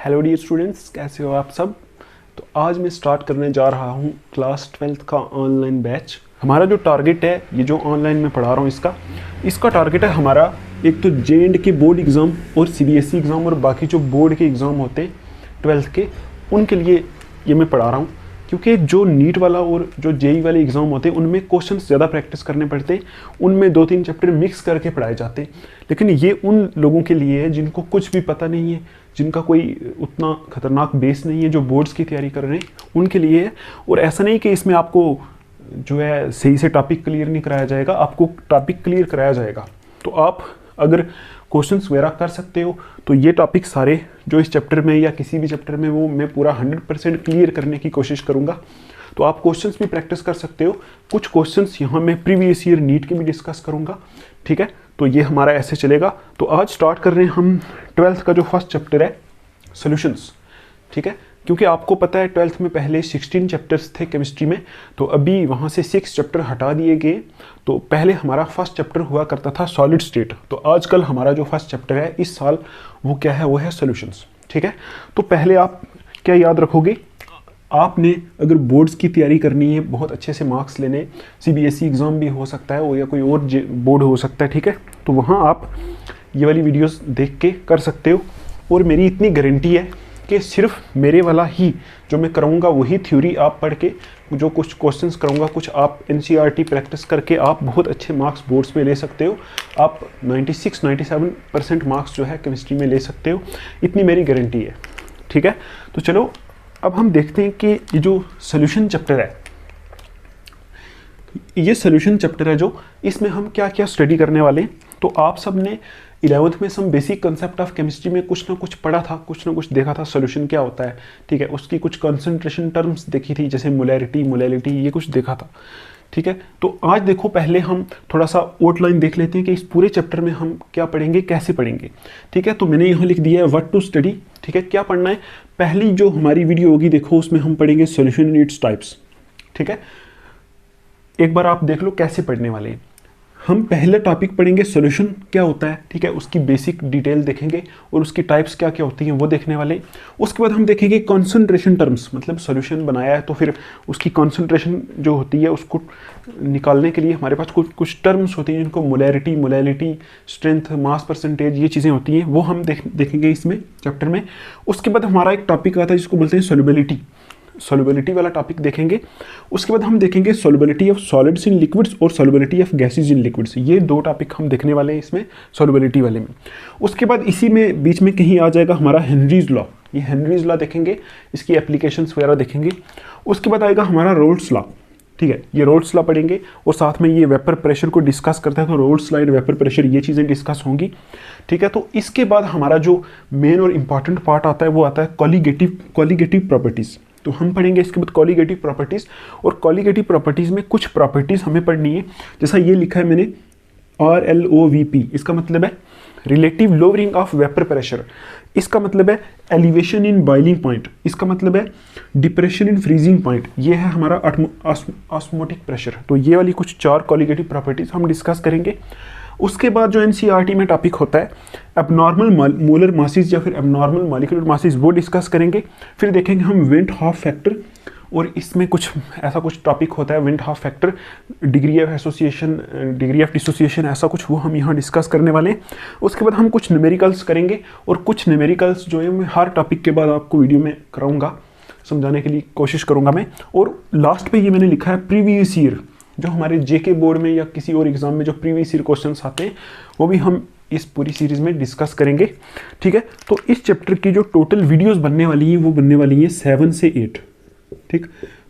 Hello dear students, कैसे हो आप सब। तो आज मैं स्टार्ट करने जा रहा हूँ क्लास 12th का ऑनलाइन बैच। हमारा जो टारगेट है, ये जो ऑनलाइन में पढ़ा रहा हूँ इसका टारगेट है हमारा एक तो JNK बोर्ड एग्ज़ाम और CBSE एग्ज़ाम और बाकी जो बोर्ड के एग्ज़ाम होते हैं 12th के, उनके लिए ये मैं पढ़ा रहा हूँ। क्योंकि जो नीट वाला और जो JEE वाले एग्ज़ाम होते हैं उनमें क्वेश्चंस ज़्यादा प्रैक्टिस करने पड़ते हैं, उनमें 2-3 चैप्टर मिक्स करके पढ़ाए जाते हैं। लेकिन ये उन लोगों के लिए है जिनको कुछ भी पता नहीं है, जिनका कोई उतना खतरनाक बेस नहीं है, जो बोर्ड्स की तैयारी कर रहे हैं उनके लिए है। और ऐसा नहीं कि इसमें आपको जो है सही से टॉपिक क्लियर नहीं कराया जाएगा, आपको टॉपिक क्लियर कराया जाएगा। तो आप अगर क्वेश्चंस वगैरह कर सकते हो तो ये टॉपिक सारे जो इस चैप्टर में या किसी भी चैप्टर में वो मैं पूरा 100% क्लियर करने की कोशिश करूँगा। तो आप क्वेश्चंस भी प्रैक्टिस कर सकते हो। कुछ क्वेश्चंस यहाँ मैं प्रीवियस ईयर नीट के भी डिस्कस करूँगा, ठीक है। तो ये हमारा ऐसे चलेगा। तो आज स्टार्ट कर रहे हैं हम 12th का जो फर्स्ट चैप्टर है सॉल्यूशंस, ठीक है। क्योंकि आपको पता है 12th में पहले 16 चैप्टर्स थे केमिस्ट्री में, तो अभी वहाँ से 6 चैप्टर हटा दिए गए। तो पहले हमारा फर्स्ट चैप्टर हुआ करता था सॉलिड स्टेट। तो आजकल हमारा जो फर्स्ट चैप्टर है इस साल वो क्या है, वो है सॉल्यूशंस, ठीक है। तो पहले आप क्या याद रखोगे, आपने अगर बोर्ड्स की तैयारी करनी है, बहुत अच्छे से मार्क्स लेने, CBSE एग्ज़ाम भी हो सकता है वो या कोई और बोर्ड हो सकता है, ठीक है। तो वहाँ आप ये वाली वीडियोस देख के कर सकते हो। और मेरी इतनी गारंटी है कि सिर्फ मेरे वाला ही जो मैं कराऊंगा वही थ्योरी आप पढ़ के, जो कुछ क्वेश्चंस कराऊंगा कुछ आप NCERT प्रैक्टिस करके आप बहुत अच्छे मार्क्स बोर्ड्स में ले सकते हो। आप 96-97% मार्क्स जो है केमिस्ट्री में ले सकते हो, इतनी मेरी गारंटी है, ठीक है। तो चलो अब हम देखते हैं कि ये जो सॉल्यूशन चैप्टर है, ये सॉल्यूशन चैप्टर है जो इसमें हम क्या क्या स्टडी करने वाले हैं। तो आप सब ने 11th में some basic concept of chemistry में कुछ ना कुछ पढ़ा था, कुछ ना कुछ देखा था सॉल्यूशन क्या होता है, ठीक है। उसकी कुछ कंसंट्रेशन टर्म्स देखी थी, जैसे मोलैरिटी, मोलैलिटी, ये कुछ देखा था, ठीक है। तो आज देखो पहले हम थोड़ा सा आउटलाइन देख लेते हैं कि इस पूरे चैप्टर में हम क्या पढ़ेंगे, कैसे पढ़ेंगे, ठीक है। तो मैंने यहाँ लिख दिया है व्हाट टू स्टडी, ठीक है। क्या पढ़ना है, पहली जो हमारी वीडियो होगी देखो उसमें हम पढ़ेंगे सॉल्यूशन इन इट्स टाइप्स, ठीक है। एक बार आप देख लो कैसे पढ़ने वाले हैं। हम पहले टॉपिक पढ़ेंगे सॉल्यूशन क्या होता है, ठीक है, उसकी बेसिक डिटेल देखेंगे और उसकी टाइप्स क्या क्या होती हैं वो देखने वाले। उसके बाद हम देखेंगे कॉन्सेंट्रेशन टर्म्स, मतलब सॉल्यूशन बनाया है तो फिर उसकी कॉन्सेंट्रेशन जो होती है उसको निकालने के लिए हमारे पास कुछ टर्म्स होती हैं जिनको molarity, molality, strength, mass percentage, ये चीज़ें होती हैं, वो हम देखेंगे इसमें चैप्टर में। उसके बाद हमारा एक टॉपिक आता है जिसको बोलते हैं सॉल्युबिलिटी, सॉल्युबिलिटी वाला टॉपिक देखेंगे। उसके बाद हम देखेंगे solubility of solids in liquids और solubility of gases in liquids. ये 2 टॉपिक हम देखने वाले हैं इसमें सॉल्युबिलिटी वाले में। उसके बाद इसी में बीच में कहीं आ जाएगा हमारा हेनरीज लॉ, ये हेनरीज लॉ देखेंगे, इसकी एप्लीकेशंस वगैरह देखेंगे। उसके बाद आएगा हमारा रोल्स लॉ, ठीक है, ये रोल्स लॉ पढ़ेंगे और साथ में ये वेपर प्रेशर को डिस्कस करता है, तो roles law and vapour pressure ये चीज़ें डिस्कस होंगी, ठीक है। तो इसके बाद हमारा जो मेन और इंपॉर्टेंट पार्ट आता है वो आता है कॉलीगेटिव प्रॉपर्टीज़। तो हम पढ़ेंगे इसके बाद कॉलीगेटिव प्रॉपर्टीज़, और कॉलीगेटिव प्रॉपर्टीज़ में कुछ प्रॉपर्टीज़ हमें पढ़नी है। जैसा ये लिखा है मैंने RLOVP, इसका मतलब है relative lowering of vapour pressure, इसका मतलब है एलिवेशन इन बॉइलिंग पॉइंट, इसका मतलब है डिप्रेशन इन फ्रीजिंग पॉइंट, ये है हमारा ऑस्मोटिक प्रेशर। तो ये वाली कुछ 4 कॉलीगेटिव प्रॉपर्टीज़ हम डिस्कस करेंगे। उसके बाद जो NCERT में टॉपिक होता है एबनॉर्मल मोलर मासेस या फिर एबनॉर्मल मॉलिक्यूलर मासेस, वो डिस्कस करेंगे। फिर देखेंगे हम विंट हाफ फैक्टर, और इसमें कुछ ऐसा कुछ टॉपिक होता है van't Hoff factor, degree of association, degree of dissociation, ऐसा कुछ वो हम यहाँ डिस्कस करने वाले हैं। उसके बाद हम कुछ न्यूमेरिकल्स करेंगे, और कुछ न्यूमेरिकल्स जो है मैं हर टॉपिक के बाद आपको वीडियो में कराऊंगा, समझाने के लिए कोशिश करूँगा मैं। और लास्ट पे ये मैंने लिखा है प्रीवियस ईयर, जो हमारे JK बोर्ड में या किसी और एग्जाम में जो प्रीवियस ईयर क्वेश्चंस आते हैं वो भी हम इस पूरी सीरीज में डिस्कस करेंगे, ठीक है। तो इस चैप्टर की जो टोटल वीडियोस बनने वाली हैं वो बनने वाली हैं 7 से 8, ठीक।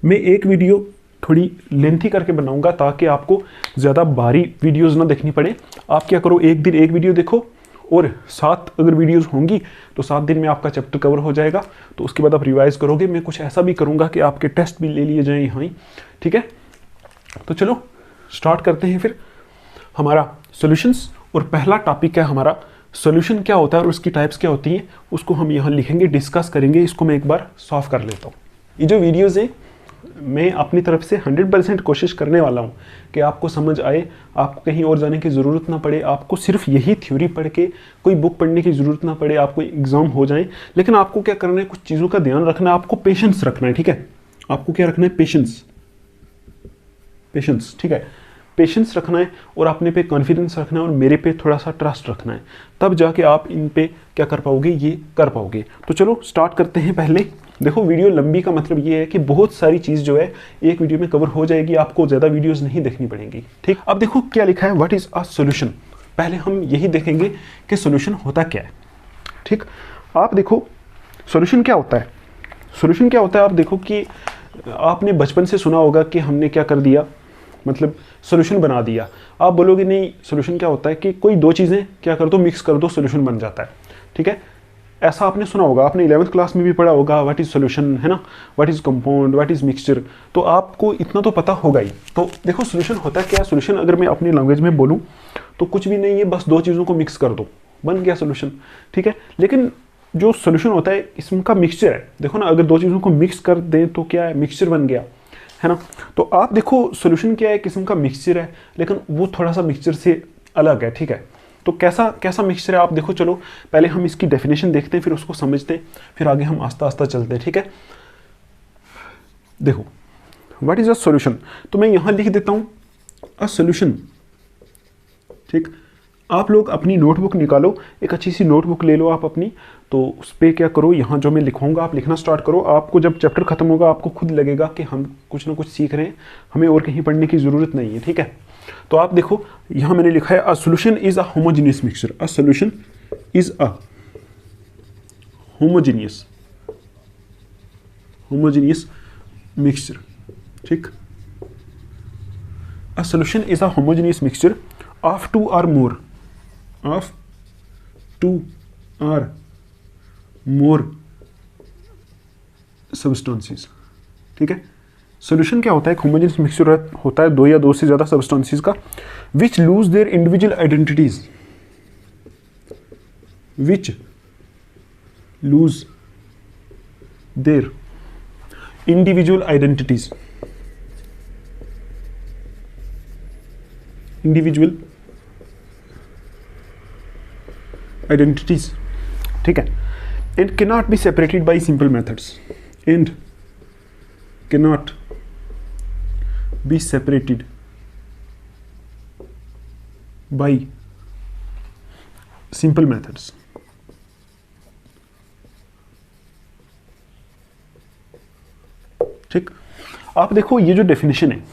मैं एक वीडियो थोड़ी लेंथी करके बनाऊंगा ताकि आपको ज़्यादा भारी वीडियोस ना देखनी पड़े। आप क्या करो, एक दिन एक वीडियो देखो, और 7 अगर वीडियोस होंगी तो 7 दिन में आपका चैप्टर कवर हो जाएगा। तो उसके बाद आप रिवाइज करोगे। मैं कुछ ऐसा भी करूँगा कि आपके टेस्ट भी ले लिए जाएँ यहाँ ही, ठीक है। तो चलो स्टार्ट करते हैं फिर हमारा सॉल्यूशंस। और पहला टॉपिक है हमारा सॉल्यूशन क्या होता है और उसकी टाइप्स क्या होती हैं, उसको हम यहाँ लिखेंगे, डिस्कस करेंगे। इसको मैं एक बार सॉल्व कर लेता हूँ। ये जो वीडियोज़ हैं मैं अपनी तरफ से 100% कोशिश करने वाला हूँ कि आपको समझ आए, आपको कहीं और जाने की ज़रूरत ना पड़े, आपको सिर्फ यही थ्योरी पढ़ के कोई बुक पढ़ने की ज़रूरत ना पड़े, आपको एग्ज़ाम हो जाए। लेकिन आपको क्या करना है, कुछ चीज़ों का ध्यान रखना है, आपको पेशेंस रखना है, ठीक है। आपको क्या रखना है, पेशेंस, ठीक है। पेशेंस रखना है और अपने पे कॉन्फिडेंस रखना है और मेरे पे थोड़ा सा ट्रस्ट रखना है, तब जाके आप इन पे क्या कर पाओगे, ये कर पाओगे। तो चलो स्टार्ट करते हैं। पहले देखो, वीडियो लंबी का मतलब ये है कि बहुत सारी चीज़ जो है एक वीडियो में कवर हो जाएगी, आपको ज़्यादा वीडियोस नहीं देखनी पड़ेंगी, ठीक। अब देखो क्या लिखा है, व्हाट इज़ अ सोल्यूशन। पहले हम यही देखेंगे कि सोल्यूशन होता क्या है, ठीक। आप देखो सोल्यूशन क्या होता है, सोल्यूशन क्या होता है। आप देखो कि आपने बचपन से सुना होगा कि हमने क्या कर दिया, मतलब सोल्यूशन बना दिया। आप बोलोगे नहीं, सोल्यूशन क्या होता है कि कोई दो चीज़ें क्या कर दो, मिक्स कर दो, सोल्यूशन बन जाता है, ठीक है। ऐसा आपने सुना होगा, आपने 11th क्लास में भी पढ़ा होगा, व्हाट इज़ सोल्यूशन, है ना, what is compound, what is mixture, तो आपको इतना तो पता होगा ही। तो देखो सोल्यूशन होता क्या है। सोल्यूशन अगर मैं अपनी लैंग्वेज में बोलूँ तो कुछ भी नहीं है, बस दो चीज़ों को मिक्स कर दो, बन गया सोल्यूशन, ठीक है। लेकिन जो सोल्यूशन होता है इसका मिक्सचर है। देखो ना, अगर दो चीज़ों को मिक्स कर दें तो क्या है, मिक्सचर बन गया, है ना। तो आप देखो सोल्यूशन क्या है, किस्म का मिक्सचर है, लेकिन वो थोड़ा सा मिक्सचर से अलग है, ठीक है। तो कैसा कैसा मिक्सचर है, आप देखो। चलो पहले हम इसकी डेफिनेशन देखते हैं, फिर उसको समझते हैं, फिर आगे हम आस्ता आस्ता चलते हैं, ठीक है। देखो व्हाट इज अ सॉल्यूशन, तो मैं यहां लिख देता हूं अ सॉल्यूशन, ठीक। आप लोग अपनी नोटबुक निकालो, एक अच्छी सी नोटबुक ले लो आप अपनी, तो उस पर क्या करो, यहाँ जो मैं लिखूंगा आप लिखना स्टार्ट करो। आपको जब चैप्टर खत्म होगा आपको खुद लगेगा कि हम कुछ ना कुछ सीख रहे हैं, हमें और कहीं पढ़ने की ज़रूरत नहीं है, ठीक है। तो आप देखो यहाँ मैंने लिखा है a solution is a homogeneous mixture. A solution is a homogeneous mixture, ठीक। A solution is a homogeneous mixture of two or more substances, ठीक है। सॉल्यूशन क्या होता है, एक होमोजेनियस मिक्सचर होता है दो या दो से ज़्यादा सब्सटेंसेस का, विच lose their individual identities, which lose their individual identities, ठीक है, and cannot be separated by simple methods, and cannot be separated by simple methods, ठीक। आप देखो ये जो डेफिनेशन है,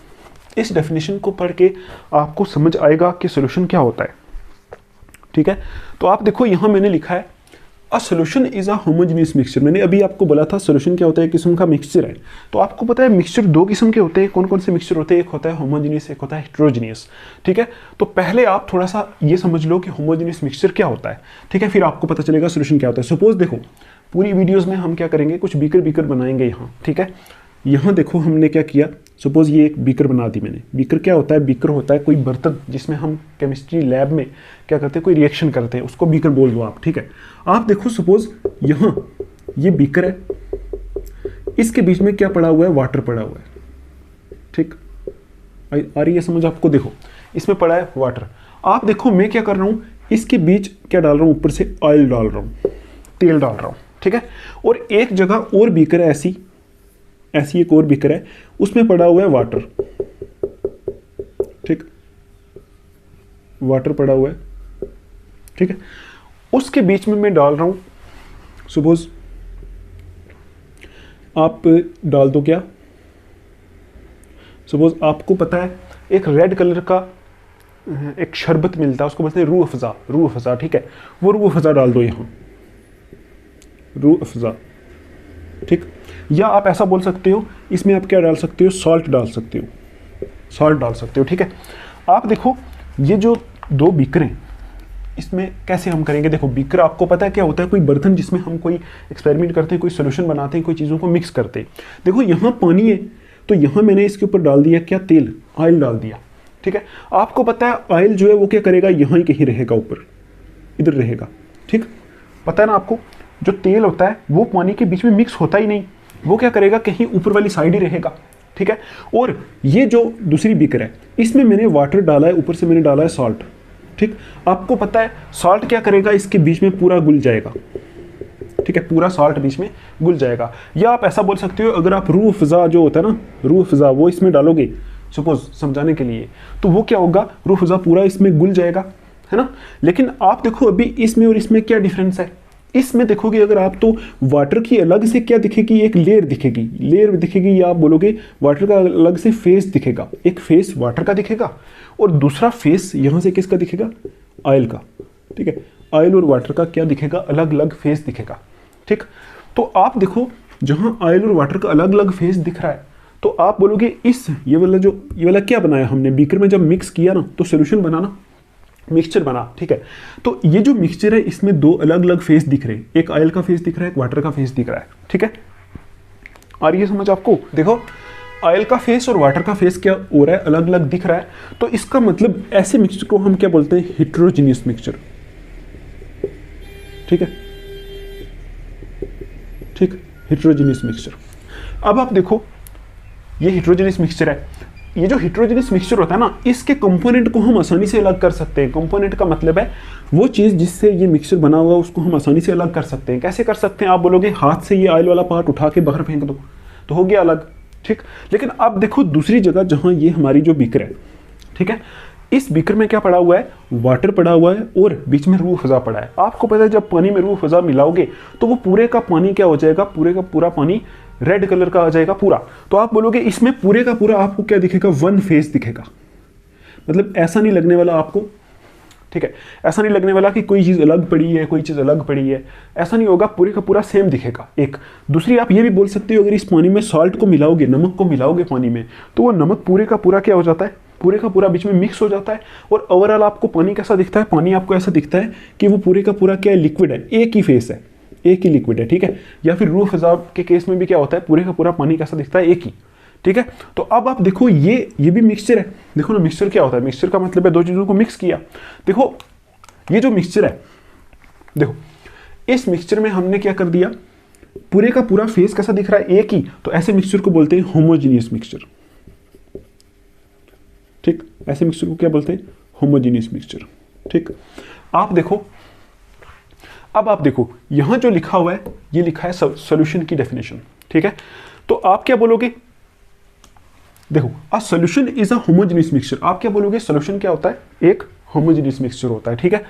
इस डेफिनेशन को पढ़ के आपको समझ आएगा कि सॉल्यूशन क्या होता है, ठीक है। तो आप देखो यहां मैंने लिखा है a solution is a homogeneous mixture. मैंने अभी आपको बोला था सॉल्यूशन क्या होता है, किस्म का मिक्सचर है। तो आपको पता है मिक्सचर दो किस्म के होते हैं, कौन कौन से मिक्सचर होते हैं, एक होता है होमोजेनियस, एक होता है हेटेरोजेनियस, ठीक है। तो पहले आप थोड़ा सा ये समझ लो कि होमोजेनियस मिक्सचर क्या होता है, ठीक है, फिर आपको पता चलेगा सॉल्यूशन क्या होता है। सपोज देखो पूरी वीडियोज में हम क्या करेंगे, कुछ बीकर बनाएंगे यहाँ, ठीक है। यहाँ देखो हमने क्या किया, सपोज ये एक बीकर बना दी मैंने। बीकर क्या होता है, बीकर होता है कोई बर्तन जिसमें हम केमिस्ट्री लैब में क्या करते हैं, कोई रिएक्शन करते हैं, उसको बीकर बोल दो आप, ठीक है। आप देखो सपोज यहाँ ये बीकर है, इसके बीच में क्या पड़ा हुआ है, वाटर पड़ा हुआ है, ठीक। आ रही है समझ आपको, देखो इसमें पड़ा है वाटर। आप देखो मैं क्या कर रहा हूँ, इसके बीच क्या डाल रहा हूँ, ऊपर से ऑयल डाल रहा हूँ, तेल डाल रहा हूँ, ठीक है। और एक जगह और बीकर है, ऐसी एक और बीकर है, उसमें पड़ा हुआ है वाटर, ठीक, वाटर पड़ा हुआ है, ठीक है। उसके बीच में मैं डाल रहा हूं, सपोज आप डाल दो क्या, सपोज आपको पता है एक रेड कलर का एक शरबत मिलता है, उसको बोलते हैं रूह अफ़ज़ा, ठीक है। वो रूह अफ़ज़ा डाल दो यहाँ, रूह अफ़ज़ा, ठीक। या आप ऐसा बोल सकते हो, इसमें आप क्या डाल सकते हो, सॉल्ट डाल सकते हो, ठीक है। आप देखो ये जो दो बीकर हैं, इसमें कैसे हम करेंगे। देखो बीकर आपको पता है क्या होता है, कोई बर्तन जिसमें हम कोई एक्सपेरिमेंट करते हैं, कोई सोल्यूशन बनाते हैं, कोई चीज़ों को मिक्स करते हैं। देखो यहाँ पानी है, तो यहाँ मैंने इसके ऊपर डाल दिया क्या, तेल, ऑयल डाल दिया, ठीक है। आपको पता है ऑयल जो है वो क्या करेगा, यहाँ ही कहीं रहेगा, ऊपर इधर रहेगा, ठीक। पता है ना आपको, जो तेल होता है वो पानी के बीच में मिक्स होता ही नहीं, वो क्या करेगा, कहीं ऊपर वाली साइड ही रहेगा, ठीक है। और ये जो दूसरी बीकर है इसमें मैंने वाटर डाला है, ऊपर से मैंने डाला है सॉल्ट, ठीक। आपको पता है सॉल्ट क्या करेगा, इसके बीच में पूरा घुल जाएगा, ठीक है, पूरा सॉल्ट बीच में घुल जाएगा। या आप ऐसा बोल सकते हो, अगर आप रूह अफ़ज़ा जो होता है ना, रूह अफ़ज़ा वो इसमें डालोगे सपोज समझाने के लिए, तो वो क्या होगा, रूह अफ़ज़ा पूरा इसमें घुल जाएगा, है ना। लेकिन आप देखो अभी इसमें और इसमें क्या डिफरेंस है। इसमें देखोगे अगर आप तो वाटर की अलग से क्या दिखेगी, एक लेयर दिखेगी, या आप बोलोगे वाटर का अलग से फेस दिखेगा, एक फेस वाटर का दिखेगा और दूसरा फेस यहाँ से किसका दिखेगा, ऑयल का, ठीक है। ऑयल और वाटर का क्या दिखेगा, अलग अलग फेस दिखेगा, ठीक। तो आप देखो जहाँ ऑयल और वाटर का अलग अलग फेस दिख रहा है, तो आप बोलोगे ये वाला क्या बनाया हमने, बीकर में जब मिक्स किया ना तो सोल्यूशन बना ना, मिक्सचर बना, ठीक है। तो ये जो मिक्सचर है इसमें दो अलग अलग फेस दिख रहे हैं, एक ऑयल का फेस दिख रहा है, एक वाटर का फेस दिख रहा है, ठीक है। आ रही है समझ आपको। देखो ऑयल का फेस और वाटर का फेस क्या हो रहा है, अलग अलग दिख रहा है। तो इसका मतलब ऐसे मिक्सचर को हम क्या बोलते हैं, हेटेरोजेनियस मिक्सचर, ठीक है, ठीक, हेटेरोजेनियस मिक्सचर। अब आप देखो ये हेटेरोजेनियस मिक्सचर है, ये जो हेटेरोजेनियस मिक्सचर होता है ना, इसके कंपोनेंट को हम आसानी से अलग कर सकते हैं। कंपोनेंट का मतलब है वो चीज़ जिससे ये मिक्सचर बना हुआ है उसको हम आसानी से अलग कर सकते हैं। कैसे कर सकते हैं, आप बोलोगे हाथ से ये ऑयल वाला पार्ट उठा के बाहर फेंक दो तो हो गया अलग, ठीक। लेकिन अब देखो दूसरी जगह जहाँ ये हमारी जो बीकर है, ठीक है, इस बीकर में क्या पड़ा हुआ है, वाटर पड़ा हुआ है और बीच में रूह अफ़ज़ा पड़ा है। आपको पता है जब पानी में रूह अफ़ज़ा मिलाओगे तो वो पूरे का पानी क्या हो जाएगा, पूरे का पूरा पानी रेड कलर का आ जाएगा पूरा। तो आप बोलोगे इसमें पूरे का पूरा आपको क्या दिखेगा, वन फेस दिखेगा। मतलब ऐसा नहीं लगने वाला आपको, ठीक है, ऐसा नहीं लगने वाला कि कोई चीज़ अलग पड़ी है, कोई चीज़ अलग पड़ी है, ऐसा नहीं होगा, पूरे का पूरा सेम दिखेगा। एक दूसरी आप ये भी बोल सकते हो, अगर इस पानी में सॉल्ट को मिलाओगे, नमक को मिलाओगे पानी में, तो वो नमक पूरे का पूरा क्या हो जाता है, पूरे का पूरा बीच में मिक्स हो जाता है। और ओवरऑल आपको पानी कैसा दिखता है, पानी आपको ऐसा दिखता है कि वो पूरे का पूरा क्या है, लिक्विड है, एक ही फेस है, एक ही लिक्विड है, ठीक है। या फिर रूह अफ़ज़ा के केस में भी क्या होता है, पूरे का पूरा पानी कैसा दिखता है, एक ही, ठीक है। तो अब आप देखो ये भी मिक्सचर है। देखो ना मिक्सचर क्या होता है, मिक्सचर का मतलब है दो चीज़ों को मिक्स किया। देखो ये जो मिक्सचर है, देखो इस मिक्सचर में हमने क्या कर दिया, पूरे का पूरा फेस कैसा दिख रहा है, एक ही। तो ऐसे मिक्सचर को बोलते हैं होमोजीनियस मिक्सचर, ठीक। ऐसे मिक्सचर को क्या बोलते हैं, होमोजीनियस मिक्सचर, ठीक। आप देखो, अब आप देखो यहां जो लिखा हुआ है, ये लिखा है सॉल्यूशन की डेफिनेशन, ठीक है। तो आप क्या बोलोगे, देखो अ solution is a homogeneous mixture. आप क्या बोलोगे, सॉल्यूशन क्या होता है, एक होमोजेनियस मिक्सचर होता है, ठीक है।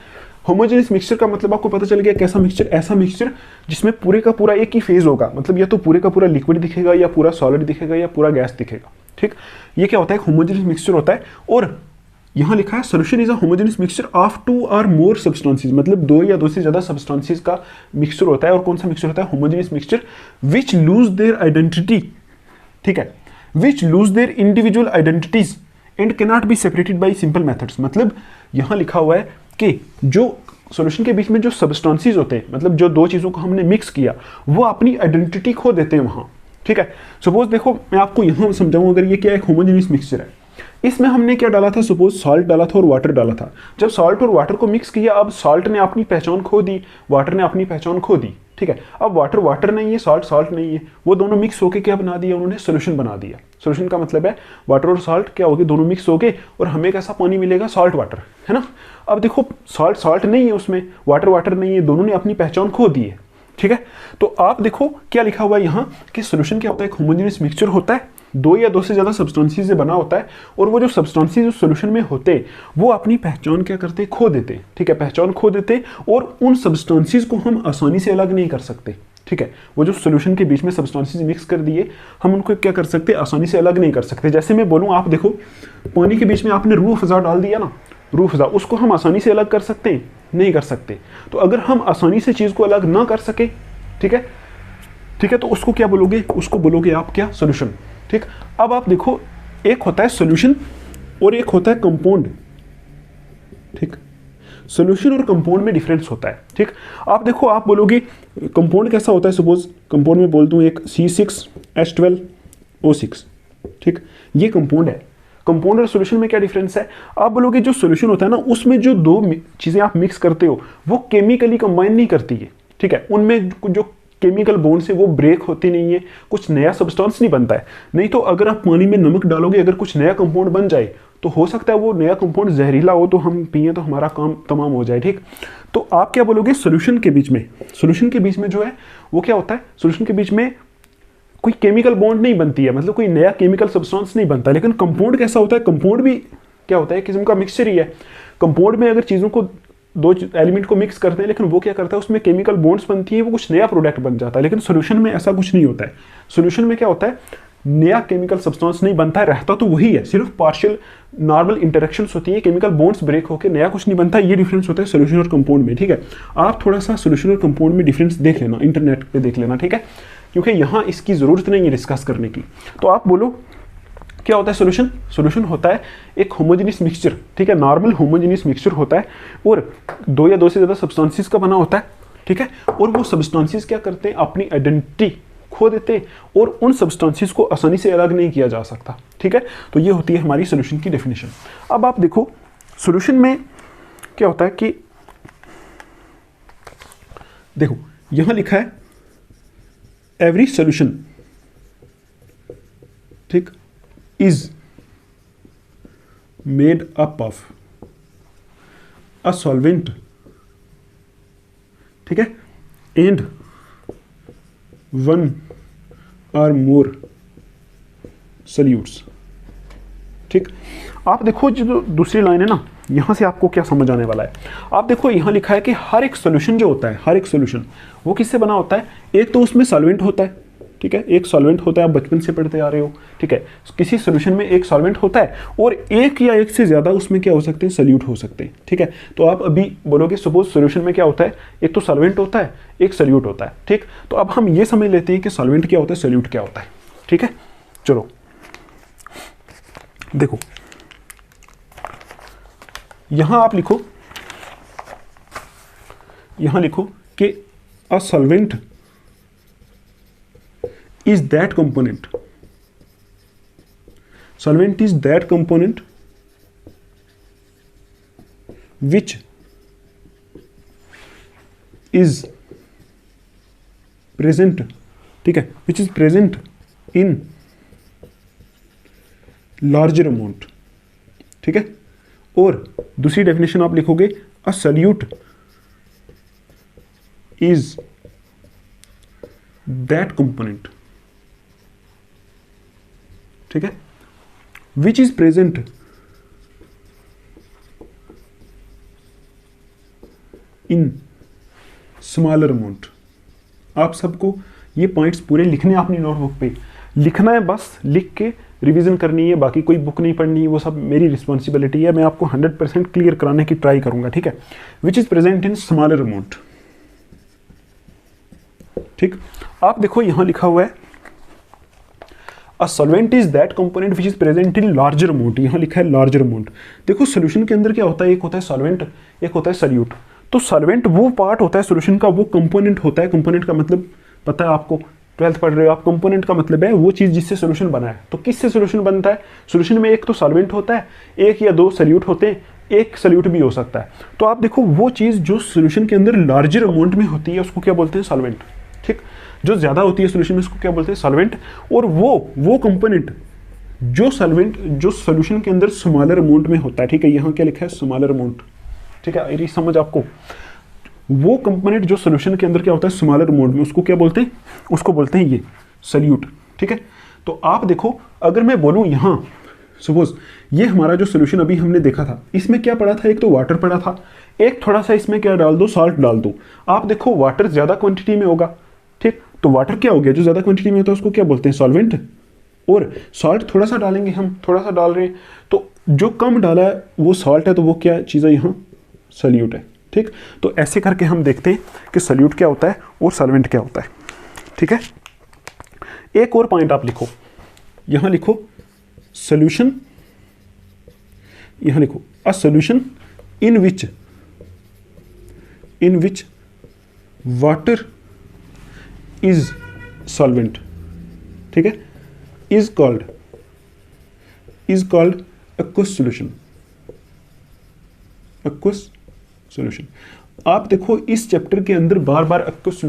होमोजेनियस मिक्सचर का मतलब आपको पता चल गया कैसा मिक्सचर, ऐसा मिक्सचर जिसमें पूरे का पूरा एक ही फेज होगा, मतलब या तो पूरे का पूरा लिक्विड दिखेगा, या पूरा सॉलिड दिखेगा, या पूरा गैस दिखेगा, ठीक। ये क्या होता है, होमोजेनियस मिक्सचर होता है। और यहाँ लिखा है solution is a homogeneous mixture of two or more substances, मतलब दो या दो से ज्यादा सब्सटेंसेस का मिक्सचर होता है। और कौन सा मिक्सचर होता है, homogeneous mixture which lose their identity, ठीक है, विच lose their individual identities and can not be separated by simple methods. मतलब यहाँ लिखा हुआ है कि जो सॉल्यूशन के बीच में जो सब्सटेंसेस होते हैं, मतलब जो दो चीजों को हमने मिक्स किया, वो अपनी आइडेंटिटी खो देते हैं वहां, ठीक है। सपोज देखो मैं आपको यहाँ समझाऊं, अगर ये क्या एक होमोजेनियस मिक्सचर है, इसमें हमने क्या डाला था, सपोज सॉल्ट डाला था और वाटर डाला था। जब सॉल्ट और वाटर को मिक्स किया, अब सॉल्ट ने अपनी पहचान खो दी, वाटर ने अपनी पहचान खो दी, ठीक है। अब वाटर वाटर नहीं है, सॉल्ट सॉल्ट नहीं है, वो दोनों मिक्स होके क्या बना दिया उन्होंने, सोल्यूशन बना दिया। सोल्यूशन का मतलब है वाटर और सॉल्ट क्या हो गए, दोनों मिक्स हो गए और हमें कैसा पानी मिलेगा, सॉल्ट वाटर, है ना। अब देखो सॉल्ट सॉल्ट नहीं है उसमें, वाटर वाटर नहीं है, दोनों ने अपनी पहचान खो दी है, ठीक है। तो आप देखो क्या लिखा हुआ है यहाँ कि सोल्यूशन क्या होता है, एक होमोजेनियस मिक्सचर होता है, दो या दो से ज्यादा सब्सटेंसेस से बना होता है। और वो जो सब्सटेंसेस जो सोल्यूशन में होते वो अपनी पहचान क्या करते, खो देते, ठीक है, पहचान खो देते। और उन सब्सटेंसेस को हम आसानी से अलग नहीं कर सकते, ठीक है। वो जो सोल्यूशन के बीच में सब्सटेंसेस मिक्स कर दिए, हम उनको क्या कर सकते, आसानी से अलग नहीं कर सकते। जैसे मैं बोलूँ, आप देखो पानी के बीच में आपने रूह अफ़ज़ा डाल दिया ना, रूह अफ़ज़ा, उसको हम आसानी से अलग कर सकते हैं, नहीं कर सकते। तो अगर हम आसानी से चीज को अलग ना कर सके, ठीक है, ठीक है, तो उसको क्या बोलोगे, उसको बोलोगे आप क्या, सोल्यूशन, ठीक। अब आप देखो एक होता है सोल्यूशन और एक होता है कंपाउंड, ठीक। सोल्यूशन और कंपाउंड में डिफरेंस होता है, ठीक। आप देखो आप बोलोगे कंपाउंड कैसा होता है, सपोज कंपाउंड में बोल दूं एक C6H12O6, ठीक, ये कंपाउंड है। कंपाउंड और सोल्यूशन में क्या डिफरेंस है, आप बोलोगे जो सोल्यूशन होता है ना, उसमें जो दो चीजें आप मिक्स करते हो वो केमिकली कंबाइन नहीं करती है, ठीक है। उनमें जो केमिकल बॉन्ड से वो ब्रेक होती नहीं है, कुछ नया सब्सटेंस नहीं बनता है। नहीं तो अगर आप पानी में नमक डालोगे, अगर कुछ नया कंपाउंड बन जाए तो हो सकता है वो नया कंपाउंड जहरीला हो, तो हम पिए तो हमारा काम तमाम हो जाए, ठीक। तो आप क्या बोलोगे, सोल्यूशन के बीच में जो है वो क्या होता है, सोल्यूशन के बीच में कोई केमिकल बॉन्ड नहीं बनती है, मतलब कोई नया केमिकल सब्सटेंस नहीं बनता। लेकिन कंपाउंड कैसा होता है, कंपाउंड भी क्या होता है, किस्म का मिक्सचर ही है। कंपाउंड में अगर चीज़ों को, दो एलिमेंट को मिक्स करते हैं, लेकिन वो क्या करता है, उसमें केमिकल बॉन्ड्स बनती है, वो कुछ नया प्रोडक्ट बन जाता है। लेकिन सोल्यूशन में ऐसा कुछ नहीं होता है। सोल्यूशन में क्या होता है, नया केमिकल सब्सटेंस नहीं बनता है, रहता तो वही है, सिर्फ पार्शियल नॉर्मल इंटरेक्शंस होती है, केमिकल बॉन्ड्स ब्रेक होकर नया कुछ नहीं बनता। ये डिफरेंस होता है सोल्यूशन और कंपाउंड में, ठीक है। आप थोड़ा सा सोल्यूशन और कंपाउंड में डिफरेंस देख लेना, इंटरनेट पे देख लेना, ठीक है, क्योंकि यहाँ इसकी जरूरत नहीं है डिस्कस करने की। तो आप बोलो क्या होता है सोल्यूशन। सोल्यूशन होता है एक होमोजेनियस मिक्सचर, ठीक है, नॉर्मल होमोजेनियस मिक्सचर होता है, और दो या दो से ज़्यादा सब्सटेंसेस का बना होता है, ठीक है। और वो सब्सटेंसेस क्या करते हैं, अपनी आइडेंटिटी खो देते हैं, और उन सब्सटेंसेस को आसानी से अलग नहीं किया जा सकता, ठीक है। तो ये होती है हमारी सोल्यूशन की डेफिनेशन। अब आप देखो सोल्यूशन में क्या होता है कि देखो यहां लिखा है एवरी सोल्यूशन, ठीक, is made up of a solvent, ठीक है, एंड वन और मोर सॉल्यूट्स, ठीक। आप देखो जो दूसरी लाइन है ना, यहां से आपको क्या समझ आने वाला है। आप देखो यहां लिखा है कि हर एक सॉल्यूशन जो होता है, हर एक सॉल्यूशन वो किससे बना होता है, एक तो उसमें सॉल्वेंट होता है, ठीक है, एक सॉल्वेंट होता है, आप बचपन से पढ़ते आ रहे हो, ठीक है। किसी सॉल्यूशन में एक सॉल्वेंट होता है, और एक या एक से ज्यादा उसमें क्या हो सकते हैं, सॉल्यूट हो सकते हैं, ठीक है। तो आप अभी बोलोगे सपोज सॉल्यूशन में क्या होता है, एक तो सॉल्वेंट होता है, एक सॉल्यूट होता है, ठीक। तो अब हम ये समझ लेते हैं कि सॉल्वेंट क्या होता है, सॉल्यूट क्या होता है, ठीक है। चलो देखो यहां आप लिखो, यहां लिखो कि a solvent is that component, solvent is that component which is present, ठीक है, which is present in larger amount, ठीक है। और दूसरी डेफिनेशन आप लिखोगे अ सॉल्यूट is that component, ठीक है, which is present in smaller amount. आप सबको ये पॉइंट्स पूरे लिखने हैं अपनी नोटबुक पे, लिखना है बस, लिख के रिवीजन करनी है, बाकी कोई बुक नहीं पढ़नी है, वो सब मेरी रिस्पॉन्सिबिलिटी है। मैं आपको 100% क्लियर कराने की ट्राई करूंगा, ठीक है। Which is present in smaller amount, ठीक। आप देखो यहां लिखा हुआ है a solvent is that component which is present in larger amount, यहां लिखा है लार्जर अमाउंट। देखो सोल्यूशन के अंदर क्या होता है, एक होता है सॉल्वेंट, एक होता है सॉल्यूट। तो सॉल्वेंट वो पार्ट होता है सोल्यूशन का, वो कंपोनेंट होता है। कंपोनेंट का मतलब पता है आपको, 12th पढ़ रहे हो आप। कंपोनेंट का मतलब है वो चीज जिससे सोल्यूशन बना है। तो किससे सोल्यूशन बनता है, सोल्यूशन में एक तो सॉल्वेंट होता है, एक या दो सॉल्यूट होते हैं, एक सॉल्यूट भी हो सकता है। तो आप देखो वो चीज जो सोल्यूशन के अंदर लार्जर अमाउंट में होती है उसको क्या बोलते हैं, सॉल्वेंट, ठीक। जो ज्यादा होती है सोल्यूशन में उसको क्या बोलते हैं, सॉल्वेंट। और वो कंपोनेंट जो सॉल्वेंट जो सोल्यूशन के अंदर स्मॉलर अमाउंट में होता है, ठीक है, यहाँ क्या लिखा है, स्मॉलर अमाउंट, ठीक है, ये समझ आपको। वो कंपोनेंट जो सोल्यूशन के अंदर क्या होता है, स्मॉलर अमाउंट में, उसको क्या बोलते हैं, उसको बोलते हैं ये सॉल्यूट, ठीक है। तो आप देखो अगर मैं बोलूं यहाँ सपोज ये हमारा जो सोल्यूशन अभी हमने देखा था, इसमें क्या पड़ा था, एक तो वाटर पड़ा था, एक थोड़ा सा इसमें क्या डाल दो, सॉल्ट डाल दो। आप देखो वाटर ज्यादा क्वांटिटी में होगा, ठीक। तो वाटर क्या हो गया, जो ज्यादा क्वांटिटी में होता है उसको क्या बोलते हैं, सॉल्वेंट। और सॉल्ट थोड़ा सा डालेंगे, हम थोड़ा सा डाल रहे हैं, तो जो कम डाला है वो सॉल्ट है, तो वो क्या चीज़ है यहाँ, सॉल्यूट है, ठीक। तो ऐसे करके हम देखते हैं कि सॉल्यूट क्या होता है और सॉल्वेंट क्या होता है, ठीक है। एक और पॉइंट आप लिखो, यहां लिखो सॉल्यूशन, यहां लिखो a solution in which water is solvent, ठीक है, is called aqueous solution, aqueous solution। आप देखो इस चैप्टर के अंदर बार बार aqueous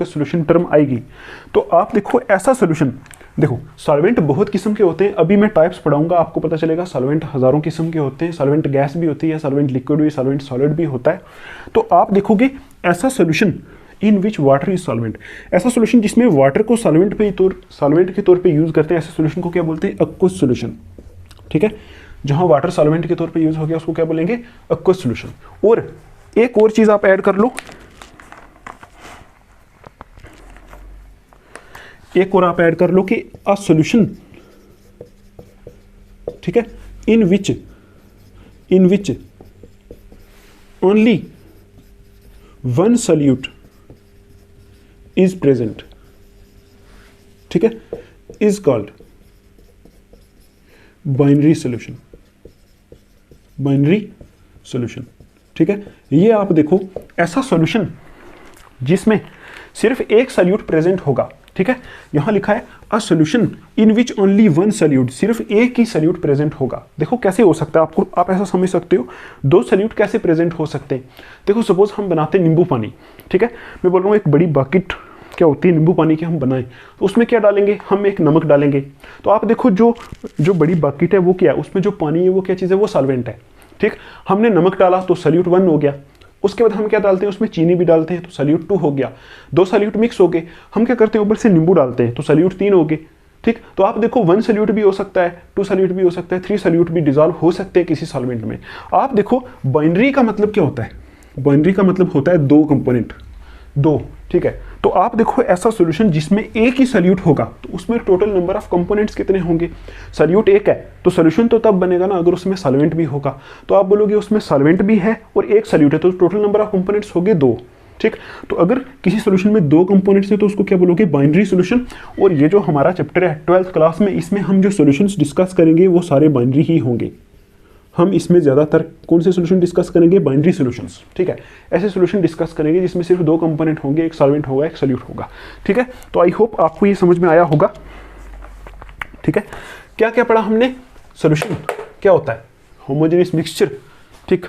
solution टर्म आएगी। तो आप देखो ऐसा सोल्यूशन, देखो सॉल्वेंट बहुत किस्म के होते हैं, अभी मैं टाइप्स पढ़ाऊंगा आपको पता चलेगा। सॉल्वेंट हज़ारों किस्म के होते हैं, सॉल्वेंट गैस भी होती है, सॉल्वेंट लिक्विड भी, सॉल्वेंट सॉलिड भी होता है। तो आप देखोगे ऐसा solution in which water is solvent, ऐसा सोल्यूशन जिसमें वाटर को सॉल्वेंट के तौर पे यूज़ करते हैं, ऐसे सोल्यूशन को क्या बोलते हैं? aqueous solution. ठीक है, जहाँ वाटर सॉल्वेंट के तौर पे यूज़ हो गया उसको क्या बोलेंगे? aqueous solution. और एक और चीज़ आप ऐड कर लो, एक और आप ऐड कर लो कि अ सॉल्यूशन, ठीक है, in which only one solute is present, ठीक है, is called binary solution. Binary solution, ठीक है। ये आप देखो ऐसा सॉल्यूशन जिसमें सिर्फ एक सॉल्यूट प्रेजेंट होगा, ठीक है। यहां लिखा है a solution in which only one solute, सिर्फ एक ही सॉल्यूट प्रेजेंट होगा। देखो कैसे हो सकता है, आपको आप ऐसा समझ सकते हो, दो सॉल्यूट कैसे प्रेजेंट हो सकते हैं। देखो सपोज हम बनाते हैं नींबू पानी, ठीक है, मैं बोल रहा हूँ एक बड़ी बकेट क्या होती है नींबू पानी की हम बनाएं, तो उसमें क्या डालेंगे? हम एक नमक डालेंगे। तो आप देखो जो बड़ी बकेट है वो क्या है, उसमें जो पानी है वो क्या चीज़ है? वो सॉल्वेंट है, ठीक। हमने नमक डाला तो सॉल्यूट 1 हो गया। उसके बाद हम क्या डालते हैं? उसमें चीनी भी डालते हैं तो सॉल्यूट 2 हो गया। दो सॉल्यूट मिक्स हो गए, हम क्या करते हैं? ऊपर से नींबू डालते हैं तो सॉल्यूट 3 हो गए, ठीक। तो आप देखो 1 सॉल्यूट भी हो सकता है, 2 सॉल्यूट भी हो सकता है, 3 सॉल्यूट भी डिजॉल्व हो सकते हैं किसी सॉल्वेंट में। आप देखो बाइनरी का मतलब क्या होता है? बाइनरी का मतलब होता है दो कंपोनेंट, दो, ठीक है। तो आप देखो ऐसा सॉल्यूशन जिसमें एक ही सॉल्यूट होगा तो उसमें टोटल नंबर ऑफ कंपोनेंट्स कितने होंगे? सॉल्यूट एक है तो सॉल्यूशन तो तब बनेगा ना अगर उसमें सॉल्वेंट भी होगा। तो आप बोलोगे उसमें सॉल्वेंट भी है और एक सॉल्यूट है तो टोटल नंबर ऑफ कंपोनेंट्स हो गए 2, ठीक। तो अगर किसी सॉल्यूशन में 2 कंपोनेंट्स हैं तो उसको क्या बोलोगे? Binary solution. और ये जो हमारा चैप्टर है 12th क्लास में, इसमें हम जो सॉल्यूशंस डिस्कस करेंगे वो सारे बाइनरी ही होंगे। हम इसमें ज़्यादातर कौन से सॉल्यूशन डिस्कस करेंगे? बाइनरी सॉल्यूशंस, ठीक है। ऐसे सॉल्यूशन डिस्कस करेंगे जिसमें सिर्फ 2 कंपोनेंट होंगे, एक सॉल्वेंट होगा, एक सॉल्यूट होगा, ठीक है। तो आई होप आपको ये समझ में आया होगा, ठीक है। क्या क्या पढ़ा हमने? सॉल्यूशन क्या होता है? होमोजेनियस मिक्सचर, ठीक।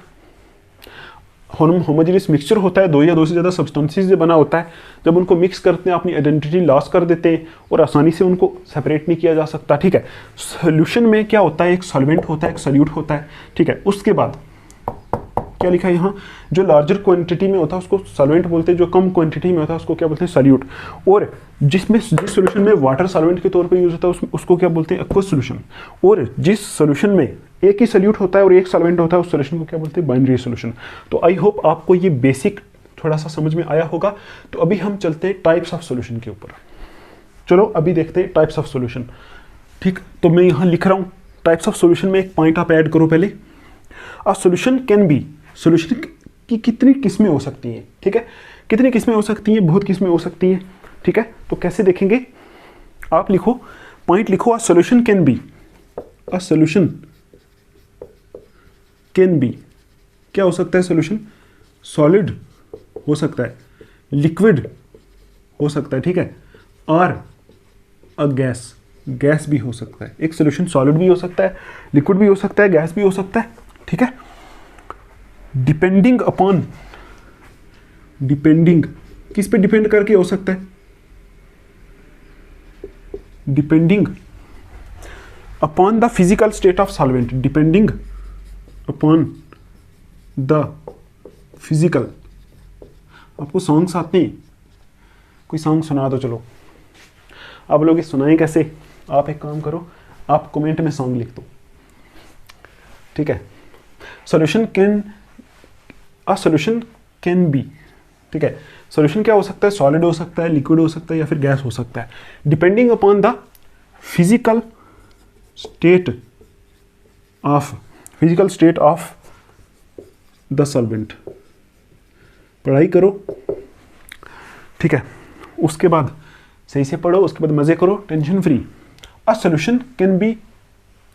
होमोजेनियस मिक्सचर होता है, 2 या 2 से ज़्यादा सब्सटेंसेस से बना होता है। जब उनको मिक्स करते हैं अपनी आइडेंटिटी लॉस कर देते हैं और आसानी से उनको सेपरेट नहीं किया जा सकता, ठीक है। सॉल्यूशन में क्या होता है? एक सॉल्वेंट होता है, एक सॉल्यूट होता है, ठीक है। उसके बाद क्या लिखा है यहाँ? जो लार्जर क्वांटिटी में होता है उसको सॉल्वेंट बोलते हैं, जो कम क्वांटिटी में होता है उसको क्या बोलते हैं? सॉल्यूट। और जिस सॉल्यूशन में वाटर सॉल्वेंट के तौर पे यूज होता है उसको क्या बोलते हैं? Aqueous solution. और जिस सॉल्यूशन में एक ही सॉल्यूट होता है और एक सॉल्वेंट होता है उस सॉल्यूशन को क्या बोलते हैं? Binary solution. तो आई होप आपको ये बेसिक थोड़ा सा समझ में आया होगा। तो अभी हम चलते हैं टाइप्स ऑफ सॉल्यूशन के ऊपर। चलो अभी देखते हैं टाइप्स ऑफ सॉल्यूशन, ठीक। तो मैं यहाँ लिख रहा हूँ टाइप्स ऑफ सॉल्यूशन में एक पॉइंट आप ऐड करो पहले। A solution can be, solution की कितनी किस्में हो सकती हैं, ठीक है। कितनी किस्में हो सकती हैं? बहुत किस्में हो सकती हैं, ठीक है। तो कैसे देखेंगे? आप लिखो, पॉइंट लिखो, a solution can be, a solution can be, क्या हो सकता है? सॉल्यूशन सॉलिड हो सकता है, लिक्विड हो सकता है, ठीक है, और अ गैस, गैस भी हो सकता है। एक सॉल्यूशन सॉलिड भी हो सकता है, लिक्विड भी हो सकता है, गैस भी हो सकता है, ठीक है। डिपेंडिंग अपॉन, डिपेंडिंग किस पे डिपेंड करके हो सकता है? Depending upon the physical state of solvent, depending upon the physical. आपको सॉन्ग्स आते हैं? कोई सॉन्ग सुना दो। चलो आप लोग ये सुनाएं कैसे? आप एक काम करो, आप कमेंट में सॉन्ग लिख दो, ठीक है। Solution can, a solution can be, ठीक है। सॉल्यूशन क्या हो सकता है? सॉलिड हो सकता है, लिक्विड हो सकता है या फिर गैस हो सकता है, depending upon the physical state of, physical state of the solvent. पढ़ाई करो, ठीक है। उसके बाद सही से पढ़ो, उसके बाद मजे करो, tension free. A solution can be,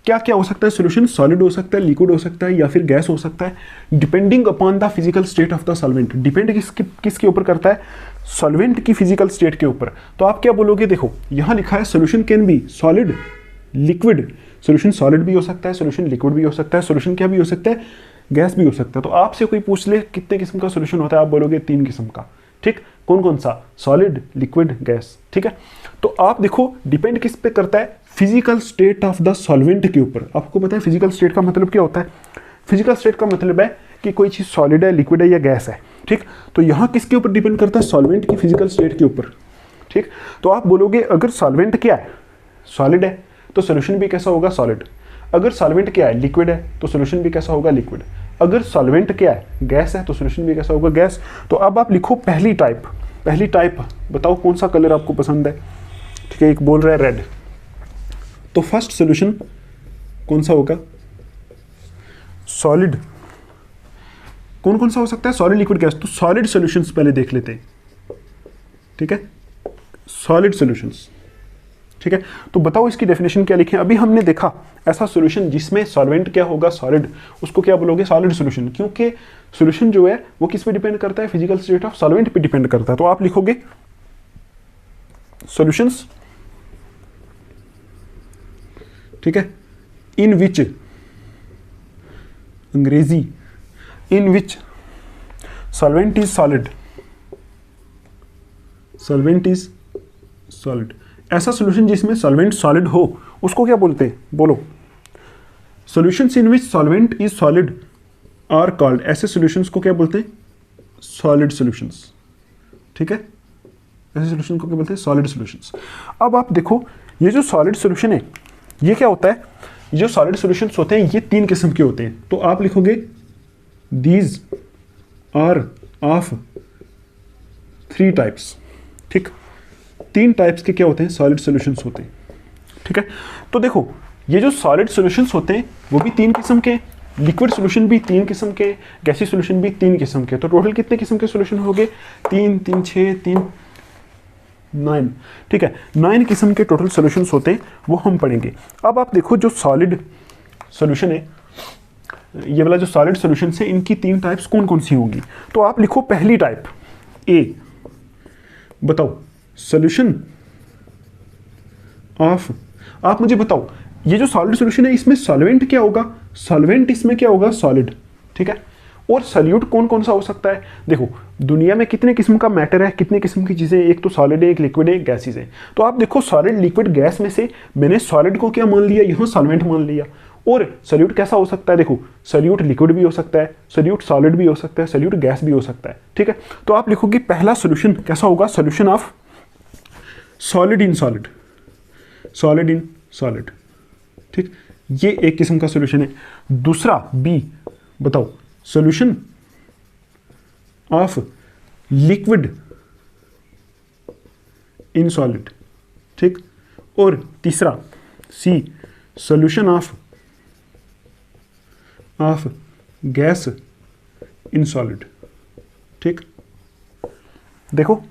क्या क्या हो सकता है? सॉल्यूशन सॉलिड हो सकता है, लिक्विड हो सकता है या फिर गैस हो सकता है, depending upon the physical state of the solvent. Depend किसके ऊपर करता है? सॉल्वेंट की फिजिकल स्टेट के ऊपर। तो आप क्या बोलोगे? देखो यहां लिखा है solution can be solid, liquid. Solution solid भी हो सकता है, सॉल्यूशन लिक्विड भी हो सकता है, सॉल्यूशन क्या भी हो सकता है? गैस भी हो सकता है। तो आपसे कोई पूछ ले कितने किस्म का सोल्यूशन होता है, आप बोलोगे 3 किस्म का। ठीक, कौन कौन सा? Solid, liquid, gas. ठीक है, तो आप देखो डिपेंड किस पे करता है? Physical state of the solvent के ऊपर। आपको पता है फिजिकल स्टेट का मतलब क्या होता है? फिजिकल स्टेट का मतलब है कि कोई चीज़ सॉलिड है, लिक्विड है या गैस है। ठीक, तो यहाँ किसके ऊपर डिपेंड करता है? सॉल्वेंट की फिजिकल स्टेट के ऊपर। ठीक, तो आप बोलोगे अगर सॉल्वेंट क्या है? सॉलिड है, तो सोल्यूशन भी कैसा होगा? सॉलिड। अगर सॉल्वेंट क्या है? लिक्विड है, तो सोल्यूशन भी कैसा होगा? लिक्विड। अगर सॉल्वेंट क्या है? गैस है, तो सोल्यूशन भी कैसा होगा? गैस। तो अब आप लिखो पहली टाइप। पहली टाइप बताओ कौन सा कलर आपको पसंद है? ठीक है, एक बोल रहा है रेड, तो फर्स्ट सोल्यूशन कौन सा होगा? सॉलिड। कौन कौन सा हो सकता है? Solid, liquid, gas. तो सॉलिड सॉल्यूशंस पहले देख लेते हैं। ठीक है, सॉलिड सॉल्यूशंस। ठीक है, तो बताओ इसकी डेफिनेशन क्या लिखें? अभी हमने देखा ऐसा सॉल्यूशन जिसमें सॉल्वेंट क्या होगा? सॉलिड, उसको क्या बोलोगे? Solid solution. क्योंकि सॉल्यूशन जो है वो किस पे डिपेंड करता है? फिजिकल स्टेट ऑफ सॉल्वेंट पे डिपेंड करता है। तो आप लिखोगे सॉल्यूशंस, ठीक है, इन विच, अंग्रेजी, in which solvent is solid, solvent is solid. ऐसा सॉल्यूशन जिसमें सॉल्वेंट सॉलिड हो उसको क्या बोलते हैं? बोलो। Solutions in which solvent is solid are called, ऐसे सॉल्यूशंस को क्या बोलते हैं? Solid solutions. ठीक है, ऐसे सॉल्यूशन को क्या बोलते हैं? Solid solutions. अब आप देखो ये जो सॉलिड सॉल्यूशन है ये क्या होता है? ये जो सॉलिड सॉल्यूशंस होते हैं ये 3 किस्म के होते हैं। तो आप लिखोगे दीज आर ऑफ 3 टाइप्स। ठीक, 3 टाइप्स के क्या होते हैं? सॉलिड सॉल्यूशंस होते हैं। ठीक है, तो देखो ये जो सॉलिड सॉल्यूशंस होते हैं वो भी 3 किस्म के, लिक्विड सॉल्यूशन भी 3 किस्म के, गैसी सॉल्यूशन भी 3 किस्म के। तो टोटल कितने किस्म के सॉल्यूशन हो गए? 3 3 6 3 9। ठीक है, 9 किस्म के टोटल सॉल्यूशंस होते हैं, वो हम पढ़ेंगे। अब आप देखो जो सॉलिड सॉल्यूशन है, ये वाला जो सॉलिड सॉल्यूशन है, इनकी 3 टाइप्स कौन कौन सी होंगी? तो आप लिखो पहली टाइप ए। बताओ सॉल्यूशन ऑफ, आप मुझे बताओ ये जो सॉलिड सॉल्यूशन है इसमें सॉल्वेंट क्या होगा? सॉल्वेंट इसमें क्या होगा? सॉलिड। ठीक है, और सॉल्यूट कौन कौन सा हो सकता है? देखो दुनिया में कितने किस्म का मैटर है, कितने किस्म की चीज़ें, एक तो सॉलिड है, एक लिक्विड है, एक गैसेज है। तो आप देखो सॉलिड, लिक्विड, गैस में से मैंने सॉलिड को क्या मान लिया? यहाँ सॉल्वेंट मान लिया। और सॉल्यूट कैसा हो सकता है? देखो सॉल्यूट लिक्विड भी हो सकता है, सॉल्यूट सॉलिड भी हो सकता है, सॉल्यूट गैस भी हो सकता है। ठीक है, तो आप लिखोगे पहला सॉल्यूशन कैसा होगा? Solution of solid in solid, solid in solid. ठीक, ये एक किस्म का सॉल्यूशन है। दूसरा बी, बताओ solution of liquid in solid. ठीक, और तीसरा C, solution of gas in solid. ठीक, देखो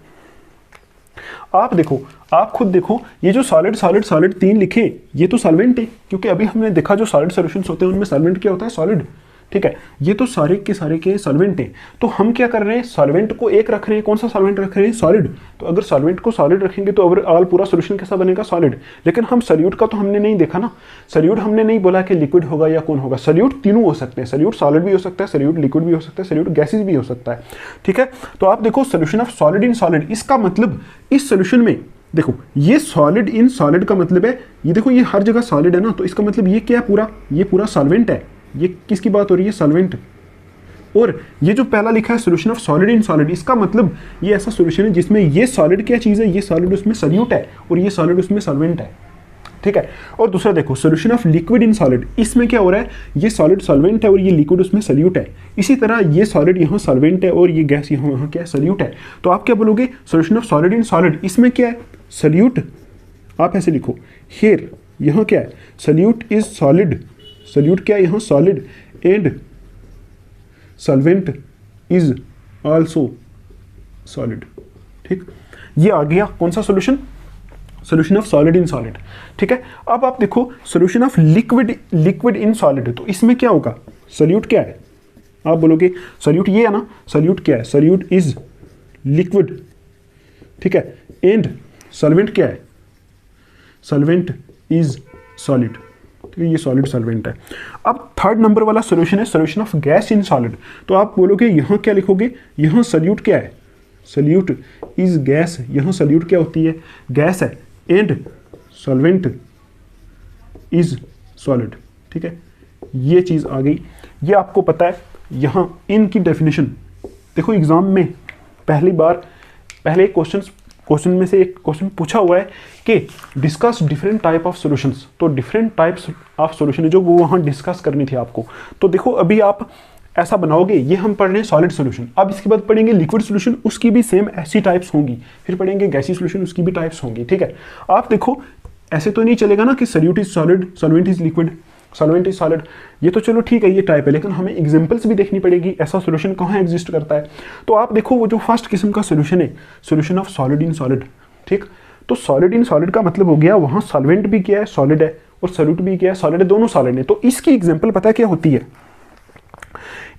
आप देखो, आप खुद देखो, ये जो सॉलिड सॉलिड सॉलिड 3 लिखे ये तो सॉल्वेंट है, क्योंकि अभी हमने देखा जो सॉलिड सॉल्यूशंस होते हैं उनमें सॉल्वेंट क्या होता है? सॉलिड। ठीक है, ये तो सारे के सॉल्वेंट हैं। तो हम क्या कर रहे हैं? सॉल्वेंट को एक रख रहे हैं। कौन सा सॉल्वेंट रख रहे हैं? सॉलिड। तो अगर सॉल्वेंट को सॉलिड रखेंगे तो ओवरऑल पूरा सॉल्यूशन कैसा बनेगा? सॉलिड। लेकिन हम सॉल्यूट का तो हमने नहीं देखा ना, सॉल्यूट हमने नहीं बोला कि लिक्विड होगा या कौन होगा। सॉल्यूट तीनों हो सकते हैं, सॉल्यूट सॉलिड भी हो सकता है, सॉल्यूट लिक्विड भी हो सकता है, सॉल्यूट गैसेज भी हो सकता है। ठीक है, तो आप देखो solution of solid in solid, इसका मतलब इस सॉल्यूशन में देखो ये सॉलिड इन सॉलिड का मतलब है, ये देखो ये हर जगह सॉलिड है ना, तो इसका मतलब ये क्या है? पूरा, ये पूरा सॉल्वेंट है। ये किसकी बात हो रही है? सॉल्वेंट। और ये जो पहला लिखा है solution of solid in solid, इसका मतलब ये ऐसा सॉल्यूशन है जिसमें ये सॉलिड क्या चीज़ है? ये सॉलिड उसमें सॉल्यूट है और ये सॉलिड उसमें सॉल्वेंट है। ठीक है, और दूसरा देखो solution of liquid in solid, इसमें क्या हो रहा है? ये सॉलिड सॉल्वेंट है और ये लिक्विड उसमें सॉल्यूट है। इसी तरह ये सॉलिड यहाँ सॉल्वेंट है और ये गैस यहाँ क्या है? सॉल्यूट है। तो आप क्या बोलोगे? Solution of solid in solid, इसमें क्या है? सॉल्यूट। आप ऐसे लिखो हियर, यहाँ क्या है? सॉल्यूट इज सॉलिड, सॉल्यूट क्या है? यहाँ solid, and solvent is also solid. ठीक, ये आ गया कौन सा solution? Solution of solid in solid. ठीक है, अब आप देखो solution of liquid in solid, तो इसमें क्या होगा? सॉल्यूट क्या है? आप बोलोगे सॉल्यूट ये है ना, सॉल्यूट क्या है? Solute is liquid. ठीक है, एंड सॉल्वेंट क्या है? Solvent is solid. तो ये सॉलिड सॉल्वेंट है। अब थर्ड नंबर वाला सोल्यूशन है solution of gas in solid. तो आप बोलोगे यहाँ क्या लिखोगे, यहाँ सल्यूट क्या है, सल्यूट इज गैस, यहाँ सल्यूट क्या होती है, गैस है, एंड सॉल्वेंट इज सॉलिड। ठीक है, ये चीज़ आ गई, ये आपको पता है। यहाँ इनकी डेफिनेशन देखो, एग्जाम में पहले क्वेश्चन में से एक क्वेश्चन पूछा हुआ है कि discuss different type of solutions. तो डिफरेंट टाइप्स ऑफ सॉल्यूशन है जो वो वहाँ डिस्कस करनी थी आपको। तो देखो अभी आप ऐसा बनाओगे, ये हम पढ़ रहे हैं सॉलिड सॉल्यूशन, अब इसके बाद पढ़ेंगे लिक्विड सॉल्यूशन, उसकी भी सेम ऐसी टाइप्स होंगी, फिर पढ़ेंगे गैसी सॉल्यूशन, उसकी भी टाइप्स होंगी। ठीक है, आप देखो ऐसे तो नहीं चलेगा ना कि solute is solid, solvent is liquid, solvent is solid, ये तो चलो ठीक है, ये टाइप है, लेकिन हमें एग्जांपल्स भी देखनी पड़ेगी, ऐसा सॉल्यूशन कहाँ एग्जिस्ट करता है। तो आप देखो वो जो फर्स्ट किस्म का सॉल्यूशन है, solution of solid in solid. ठीक, तो सॉलिड इन सॉलिड का मतलब हो गया वहाँ सॉल्वेंट भी क्या है, सॉलिड है, और सॉल्यूट भी क्या है, सॉलिड है, दोनों सॉलिड है। तो इसकी एग्जाम्पल पता है क्या होती है,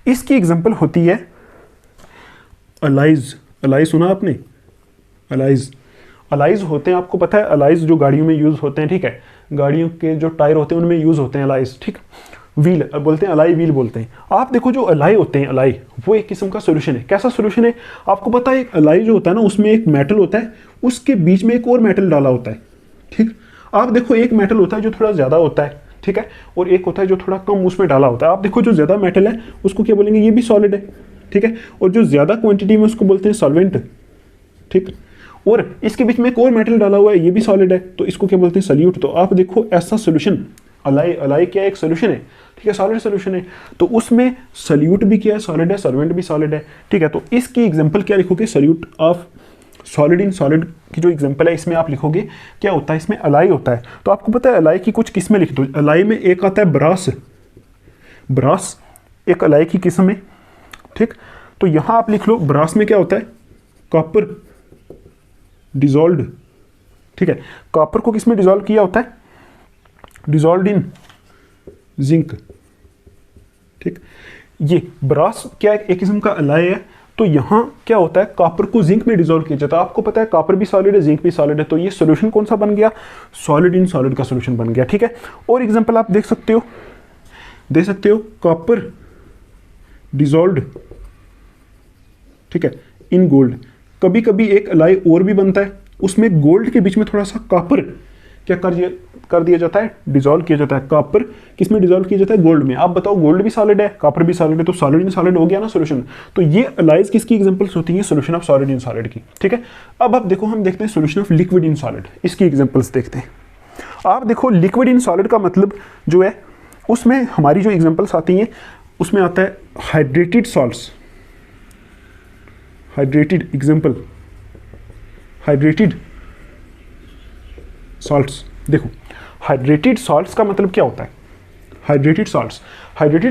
इसकी एग्जाम्पल होती है अलाइज। अलाइज सुना आपने, अलाइज, अलाइज होते हैं, आपको पता है अलाइज जो गाड़ियों में यूज होते हैं। ठीक है, गाड़ियों के जो टायर होते हैं उनमें यूज होते हैं अलाइज। ठीक, व्हील बोलते हैं, अलाई व्हील बोलते हैं। आप देखो जो अलाई होते हैं, अलाई वो एक किस्म का सोल्यूशन है। कैसा सोल्यूशन है, आपको पता है एक अलाई जो होता है ना, उसमें एक मेटल होता है, उसके बीच में एक और मेटल डाला होता है। ठीक, आप देखो एक मेटल होता है जो थोड़ा ज़्यादा होता है, ठीक है, और एक होता है जो थोड़ा कम उसमें डाला होता है। आप देखो जो ज़्यादा मेटल है उसको क्या बोलेंगे, ये भी सॉलिड है। ठीक है, और जो ज़्यादा क्वांटिटी में उसको बोलते हैं सॉल्वेंट। ठीक, और इसके बीच में एक और मेटल डाला हुआ है, ये भी सॉलिड है, तो इसको क्या बोलते हैं, सल्यूट। तो आप देखो ऐसा सोल्यूशन, अलाई, अलाई क्या एक सोल्यूशन है, ठीक है, सॉलिड सोल्यूशन है, तो उसमें सल्यूट भी क्या है, सॉलिड है, सॉल्वेंट भी सॉलिड है। ठीक है, तो इसकी एग्जांपल क्या लिखोगे, solute of solid in solid की जो एग्जांपल है इसमें आप लिखोगे क्या होता है, इसमें अलाई होता है। तो आपको पता है अलाई की कुछ किस्में लिख दो। अलाई में एक आता है ब्रास, ब्रास एक अलाई की किस्म है। ठीक, तो यहाँ आप लिख लो ब्रास में क्या होता है, कॉपर डिजॉल्व्ड। ठीक है, कॉपर को किसमें डिजॉल्व किया होता है, डिजॉल्व्ड इन जिंक। ठीक, ये ब्रास क्या एक किस्म का अलाई है। तो यहाँ क्या होता है, कॉपर को जिंक में डिजॉल्व किया जाता है। आपको पता है कॉपर भी सॉलिड है, जिंक भी सॉलिड है, तो ये सॉल्यूशन कौन सा बन गया, सॉलिड इन सॉलिड का सॉल्यूशन बन गया। ठीक है, और एग्जांपल आप दे सकते हो कॉपर डिजॉल्व्ड, ठीक है, इन गोल्ड। कभी कभी एक अलाई और भी बनता है, उसमें गोल्ड के बीच में थोड़ा सा कॉपर क्या कर दिया जाता है, डिजॉल्व किया जाता है। कॉपर किस में डिजॉल्व किया जाता है, गोल्ड में। आप बताओ गोल्ड भी सॉलिड है, कॉपर भी सॉलिड है, तो सॉलिड इन सॉलिड हो गया ना सॉल्यूशन। तो ये अलाइज किसकी एग्जांपल्स होती है, solution of solid in solid की। ठीक है, अब आप देखो हम देखते हैं solution of liquid in solid, इसकी एग्जांपल्स देखते हैं। आप देखो लिक्विड इन सॉलिड का मतलब जो है, उसमें हमारी जो एग्जांपल्स आती हैं उसमें आता है hydrated salts, hydrated example, hydrated salts. देखो हाइड्रेटेड सॉल्ट्स का मतलब क्या होता है, हाइड्रेटेड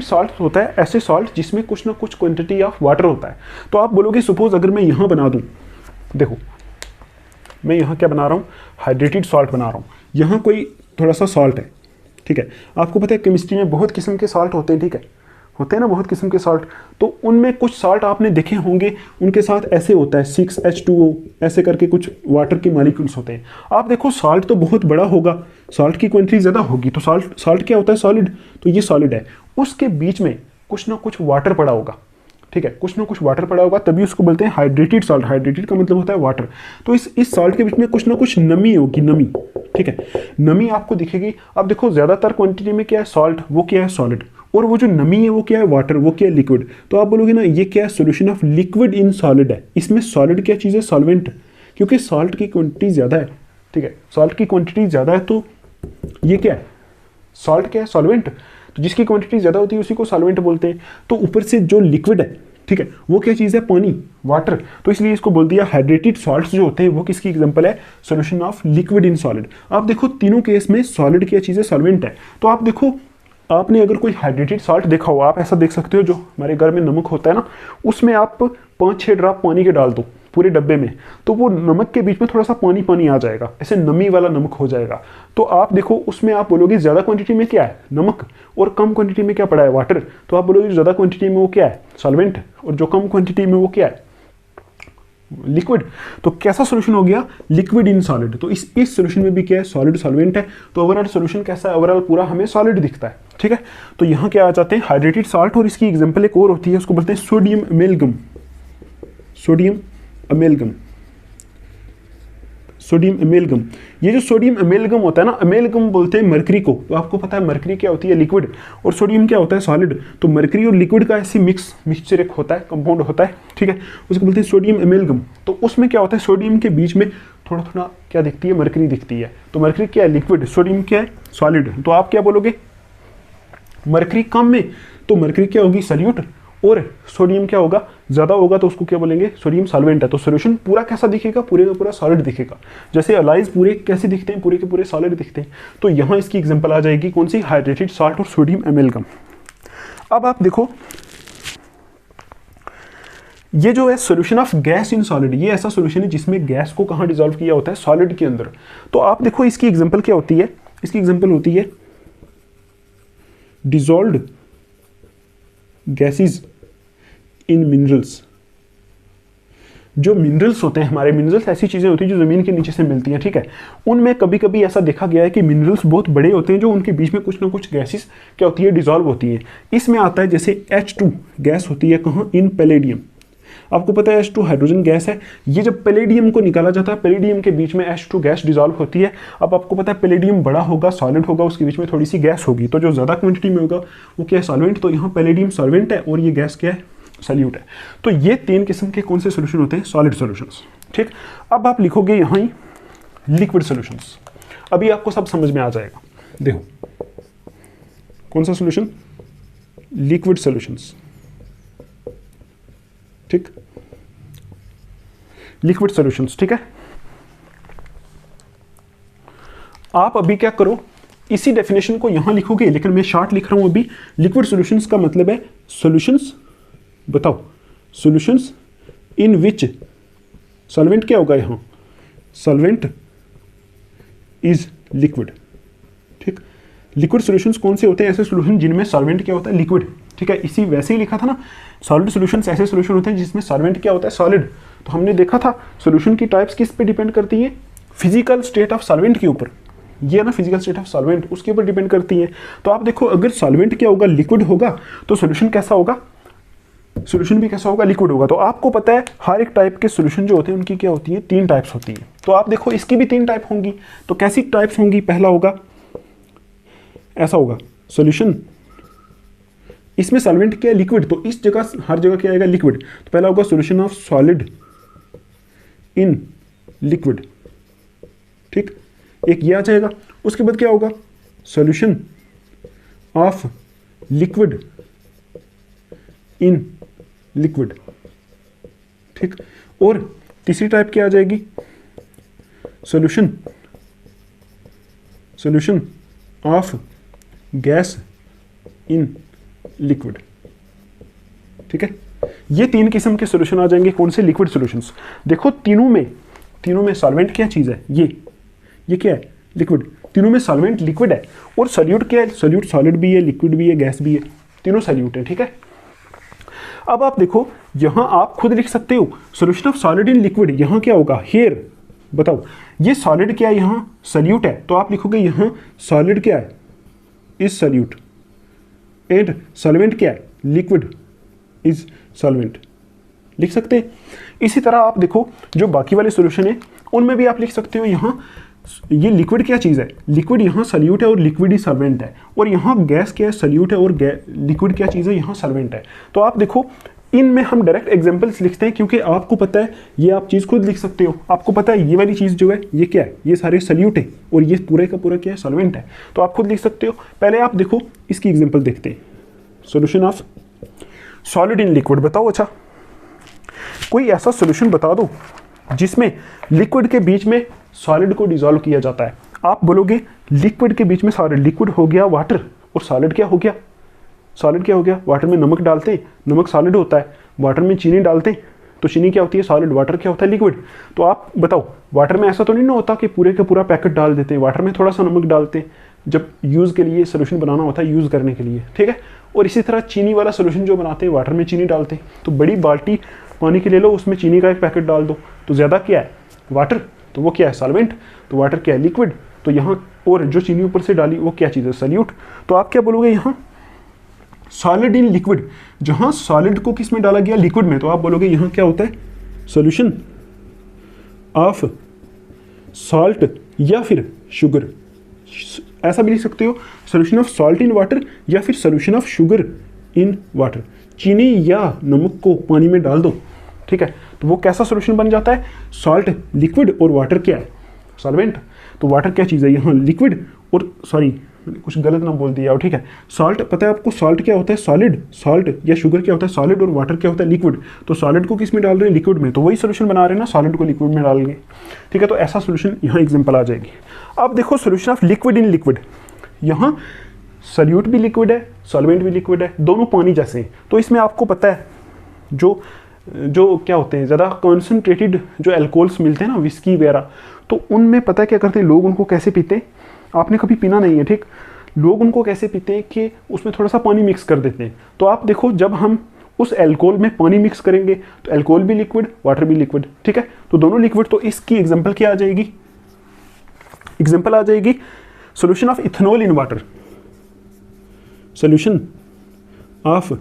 सॉल्ट्स होता है ऐसे सॉल्ट जिसमें कुछ ना कुछ क्वांटिटी ऑफ वाटर होता है। तो आप बोलोगे सपोज अगर मैं यहाँ बना दूँ, देखो मैं यहाँ क्या बना रहा हूँ, हाइड्रेटेड सॉल्ट बना रहा हूँ, यहाँ कोई थोड़ा सा सॉल्ट है। ठीक है, आपको पता है केमिस्ट्री में बहुत किस्म के सॉल्ट होते हैं। ठीक है, होते हैं ना बहुत किस्म के सॉल्ट, तो उनमें कुछ सॉल्ट आपने देखे होंगे, उनके साथ ऐसे होता है 6H2O ऐसे करके कुछ वाटर के मॉलिक्यूल्स होते हैं। आप देखो सॉल्ट तो बहुत बड़ा होगा, सॉल्ट की क्वांटिटी ज़्यादा होगी, तो सॉल्ट क्या होता है, सॉलिड। तो ये सॉलिड है, उसके बीच में कुछ ना कुछ वाटर पड़ा होगा। ठीक है, कुछ ना कुछ वाटर पड़ा होगा, तभी उसको बोलते हैं हाइड्रेटेड सॉल्ट। हाइड्रेटेड का मतलब होता है वाटर। तो इस सॉल्ट के बीच में कुछ ना कुछ नमी होगी, नमी। ठीक है, नमी आपको दिखेगी। अब देखो ज़्यादातर क्वांटिटी में क्या है, सॉल्ट, वो क्या है, सॉलिड, और वो जो नमी है वो क्या है, वाटर, वो क्या है, लिक्विड। तो आप बोलोगे ना ये क्या है, solution of liquid in solid है। इसमें सॉलिड क्या चीज़ है, सॉल्वेंट, क्योंकि सॉल्ट की क्वांटिटी ज़्यादा है। ठीक है, सॉल्ट की क्वांटिटी ज़्यादा है, तो ये क्या है, सॉल्ट क्या है, सॉल्वेंट। तो जिसकी क्वांटिटी ज़्यादा होती है उसी को सॉल्वेंट बोलते हैं। तो ऊपर से जो लिक्विड है, ठीक है, वो क्या चीज़ है, पानी, वाटर। तो इसलिए इसको बोल दिया हाइड्रेटेड सॉल्ट्स जो होते हैं वो किसकी एग्जांपल है, solution of liquid in solid. आप देखो तीनों केस में सॉलिड क्या चीज़ है, सॉल्वेंट है। तो आप देखो, आपने अगर कोई हाइड्रेटेड सॉल्ट देखा हो, आप ऐसा देख सकते हो जो हमारे घर में नमक होता है ना, उसमें आप 5-6 ड्रॉप पानी के डाल दो पूरे डब्बे में, तो वो नमक के बीच में थोड़ा सा पानी पानी आ जाएगा, ऐसे नमी वाला नमक हो जाएगा। तो आप देखो उसमें आप बोलोगे ज़्यादा क्वांटिटी में क्या है, नमक, और कम क्वांटिटी में क्या पड़ा है, वाटर। तो आप बोलोगे ज़्यादा क्वांटिटी में वो क्या है, सॉल्वेंट, और जो कम क्वांटिटी में वो क्या है, लिक्विड। तो कैसा सोल्यूशन हो गया, लिक्विड इन सॉलिड। तो इस सोल्यूशन में भी क्या है, सॉलिड सॉल्वेंट है, तो ओवरऑल सोल्यूशन कैसा है, ओवरऑल पूरा हमें सॉलिड दिखता है, ठीक है। तो यहाँ क्या आ जाते हैं, हाइड्रेटेड सॉल्ट, और इसकी एग्जांपल एक और होती है, उसको बोलते हैं sodium amalgam. Sodium amalgam, sodium amalgam. ये जो सोडियम अमेलगम होता है ना, अमेलगम बोलते हैं मरकरी को। तो आपको पता है मरकरी क्या होती है, लिक्विड, और सोडियम क्या होता है, सॉलिड। तो मरकरी और लिक्विड का ऐसी मिक्सचर एक होता है, कंपाउंड होता है, ठीक है, उसको बोलते हैं सोडियम अमेलगम। तो उसमें क्या होता है, सोडियम के बीच में थोड़ा थोड़ा क्या दिखती है, मरकरी दिखती है। तो मरकरी क्या है, लिक्विड, सोडियम क्या है, सॉलिड। तो आप क्या बोलोगे, मरकरी कम में तो मरकरी क्या होगी, सॉल्यूट, और सोडियम क्या होगा, ज़्यादा होगा तो उसको क्या बोलेंगे, सोडियम सॉल्वेंट है। तो सॉल्यूशन पूरा कैसा दिखेगा, पूरे का पूरा सॉलिड दिखेगा। जैसे अलाइज पूरे कैसे दिखते हैं, पूरे के पूरे सॉलिड दिखते हैं। तो यहाँ इसकी एग्जांपल आ जाएगी कौन सी, हाइड्रेटेड सॉल्ट और सोडियम अमेलगम। अब आप देखो ये जो है solution of gas in solid, ये ऐसा सोल्यूशन है जिसमें गैस को कहाँ डिसॉल्व किया होता है, सॉलिड के अंदर। तो आप देखो इसकी एग्जांपल क्या होती है, इसकी एग्जांपल होती है डिसॉल्व्ड गैसेस इन मिनरल्स। जो मिनरल्स होते हैं हमारे, मिनरल्स ऐसी चीज़ें होती हैं जो ज़मीन के नीचे से मिलती हैं, ठीक है। उनमें कभी कभी ऐसा देखा गया है कि मिनरल्स बहुत बड़े होते हैं, जो उनके बीच में कुछ ना कुछ गैसेस क्या होती है, डिसॉल्व होती हैं। इसमें आता है जैसे H2 गैस होती है, कहाँ, इन पैलेडियम। आपको पता है H2 हाइड्रोजन गैस है। ये जब पैलेडियम को निकाला जाता है, पैलेडियम के बीच में H2 गैस डिसॉल्व होती है। अब आपको पता है पैलेडियम बड़ा होगा, सॉलिड होगा, उसके बीच में थोड़ी सी गैस होगी, तो जो ज़्यादा क्वांटिटी में होगा वो क्या है, सॉल्वेंट। तो यहाँ पैलेडियम सॉल्वेंट है और ये गैस क्या है, सॉल्यूट है। तो ये 3 किस्म के कौन से सोल्यूशन होते हैं, सॉलिड सोल्यूशंस, ठीक। अब आप लिखोगे यहाँ ही लिक्विड सोल्यूशंस। अभी आपको सब समझ में आ जाएगा। देखो कौन सा सोल्यूशन, लिक्विड सोल्यूशंस, ठीक, लिक्विड सॉल्यूशंस, ठीक है। आप अभी क्या करो, इसी डेफिनेशन को यहां लिखोगे, लेकिन मैं शॉर्ट लिख रहा हूं अभी। लिक्विड सॉल्यूशंस का मतलब है सॉल्यूशंस, बताओ, सॉल्यूशंस इन विच सॉल्वेंट क्या होगा, यहां सॉल्वेंट इज लिक्विड, ठीक। लिक्विड सॉल्यूशंस कौन से होते हैं, ऐसे सॉल्यूशन जिनमें सॉल्वेंट क्या होता है, लिक्विड, ठीक है। इसी वैसे ही लिखा था ना, सॉलिड सॉल्यूशंस ऐसे सॉल्यूशन होते हैं जिसमें सॉल्वेंट क्या होता है, सॉलिड। तो हमने देखा था सॉल्यूशन की टाइप्स किस पे डिपेंड करती हैं, फिजिकल स्टेट ऑफ सॉल्वेंट के ऊपर। ये ना फिजिकल स्टेट ऑफ सॉल्वेंट, उसके ऊपर डिपेंड करती हैं। तो आप देखो अगर सॉल्वेंट क्या होगा, लिक्विड होगा, तो सॉल्यूशन कैसा होगा, सॉल्यूशन भी कैसा होगा, लिक्विड होगा। तो आपको पता है हर एक टाइप के सॉल्यूशन जो होते हैं उनकी क्या होती है, 3 टाइप्स होती है। तो आप देखो इसकी भी 3 टाइप होंगी। तो कैसी टाइप्स होंगी, पहला होगा ऐसा होगा सॉल्यूशन, इसमें सॉल्वेंट क्या है, लिक्विड, तो इस जगह हर जगह क्या आएगा, लिक्विड। तो पहला होगा solution of solid in liquid, ठीक, एक ये आ जाएगा। उसके बाद क्या होगा, solution of liquid in liquid, ठीक। और तीसरी टाइप क्या आ जाएगी, solution of gas in liquid, ठीक है। ये 3 किस्म के सॉल्यूशन आ जाएंगे, कौन से, लिक्विड सॉल्यूशंस। देखो तीनों में सॉल्वेंट क्या चीज़ है, ये क्या है, लिक्विड। तीनों में सॉल्वेंट लिक्विड है, और सॉल्यूट क्या है, सॉल्यूट सॉलिड भी है, लिक्विड भी है, गैस भी है, तीनों सॉल्यूट है, ठीक है। अब आप देखो यहां आप खुद लिख सकते हो solution of solid in liquid, यहां क्या होगा, हियर, बताओ ये सॉलिड क्या है, यहां सॉल्यूट है, तो आप लिखोगे यहां सॉलिड क्या है, इज सॉल्यूट, एंड सॉल्वेंट क्या है, लिक्विड इज सॉल्वेंट, लिख सकते हैं। इसी तरह आप देखो जो बाकी वाले सॉल्यूशन है उनमें भी आप लिख सकते हो, यहाँ ये लिक्विड क्या चीज़ है, लिक्विड यहाँ सॉल्यूट है और लिक्विड ही सॉल्वेंट है, और यहाँ गैस क्या है, सॉल्यूट है और लिक्विड क्या चीज़ है, यहाँ सॉल्वेंट है। तो आप देखो इनमें हम डायरेक्ट एग्जांपल्स लिखते हैं, क्योंकि आपको पता है ये आप चीज़ खुद लिख सकते हो। आपको पता है ये वाली चीज़ जो है ये क्या है, ये सारे सॉल्यूट है और ये पूरे का पूरा क्या है, सॉल्वेंट है। तो आप खुद लिख सकते हो। पहले आप देखो इसकी एग्जाम्पल देखते हैं, solution of solid in liquid. बताओ अच्छा कोई ऐसा सोल्यूशन बता दो जिसमें लिक्विड के बीच में सॉलिड को डिसॉल्व किया जाता है। आप बोलोगे लिक्विड के बीच में सॉलिड, लिक्विड हो गया वाटर और सॉलिड क्या हो गया, सॉलिड क्या हो गया, वाटर में नमक डालते हैं, नमक सॉलिड होता है, वाटर में चीनी डालते हैं तो चीनी क्या होती है, सॉलिड, वाटर क्या होता है, लिक्विड। तो आप बताओ वाटर में ऐसा तो नहीं ना होता कि पूरे का पूरा पैकेट डाल देते हैं, वाटर में थोड़ा सा नमक डालते हैं जब यूज़ के लिए सोल्यूशन बनाना होता है, यूज़ करने के लिए, ठीक है। और इसी तरह चीनी वाला सोल्यूशन जो बनाते हैं वाटर में चीनी डालते हैं। तो बड़ी बाल्टी पानी की ले लो, उसमें चीनी का एक पैकेट डाल दो, तो ज़्यादा क्या है, वाटर, तो वो क्या है, सॉल्वेंट, तो वाटर क्या है, लिक्विड, तो यहाँ और जो चीनी ऊपर से डाली वो क्या चीज़ है, सॉल्यूट। तो आप क्या बोलोगे यहाँ, सॉलिड इन लिक्विड, जहाँ सॉलिड को किस में डाला गया, लिक्विड में, तो आप बोलोगे यहाँ क्या होता है, सॉल्यूशन ऑफ सॉल्ट या फिर शुगर, ऐसा भी लिख सकते हो, solution of salt in water या फिर solution of sugar in water, चीनी या नमक को पानी में डाल दो, ठीक है, तो वो कैसा सॉल्यूशन बन जाता है, सॉल्ट लिक्विड और वाटर क्या है, सॉल्वेंट। तो वाटर क्या चीज़ है यहाँ, लिक्विड, और सॉरी कुछ गलत ना बोल दिया, ठीक है, सॉल्ट पता है आपको, सॉल्ट क्या होता है, सॉलिड, सॉल्ट या शुगर क्या होता है, सॉलिड, और वाटर क्या होता है, लिक्विड। तो सॉलिड को किस में डाल रहे हैं, लिक्विड में, तो वही सॉल्यूशन बना रहे हैं ना, सॉलिड को लिक्विड में डालेंगे, ठीक है। तो ऐसा सॉल्यूशन यहाँ एग्जांपल आ जाएगी। अब देखो solution of liquid in liquid, यहाँ सॉल्यूट भी लिक्विड है, सॉल्वेंट भी लिक्विड है, दोनों पानी जैसे हैं। तो इसमें आपको पता है जो क्या होते हैं, ज़्यादा कॉन्सेंट्रेटेड जो एल्कोहल्स मिलते हैं ना, विस्की वगैरह, तो उनमें पता है क्या करते हैं लोग, उनको कैसे पीते हैं, आपने कभी पीना नहीं है, ठीक, लोग उनको कैसे पीते हैं कि उसमें थोड़ा सा पानी मिक्स कर देते हैं। तो आप देखो जब हम उस एल्कोहल में पानी मिक्स करेंगे तो एल्कोहल भी लिक्विड, वाटर भी लिक्विड, ठीक है, तो दोनों लिक्विड। तो इसकी एग्जांपल क्या आ जाएगी, एग्जांपल आ जाएगी solution of ethanol in water, solution of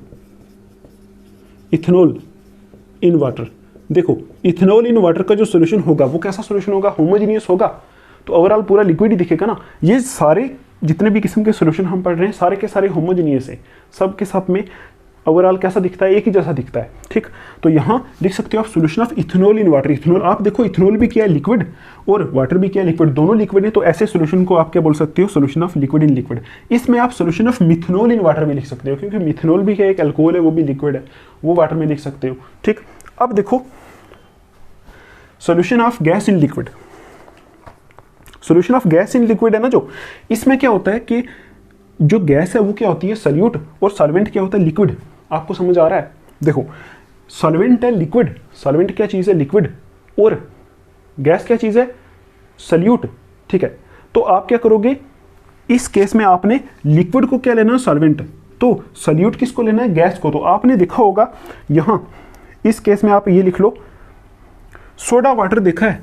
ethanol in water. देखो इथेनॉल इन वाटर का जो सॉल्यूशन होगा वो कैसा सॉल्यूशन होगा, होमोजीनियस होगा, तो ओवरऑल पूरा लिक्विड ही दिखेगा ना। ये सारे जितने भी किस्म के सॉल्यूशन हम पढ़ रहे हैं सारे के सारे होमोजीनियस हैं, सब के सब में ओवरऑल कैसा दिखता है, एक ही जैसा दिखता है, ठीक। तो यहाँ लिख सकते हो आप solution of ethanol in water, ethanol आप देखो इथेनॉल भी क्या है, लिक्विड, और वाटर भी क्या है, लिक्विड, दोनों लिक्विड है। तो ऐसे सॉल्यूशन को आप क्या बोल सकते हो, solution of liquid in liquid. इसमें आप solution of methanol in water भी लिख सकते हो, क्योंकि मिथेनॉल भी क्या एक अल्कोहल है, वो भी लिक्विड है, वो वाटर में लिख सकते हो, ठीक। अब देखो solution of gas in liquid, solution of gas in liquid है ना, जो इसमें क्या होता है कि जो गैस है वो क्या होती है, सॉल्यूट, और सॉल्वेंट क्या होता है, लिक्विड। आपको समझ आ रहा है, देखो सॉल्वेंट है लिक्विड, सॉल्वेंट क्या चीज़ है, लिक्विड, और गैस क्या चीज़ है, सॉल्यूट, ठीक है। तो आप क्या करोगे, इस केस में आपने लिक्विड को क्या लेना है, सॉल्वेंट, तो सॉल्यूट किसको लेना है, गैस को। तो आपने देखा होगा यहाँ इस केस में आप ये लिख लो, सोडा वाटर देखा है,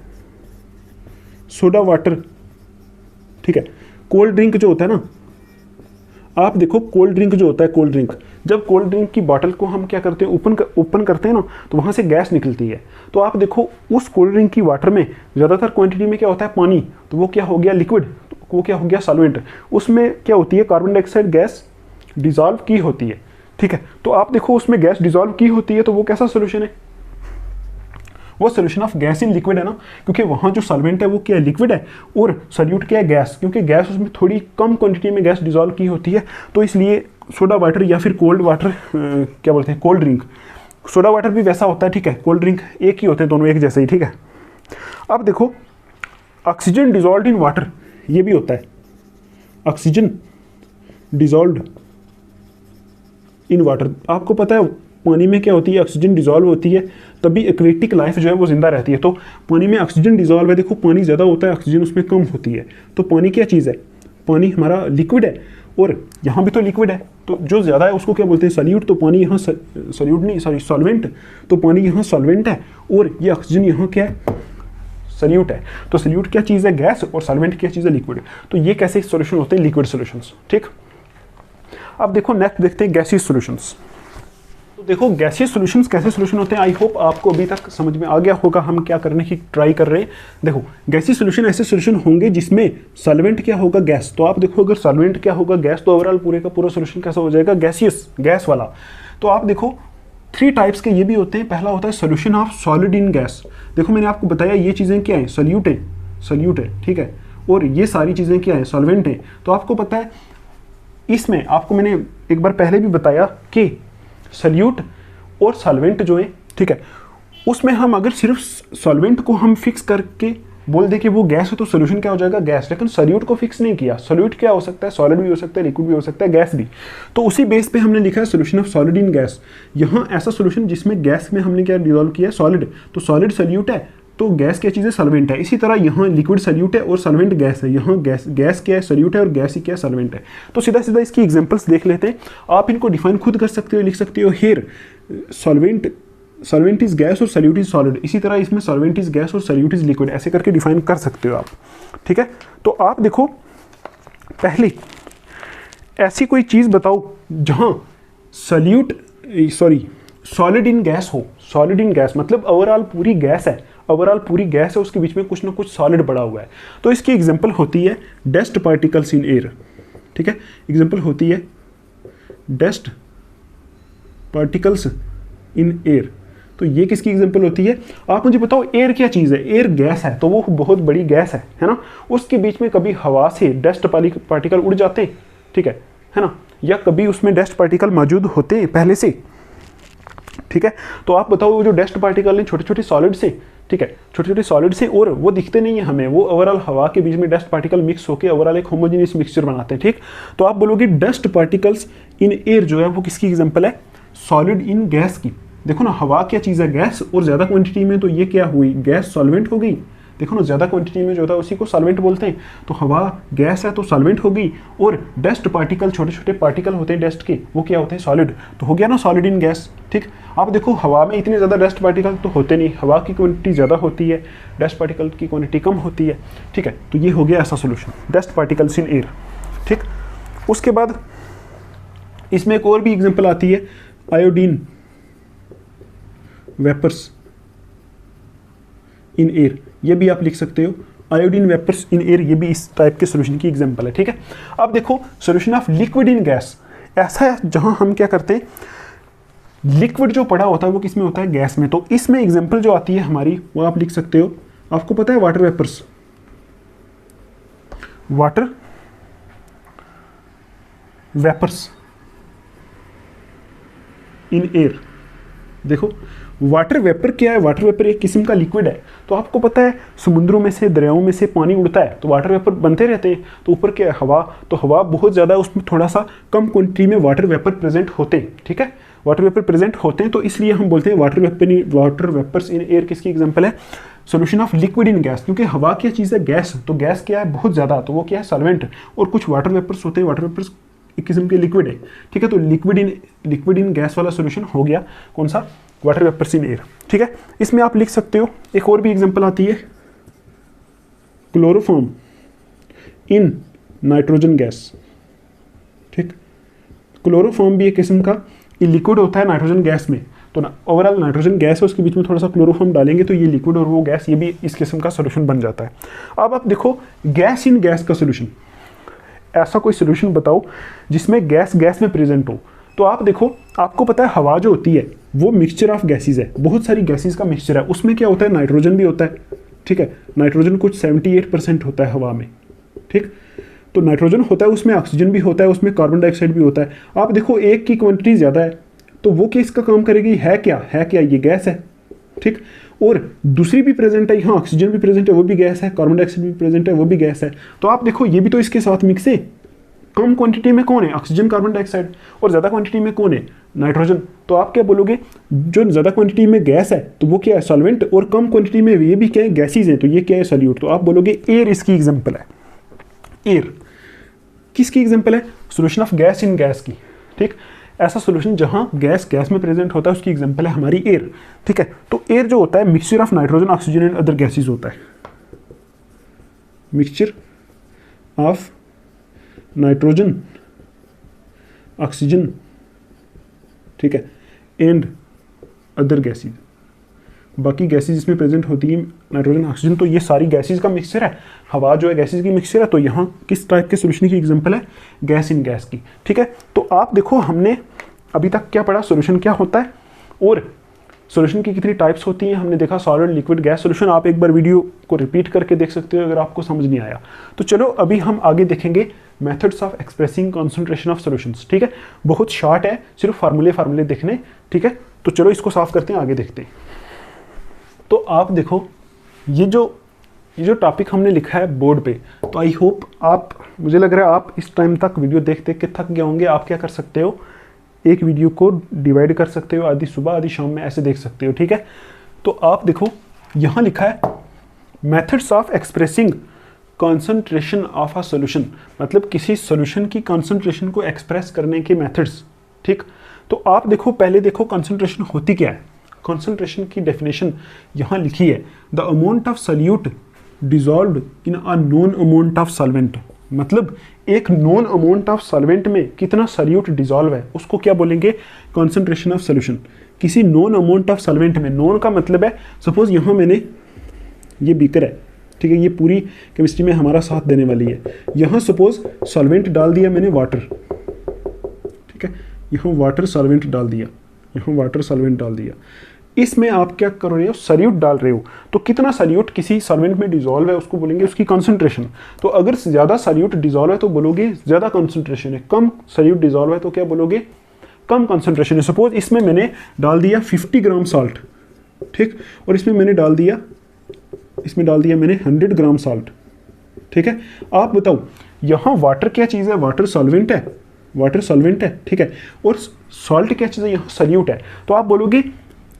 सोडा वाटर, ठीक है। कोल्ड ड्रिंक जो होता है ना, आप देखो कोल्ड ड्रिंक जो होता है, कोल्ड ड्रिंक, जब कोल्ड ड्रिंक की बॉटल को हम क्या करते हैं, ओपन करते हैं ना, तो वहाँ से गैस निकलती है। तो आप देखो उस कोल्ड ड्रिंक की वाटर में ज़्यादातर क्वांटिटी में क्या होता है, पानी, तो वो क्या हो गया, लिक्विड, तो वो क्या हो गया, सॉल्वेंट। उसमें क्या होती है, कार्बन डाइऑक्साइड गैस डिजॉल्व की होती है, ठीक है। तो आप देखो उसमें गैस डिजॉल्व की होती है, तो वो कैसा सोल्यूशन है, वो solution of gas in liquid है ना, क्योंकि वहाँ जो सॉल्वेंट है वो क्या है, लिक्विड है, और सॉल्यूट क्या है, गैस, क्योंकि गैस उसमें थोड़ी कम क्वांटिटी में गैस डिजॉल्व की होती है। तो इसलिए सोडा वाटर या फिर कोल्ड वाटर क्या बोलते हैं, कोल्ड ड्रिंक, सोडा वाटर भी वैसा होता है, ठीक है, कोल्ड ड्रिंक एक ही होते हैं, दोनों एक जैसे ही, ठीक है। अब देखो ऑक्सीजन डिजॉल्व इन वाटर, ये भी होता है, ऑक्सीजन डिजॉल्व इन वाटर। आपको पता है पानी में क्या होती है, ऑक्सीजन डिजॉल्व होती है, तभी एक्वेटिक लाइफ जो है वो जिंदा रहती है। तो पानी में ऑक्सीजन डिजॉल्व है, देखो पानी ज़्यादा होता है, ऑक्सीजन उसमें कम होती है। तो पानी क्या चीज़ है, पानी हमारा लिक्विड है, और यहाँ भी तो लिक्विड है, तो जो ज़्यादा है उसको क्या बोलते हैं, सॉल्यूट। तो पानी यहाँ सॉल्यूट नहीं, सॉरी सॉल्वेंट, तो पानी यहाँ सॉल्वेंट है, और ये ऑक्सीजन यहाँ क्या है, सॉल्यूट है। तो सॉल्यूट क्या चीज़ है, गैस, और सॉल्वेंट क्या चीज़ है, लिक्विड। तो ये कैसे सॉल्यूशन होते हैं, लिक्विड सॉल्यूशंस, ठीक। अब देखो नेक्स्ट देखते हैं गैसियस सॉल्यूशंस। तो देखो गैसियस सॉल्यूशंस कैसे सॉल्यूशन होते हैं, आई होप आपको अभी तक समझ में आ गया होगा हम क्या करने की ट्राई कर रहे हैं। देखो गैसियस सॉल्यूशन ऐसे सॉल्यूशन होंगे जिसमें सॉल्वेंट क्या होगा, गैस। तो आप देखो अगर सॉल्वेंट क्या होगा, गैस, तो ओवरऑल पूरे का पूरा सॉल्यूशन कैसा हो जाएगा, गैसियस, गैस वाला। तो आप देखो 3 टाइप्स के ये भी होते हैं। पहला होता है solution of solid in gas. देखो मैंने आपको बताया ये चीज़ें क्या हैं, सॉल्यूट है, ठीक है, और ये सारी चीज़ें क्या हैं, सॉल्वेंट हैं। तो आपको पता है इसमें आपको मैंने एक बार पहले भी बताया कि सॉल्यूट और सॉल्वेंट जो है, ठीक है, उसमें हम अगर सिर्फ सॉल्वेंट को हम फिक्स करके बोल दे कि वो गैस है तो सॉल्यूशन क्या हो जाएगा, गैस। लेकिन सॉल्यूट को फिक्स नहीं किया, सॉल्यूट क्या हो सकता है, सॉलिड भी हो सकता है, लिक्विड भी हो सकता है, गैस भी। तो उसी बेस पे हमने लिखा है solution of solid in gas. यहाँ ऐसा सॉल्यूशन जिसमें गैस में हमने क्या डिजॉल्व किया है, सॉलिड, तो सॉलिड सॉल्यूट है, तो गैस क्या चीज़ है, सॉल्वेंट है। इसी तरह यहाँ लिक्विड सॉल्यूट है और सॉल्वेंट गैस है, यहाँ गैस क्या है, सॉल्यूट है, और गैस ही क्या है, सॉल्वेंट है। तो सीधा सीधा इसकी एग्जांपल्स देख लेते हैं। आप इनको डिफाइन खुद कर सकते हो, लिख सकते हो। Here solvent solvent is gas और सॉल्यूट इज सॉलिड, इसी तरह इसमें सॉल्वेंट इज गैस और सॉल्यूट इज लिक्विड, ऐसे करके डिफाइन कर सकते हो आप, ठीक है। तो आप देखो पहले ऐसी कोई चीज़ बताओ जहाँ सॉलिड इन गैस हो। सॉलिड इन गैस मतलब ओवरऑल पूरी गैस है, ओवरऑल पूरी गैस है, उसके बीच में कुछ ना कुछ सॉलिड पड़ा हुआ है। तो इसकी एग्जांपल होती है डस्ट पार्टिकल्स इन एयर, ठीक है। एग्जांपल होती है डस्ट पार्टिकल्स इन एयर। तो ये किसकी एग्जांपल होती है? आप मुझे बताओ एयर क्या चीज़ है? एयर गैस है, तो वो बहुत बड़ी गैस है ना। उसके बीच में कभी हवा से डस्ट पार्टिकल उड़ जाते हैं, ठीक है ना, या कभी उसमें डस्ट पार्टिकल मौजूद होते हैं पहले से, ठीक है। तो आप बताओ वो जो डस्ट पार्टिकल हैं छोटे छोटे सॉलिड से, ठीक है, छोटे छोटे सॉलिड से, और वो दिखते नहीं है हमें, वो ओवरऑल हवा के बीच में डस्ट पार्टिकल मिक्स होकर ओवरऑल एक होमोजेनियस मिक्सचर बनाते हैं, ठीक। तो आप बोलोगे डस्ट पार्टिकल्स इन एयर जो है वो किसकी एग्जांपल है? सॉलिड इन गैस की। देखो ना, हवा क्या चीज़ है? गैस, और ज़्यादा क्वांटिटी में तो ये क्या हुई? गैस सॉल्वेंट हो गई। देखो ना, ज़्यादा क्वांटिटी में जो होता है उसी को सॉल्वेंट बोलते हैं। तो हवा गैस है तो सॉल्वेंट हो गई, और डस्ट पार्टिकल छोटे छोटे पार्टिकल होते हैं डस्ट के, वो क्या होते हैं? सॉलिड। तो हो गया ना सॉलिड इन गैस, ठीक। आप देखो हवा में इतने ज़्यादा डस्ट पार्टिकल तो होते नहीं, हवा की क्वांटिटी ज़्यादा होती है, डस्ट पार्टिकल की क्वांटिटी कम होती है, ठीक है। तो ये हो गया ऐसा solution, dust particles in air, ठीक। उसके बाद इसमें एक और भी एग्जाम्पल आती है आयोडीन वेपर्स इन एयर, ये भी आप लिख सकते हो आयोडीन वेपर्स इन एयर, ये भी इस टाइप के सोल्यूशन की एग्जांपल है, ठीक है। अब देखो solution of liquid in gas, ऐसा है जहां हम क्या करते हैं, लिक्विड जो पड़ा होता है वो किस में होता है? गैस में। तो इसमें एग्जांपल जो आती है हमारी वो आप लिख सकते हो, आपको पता है water vapours, water vapours in air. देखो वाटर वेपर क्या है? वाटर वेपर एक किस्म का लिक्विड है। तो आपको पता है समुद्रों में से, दरियाओं में से पानी उड़ता है तो वाटर वेपर बनते रहते हैं। तो ऊपर क्या है? हवा। तो हवा बहुत ज़्यादा, उसमें थोड़ा सा कम क्वांटिटी में वाटर वेपर प्रेजेंट होते हैं, ठीक है। वाटर वेपर प्रेजेंट होते हैं, तो इसलिए हम बोलते हैं वाटर वेपर्स इन एयर किसकी एग्जाम्पल है? Solution of liquid in gas. क्योंकि हवा क्या चीज़ है? गैस। तो गैस क्या है? बहुत ज़्यादा, तो वो क्या है? सॉल्वेंट। और कुछ वाटर वेपर्स होते हैं, वाटर वेपर्स एक किस्म के लिक्विड है, ठीक है। तो लिक्विड इन गैस वाला सोल्यूशन हो गया कौन सा? वाटर वेपर्स इन एयर, ठीक है। इसमें आप लिख सकते हो, एक और भी एग्जांपल आती है क्लोरोफॉर्म इन नाइट्रोजन गैस, ठीक। क्लोरोफॉर्म भी एक किस्म का लिक्विड होता है नाइट्रोजन गैस में। तो ओवरऑल नाइट्रोजन गैस है, उसके बीच में थोड़ा सा क्लोरोफॉर्म डालेंगे तो ये लिक्विड और वो गैस, ये भी इस किस्म का सोल्यूशन बन जाता है। अब आप देखो गैस इन गैस का सोल्यूशन, ऐसा कोई सोल्यूशन बताओ जिसमें गैस में प्रेजेंट हो। तो आप देखो, आपको पता है हवा जो होती है वो मिक्सचर ऑफ गैसेस है, बहुत सारी गैसेस का मिक्सचर है। उसमें क्या होता है? नाइट्रोजन भी होता है, ठीक है। नाइट्रोजन कुछ 78% होता है हवा में, ठीक। तो नाइट्रोजन होता है, उसमें ऑक्सीजन भी होता है, उसमें कार्बन डाइऑक्साइड भी होता है। आप देखो एक की क्वांटिटी ज़्यादा है तो वो किसका काम करेगी? है क्या? ये गैस है, ठीक। और दूसरी भी प्रेजेंट है, यहाँ ऑक्सीजन भी प्रेजेंट है, वो भी गैस है, कार्बन डाइऑक्साइड भी प्रेजेंट है, वो भी गैस है। तो आप देखो ये भी तो इसके साथ मिक्स है। कम क्वांटिटी में कौन है? Oxygen, carbon dioxide. और ज़्यादा क्वांटिटी में कौन है? नाइट्रोजन। तो आप क्या बोलोगे? जो ज़्यादा क्वांटिटी में गैस है तो वो क्या है? सॉल्वेंट। और कम क्वांटिटी में ये भी क्या है? गैसेज हैं, तो ये क्या है? सॉल्यूट। तो आप बोलोगे एयर इसकी एग्जांपल है। एयर किसकी एग्जांपल है? Solution of gas in gas की, ठीक। ऐसा सोल्यूशन जहां गैस में प्रेजेंट होता है उसकी एग्जांपल है हमारी एयर, ठीक है। तो एयर जो होता है mixture of nitrogen, oxygen and other gases होता है। मिक्सचर ऑफ नाइट्रोजन, ऑक्सीजन, ठीक है, एंड अदर गैसेज। बाकी गैसेज इसमें प्रेजेंट होती हैं, नाइट्रोजन, ऑक्सीजन। तो ये सारी गैसेज का मिक्सचर है। हवा जो है गैसेज की मिक्सचर है। तो यहाँ किस टाइप के सोल्यूशन की एग्जांपल है? गैस इन गैस की, ठीक है। तो आप देखो हमने अभी तक क्या पढ़ा? सोल्यूशन क्या होता है और सोल्यूशन की कितनी टाइप्स होती हैं हमने देखा। Solid, liquid, gas solution. आप एक बार वीडियो को रिपीट करके देख सकते हो अगर आपको समझ नहीं आया। तो चलो अभी हम आगे देखेंगे methods of expressing concentration of solutions, ठीक है। बहुत शॉर्ट है, सिर्फ फार्मूले देखने, ठीक है। तो चलो इसको साफ करते हैं, आगे देखते हैं। तो आप देखो ये जो टॉपिक हमने लिखा है बोर्ड पे, तो आई होप आप, मुझे लग रहा है आप इस टाइम तक वीडियो देख के थक गए होंगे। आप क्या कर सकते हो? एक वीडियो को डिवाइड कर सकते हो, आधी सुबह आधी शाम में, ऐसे देख सकते हो, ठीक है। तो आप देखो यहाँ लिखा है methods of expressing concentration of a solution, मतलब किसी सॉल्यूशन की कॉन्सेंट्रेशन को एक्सप्रेस करने के मेथड्स, ठीक। तो आप देखो पहले देखो कॉन्सेंट्रेशन होती क्या है। कॉन्सेंट्रेशन की डेफिनेशन यहाँ लिखी है, the amount of solute dissolved in a known amount of solvent. मतलब एक नोन अमाउंट ऑफ सॉल्वेंट में कितना सल्यूट डिजॉल्व है उसको क्या बोलेंगे, कॉन्सेंट्रेशन ऑफ सॉल्यूशन। किसी नॉन अमाउंट ऑफ सॉल्वेंट में, नॉन का मतलब है सपोज यहाँ मैंने ये बीकर है, ठीक है, ये पूरी केमिस्ट्री में हमारा साथ देने वाली है। यहाँ सपोज सॉल्वेंट डाल दिया मैंने वाटर, ठीक है, यहाँ वाटर सॉल्वेंट डाल दिया, यहाँ वाटर सॉल्वेंट डाल दिया। इसमें आप क्या कर रहे हो, सल्यूट डाल रहे हो, तो कितना सल्यूट किसी सॉल्वेंट में डिजॉल्व है उसको बोलेंगे उसकी कॉन्सेंट्रेशन। तो अगर ज़्यादा सल्यूट डिजॉल्व है तो बोलोगे ज़्यादा कॉन्सेंट्रेशन है, कम सल्यूट डिजॉल्व है तो क्या बोलोगे, कम कॉन्सेंट्रेशन है। सपोज इसमें मैंने डाल दिया 50 ग्राम सॉल्ट, ठीक, और इसमें मैंने डाल दिया मैंने 100 ग्राम सॉल्ट, ठीक है। आप बताओ यहाँ वाटर क्या चीज़ है, वाटर सॉल्वेंट है, वाटर सॉल्वेंट है, ठीक है, और सॉल्ट क्या चीज़ है, यहाँ सल्यूट है। तो आप बोलोगे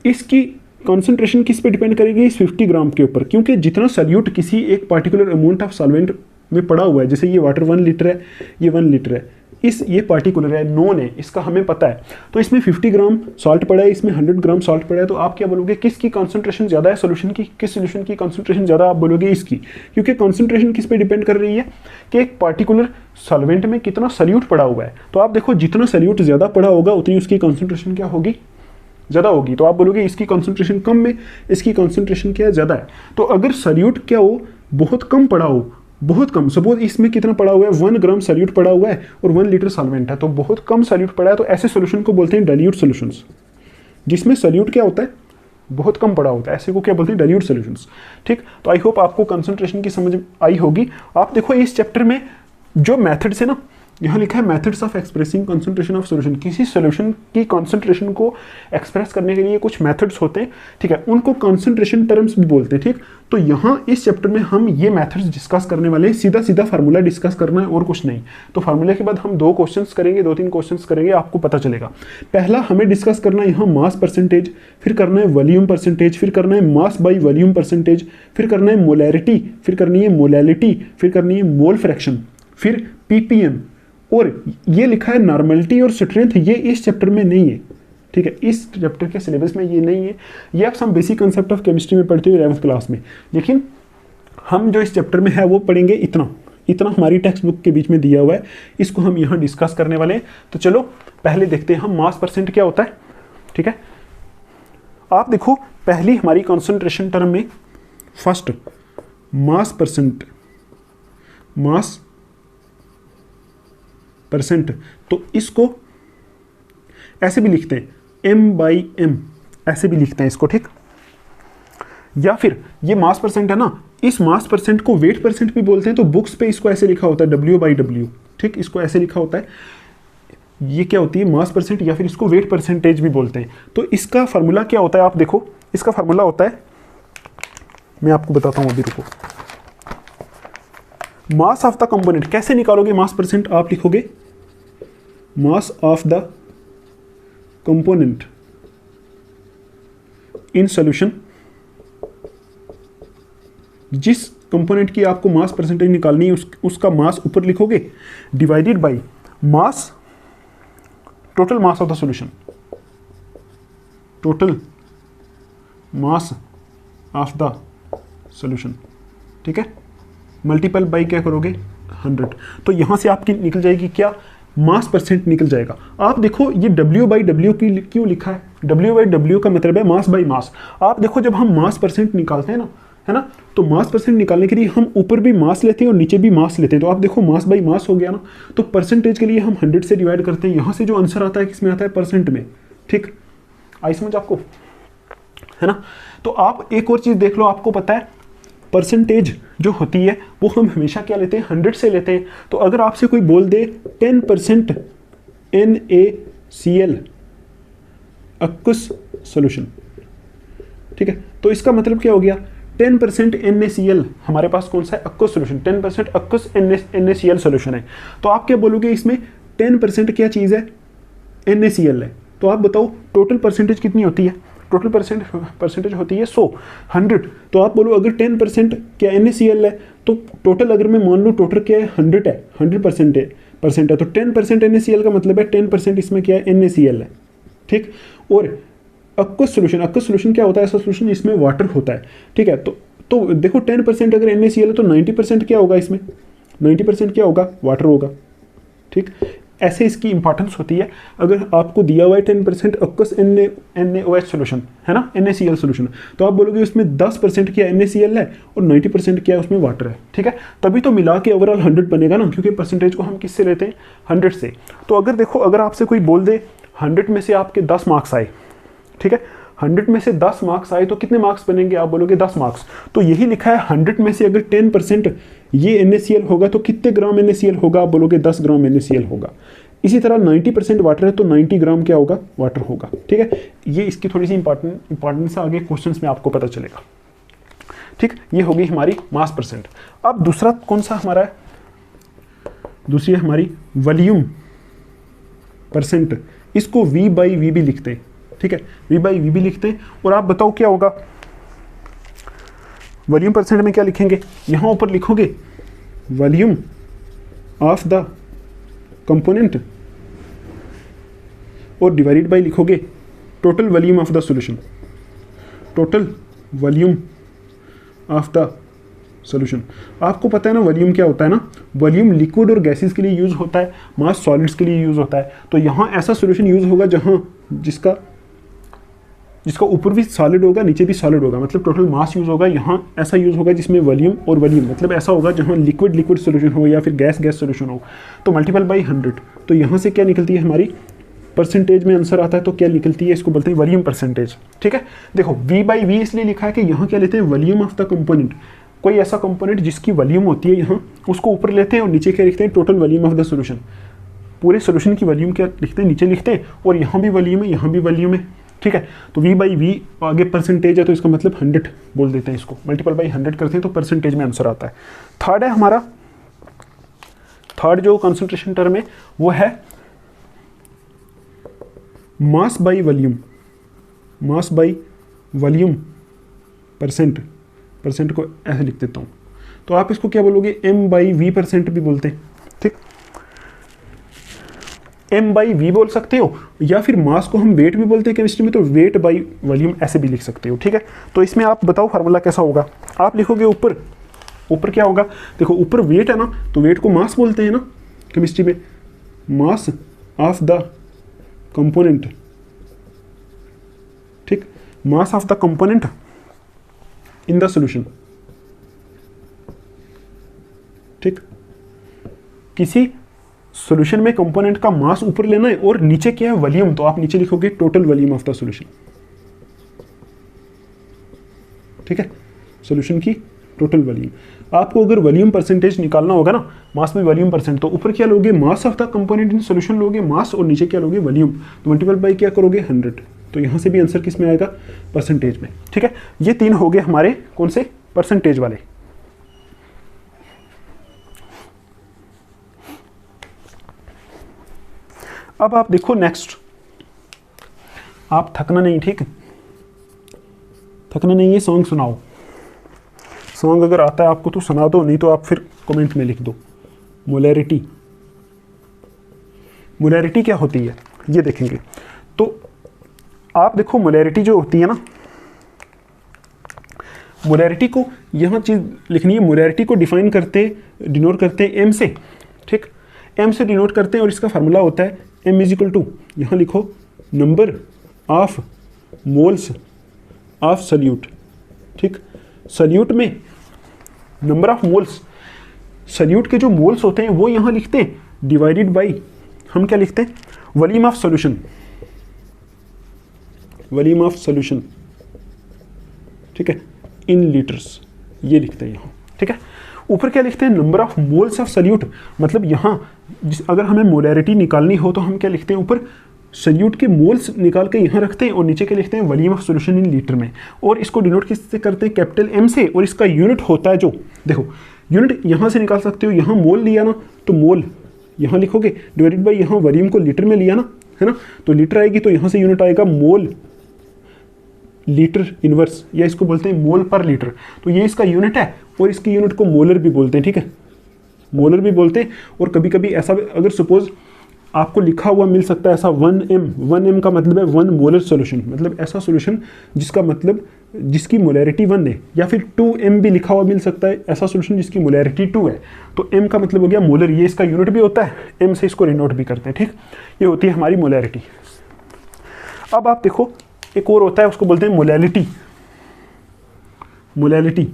इसकी कॉन्सेंट्रेशन किस पे डिपेंड करेगी, इस 50 ग्राम के ऊपर, क्योंकि जितना सल्यूट किसी एक पार्टिकुलर अमाउंट ऑफ सॉल्वेंट में पड़ा हुआ है, जैसे ये वाटर 1 लीटर है, ये 1 लीटर है, ये पार्टिकुलर है, नोन है, इसका हमें पता है, तो इसमें 50 ग्राम सॉल्ट पड़ा है, इसमें 100 ग्राम सॉल्ट पड़ा है, तो आप क्या बोलोगे किसकी कॉन्सेंट्रेशन ज़्यादा है सोल्यूशन की, किस सोल्यूशन की कॉन्सेंट्रेशन ज़्यादा, आप बोलोगे इसकी, क्योंकि कॉन्सेंट्रेशन किस पे डिपेंड कर रही है कि एक पार्टिकुलर सॉल्वेंट में कितना सल्यूट पड़ा हुआ है। तो आप देखो जितना सल्यूट ज़्यादा पड़ा होगा उतनी उसकी कॉन्सेंट्रेशन क्या होगी, ज़्यादा होगी। तो आप बोलोगे इसकी कॉन्सेंट्रेशन कम में, इसकी कॉन्सेंट्रेशन क्या है, ज़्यादा है। तो अगर सल्यूट क्या हो, बहुत कम पड़ा हो, बहुत कम, सपोज इसमें कितना पड़ा हुआ है, 1 ग्राम सल्यूट पड़ा हुआ है और 1 लीटर सॉल्वेंट है, तो बहुत कम सल्यूट पड़ा है, तो ऐसे सॉल्यूशन को बोलते हैं डाइल्यूट सॉल्यूशंस, जिसमें सल्यूट क्या होता है, बहुत कम पड़ा होता है, ऐसे को क्या बोलते हैं, डाइल्यूट सॉल्यूशंस, ठीक। तो आई होप आपको कंसंट्रेशन की समझ आई होगी। आप देखो इस चैप्टर में जो मेथड्स है ना, यहाँ लिखा है methods of expressing concentration of solution. किसी सॉल्यूशन की कंसंट्रेशन को एक्सप्रेस करने के लिए कुछ मेथड्स होते हैं, ठीक है, उनको कंसंट्रेशन टर्म्स भी बोलते हैं, ठीक। तो यहाँ इस चैप्टर में हम ये मेथड्स डिस्कस करने वाले हैं, सीधा सीधा फार्मूला डिस्कस करना है और कुछ नहीं। तो फार्मूले के बाद हम 2 क्वेश्चंस करेंगे, 2-3 क्वेश्चंस करेंगे, आपको पता चलेगा। पहला हमें डिस्कस करना है यहाँ मास परसेंटेज, फिर करना है वॉल्यूम परसेंटेज, फिर करना है मास बाई वॉल्यूम परसेंटेज, फिर करना है मोलैरिटी, फिर करनी है मोलैलिटी, फिर करनी है मोल फ्रैक्शन, फिर पीपीएम, और ये लिखा है नॉर्मलिटी और स्ट्रेंथ, ये इस चैप्टर में नहीं है, ठीक है, इस चैप्टर के सिलेबस में ये नहीं है। ये आप सब बेसिक कंसेप्ट ऑफ केमिस्ट्री में पढ़ते हो 11th क्लास में, लेकिन हम जो इस चैप्टर में है वो पढ़ेंगे इतना हमारी टेक्स्ट बुक के बीच में दिया हुआ है, इसको हम यहाँ डिस्कस करने वाले हैं। तो चलो पहले देखते हैं हम मास परसेंट क्या होता है, ठीक है। आप देखो पहली हमारी कॉन्सेंट्रेशन टर्म में फर्स्ट मास परसेंट, मास परसेंट, तो इसको ऐसे भी लिखते हैं m/m, ऐसे भी लिखते हैं इसको, ठीक। या फिर ये मास परसेंट है ना, इस मास परसेंट को वेट परसेंट भी बोलते हैं, तो बुक्स पे इसको ऐसे लिखा होता है W/W, ठीक, इसको ऐसे लिखा होता है। ये क्या होती है, मास परसेंट, या फिर इसको वेट परसेंटेज भी बोलते हैं। तो इसका फार्मूला क्या होता है, आप देखो इसका फार्मूला होता है, मैं आपको बताता हूँ, अभी रुको। मास ऑफ द कंपोनेंट कैसे निकालोगे मास परसेंट, आप लिखोगे मास of the component in solution, जिस कंपोनेंट की आपको मास परसेंटेज निकालनी है उसका मास ऊपर लिखोगे, divided by mass, total mass of the solution, total mass of the solution, ठीक है, मल्टीपल बाई क्या करोगे 100। तो यहां से आपकी निकल जाएगी क्या, मास परसेंट निकल जाएगा। आप देखो ये W/W क्यों लिखा है, W/W का मतलब है मास बाई मास। आप देखो जब हम मास परसेंट निकालते हैं ना, है ना, तो मास परसेंट निकालने के लिए हम ऊपर भी मास लेते हैं और नीचे भी मास लेते हैं। तो आप देखो मास बाई मास हो गया ना, तो परसेंटेज के लिए हम 100 से डिवाइड करते हैं, यहाँ से जो आंसर आता है किसमें आता है, परसेंट में, ठीक। आई समझ आपको, है ना। तो आप एक और चीज़ देख लो, आपको पता है परसेंटेज जो होती है वो हम हमेशा क्या लेते हैं, 100 से लेते हैं। तो अगर आपसे कोई बोल दे 10% NaCl aqueous सॉल्यूशन, ठीक है, तो इसका मतलब क्या हो गया, 10% NaCl हमारे पास कौन सा है, aqueous solution, 10% aqueous NaCl solution है। तो आप क्या बोलोगे, इसमें 10% क्या चीज़ है, NaCl है। तो आप बताओ टोटल परसेंटेज कितनी होती है, टोटल परसेंटेज होती है 100। तो आप बोलो अगर 10% क्या NaCl है, तो टोटल अगर मैं मान लूँ टोटल क्या है 100 है, 100% है, तो 10% NaCl का मतलब है 10% इसमें क्या है, NaCl है, ठीक। और aqueous सोल्यूशन क्या होता है? ऐसा सोल्यूशन जिसमें वाटर होता है, ठीक है। तो देखो 10% अगर NaCl है तो 90% क्या होगा इसमें? 90% क्या होगा? वाटर होगा, ठीक। ऐसे इसकी इंपॉर्टेंस होती है। अगर आपको दिया हुआ है 10% aqueous NaOH सोल्यूशन है ना, NaCl सोल्यूशन, तो आप बोलोगे उसमें 10% क्या NaCl है और 90% क्या है उसमें वाटर है, ठीक है। तभी तो मिला के ओवरऑल 100 बनेगा ना, क्योंकि परसेंटेज को हम किससे लेते हैं? 100 से। तो अगर देखो, अगर आपसे कोई बोल दे 100 में से आपके 10 मार्क्स आए, ठीक है, 100 में से 10 मार्क्स आए तो कितने मार्क्स बनेंगे? आप बोलोगे 10 मार्क्स। तो यही लिखा है 100 में से अगर 10% ये NaCl होगा तो कितने ग्राम NaCl होगा? आप बोलोगे 10 ग्राम NaCl होगा। इसी तरह 90% वाटर है तो 90 ग्राम क्या होगा? वाटर होगा, ठीक है। ये इसकी थोड़ी सी इंपॉर्टेंस आगे क्वेश्चंस में आपको पता चलेगा, ठीक। ये होगी हमारी मास परसेंट। अब दूसरा कौन सा हमारा है? दूसरी है हमारी वॉल्यूम परसेंट। इसको V/V भी लिखते हैं, ठीक है, V/V भी लिखते हैं। और आप बताओ क्या होगा वॉल्यूम परसेंट में? क्या लिखेंगे? यहां ऊपर लिखोगे वॉल्यूम ऑफ द कंपोनेंट और डिवाइडेड बाय लिखोगे total volume of the solution, total volume of the solution. आपको पता है ना वॉल्यूम क्या होता है ना? वॉल्यूम लिक्विड और गैसेस के लिए यूज होता है, मास सॉलिड्स के लिए यूज होता है। तो यहाँ ऐसा सॉल्यूशन यूज होगा जहाँ जिसका ऊपर भी सॉलिड होगा, नीचे भी सॉलिड होगा, मतलब टोटल मास यूज होगा। यहाँ ऐसा यूज होगा जिसमें वॉल्यूम और वॉल्यूम, मतलब ऐसा होगा जहाँ लिक्विड सॉल्यूशन हो या फिर गैस सॉल्यूशन हो। तो मल्टीपल बाई 100। तो यहाँ से क्या निकलती है हमारी? परसेंटेज में आंसर आता है तो क्या निकलती है? इसको बोलते हैं वॉल्यूम परसेंटेज, ठीक है। देखो V/V इसलिए लिखा है कि यहाँ क्या लेते हैं? Volume of the component. कोई ऐसा कंपोनेंट जिसकी वॉल्यूम होती है यहाँ, उसको ऊपर लेते हैं और नीचे क्या लिखते हैं? Total volume of the solution. पूरे सॉल्यूशन की वॉल्यूम क्या लिखते हैं? नीचे लिखते हैं। और यहाँ भी वॉल्यूम है, यहाँ भी वॉल्यूम है, ठीक है। तो V/V आगे परसेंटेज है तो इसका मतलब 100 बोल देते हैं इसको, मल्टीपल बाई 100 करते हैं तो परसेंटेज में आंसर आता है। थर्ड है हमारा, थर्ड जो कंसंट्रेशन टर्म है वो है mass by volume. Mass by volume percent को ऐसे लिख देता हूँ। तो आप इसको क्या बोलोगे? M/V% भी बोलते हैं, ठीक। M/V बोल सकते हो, या फिर मास को हम वेट भी बोलते हैं केमिस्ट्री में, तो वेट बाई वॉल्यूम ऐसे भी लिख सकते हो, ठीक है। तो इसमें आप बताओ फार्मूला कैसा होगा? आप लिखोगे ऊपर क्या होगा? देखो ऊपर वेट है ना, तो वेट को मास बोलते हैं ना केमिस्ट्री में, मास ऑफ द कंपोनेंट, ठीक, mass of the component in the solution, ठीक। किसी सॉल्यूशन में कंपोनेंट का मास ऊपर लेना है और नीचे क्या है? वॉल्यूम। तो आप नीचे लिखोगे total volume of the solution, ठीक है, सॉल्यूशन की टोटल वॉल्यूम। आपको अगर वॉल्यूम परसेंटेज निकालना होगा ना, मास में वॉल्यूम परसेंट, तो ऊपर क्या लोगे? मास of the component in solution लोगे मास, और नीचे क्या लोगे? वॉल्यूम। तो मल्टीपल बाई क्या करोगे? 100। तो यहाँ से भी आंसर किस में आएगा? परसेंटेज में, ठीक है। ये तीन हो गए हमारे कौन से? परसेंटेज वाले। अब आप देखो नेक्स्ट, आप थकना नहीं, ठीक, थकना नहीं है। सॉन्ग सुनाओ। सॉन्ग अगर आता है आपको तो सुना दो, नहीं तो आप फिर कमेंट में लिख दो। मोलैरिटी, मोलैरिटी क्या होती है ये देखेंगे। तो आप देखो मोलैरिटी जो होती है ना, मोलैरिटी को यहाँ चीज़ लिखनी है। मोलैरिटी को डिनोट करते हैं एम से, ठीक, एम से डिनोट करते हैं। और इसका फार्मूला होता है M = यहाँ लिखो number of moles of salute, ठीक। सल्यूट में नंबर ऑफ मोल्स, सल्यूट के जो मोल्स होते हैं वो यहाँ लिखते हैं, डिवाइडेड बाई हम क्या लिखते हैं? Volume of solution, volume of solution, ठीक है, इन लीटर्स, ये लिखते हैं यहाँ, ठीक है। ऊपर क्या लिखते हैं? Number of moles of salute. मतलब यहाँ अगर हमें मोलैरिटी निकालनी हो तो हम क्या लिखते हैं? ऊपर सल्यूट के मोल्स निकाल के यहाँ रखते हैं और नीचे क्या लिखते हैं? Volume of solution in litre में। और इसको डिनोट किससे करते हैं? कैपिटल M से। और इसका यूनिट होता है जो, देखो यूनिट यहाँ से निकाल सकते हो। यहाँ मोल लिया ना तो मोल यहाँ लिखोगे, डिवाइडेड बाई यहाँ वॉल्यूम को लीटर में लिया ना, है ना, तो लीटर आएगी, तो यहाँ से यूनिट आएगा मोल लीटर इनवर्स, या इसको बोलते हैं मोल पर लीटर। तो ये इसका यूनिट है और इसकी यूनिट को मोलर भी बोलते हैं, ठीक है, मोलर भी बोलते हैं। और कभी कभी ऐसा अगर सपोज आपको लिखा हुआ मिल सकता है ऐसा 1m। 1m का मतलब है 1 मोलर सॉल्यूशन, मतलब ऐसा सॉल्यूशन जिसका मतलब जिसकी मोलैरिटी 1 है, या फिर 2m भी लिखा हुआ मिल सकता है, ऐसा सॉल्यूशन जिसकी मोलैरिटी 2 है। तो m का मतलब हो गया मोलर, ये इसका यूनिट भी होता है, m से इसको रिनोट भी करते हैं, ठीक। ये होती है हमारी मोलैरिटी। अब आप देखो एक और होता है, उसको बोलते हैं मोलैलिटी। मोलैलिटी,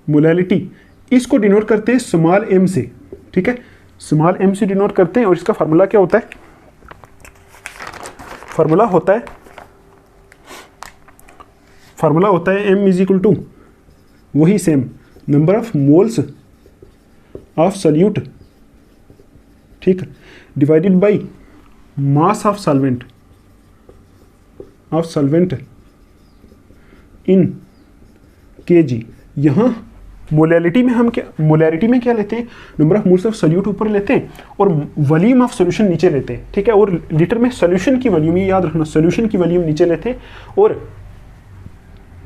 मोलैलिटी इसको डिनोट करते हैं स्मॉल m से, ठीक है, स्मॉल m से डिनोट करते हैं। और इसका फार्मूला क्या होता है? फार्मूला होता है m इज इक्वल टू वही same number of moles of solute, ठीक, divided by mass of solvent in kg। यहाँ मोलैरिटी में हम क्या लेते हैं? Number of moles of solute ऊपर लेते हैं और वॉल्यूम ऑफ सॉल्यूशन नीचे लेते हैं, ठीक है। और लीटर में सॉल्यूशन की वॉल्यूम, ये याद रखना, सॉल्यूशन की वॉल्यूम नीचे लेते हैं और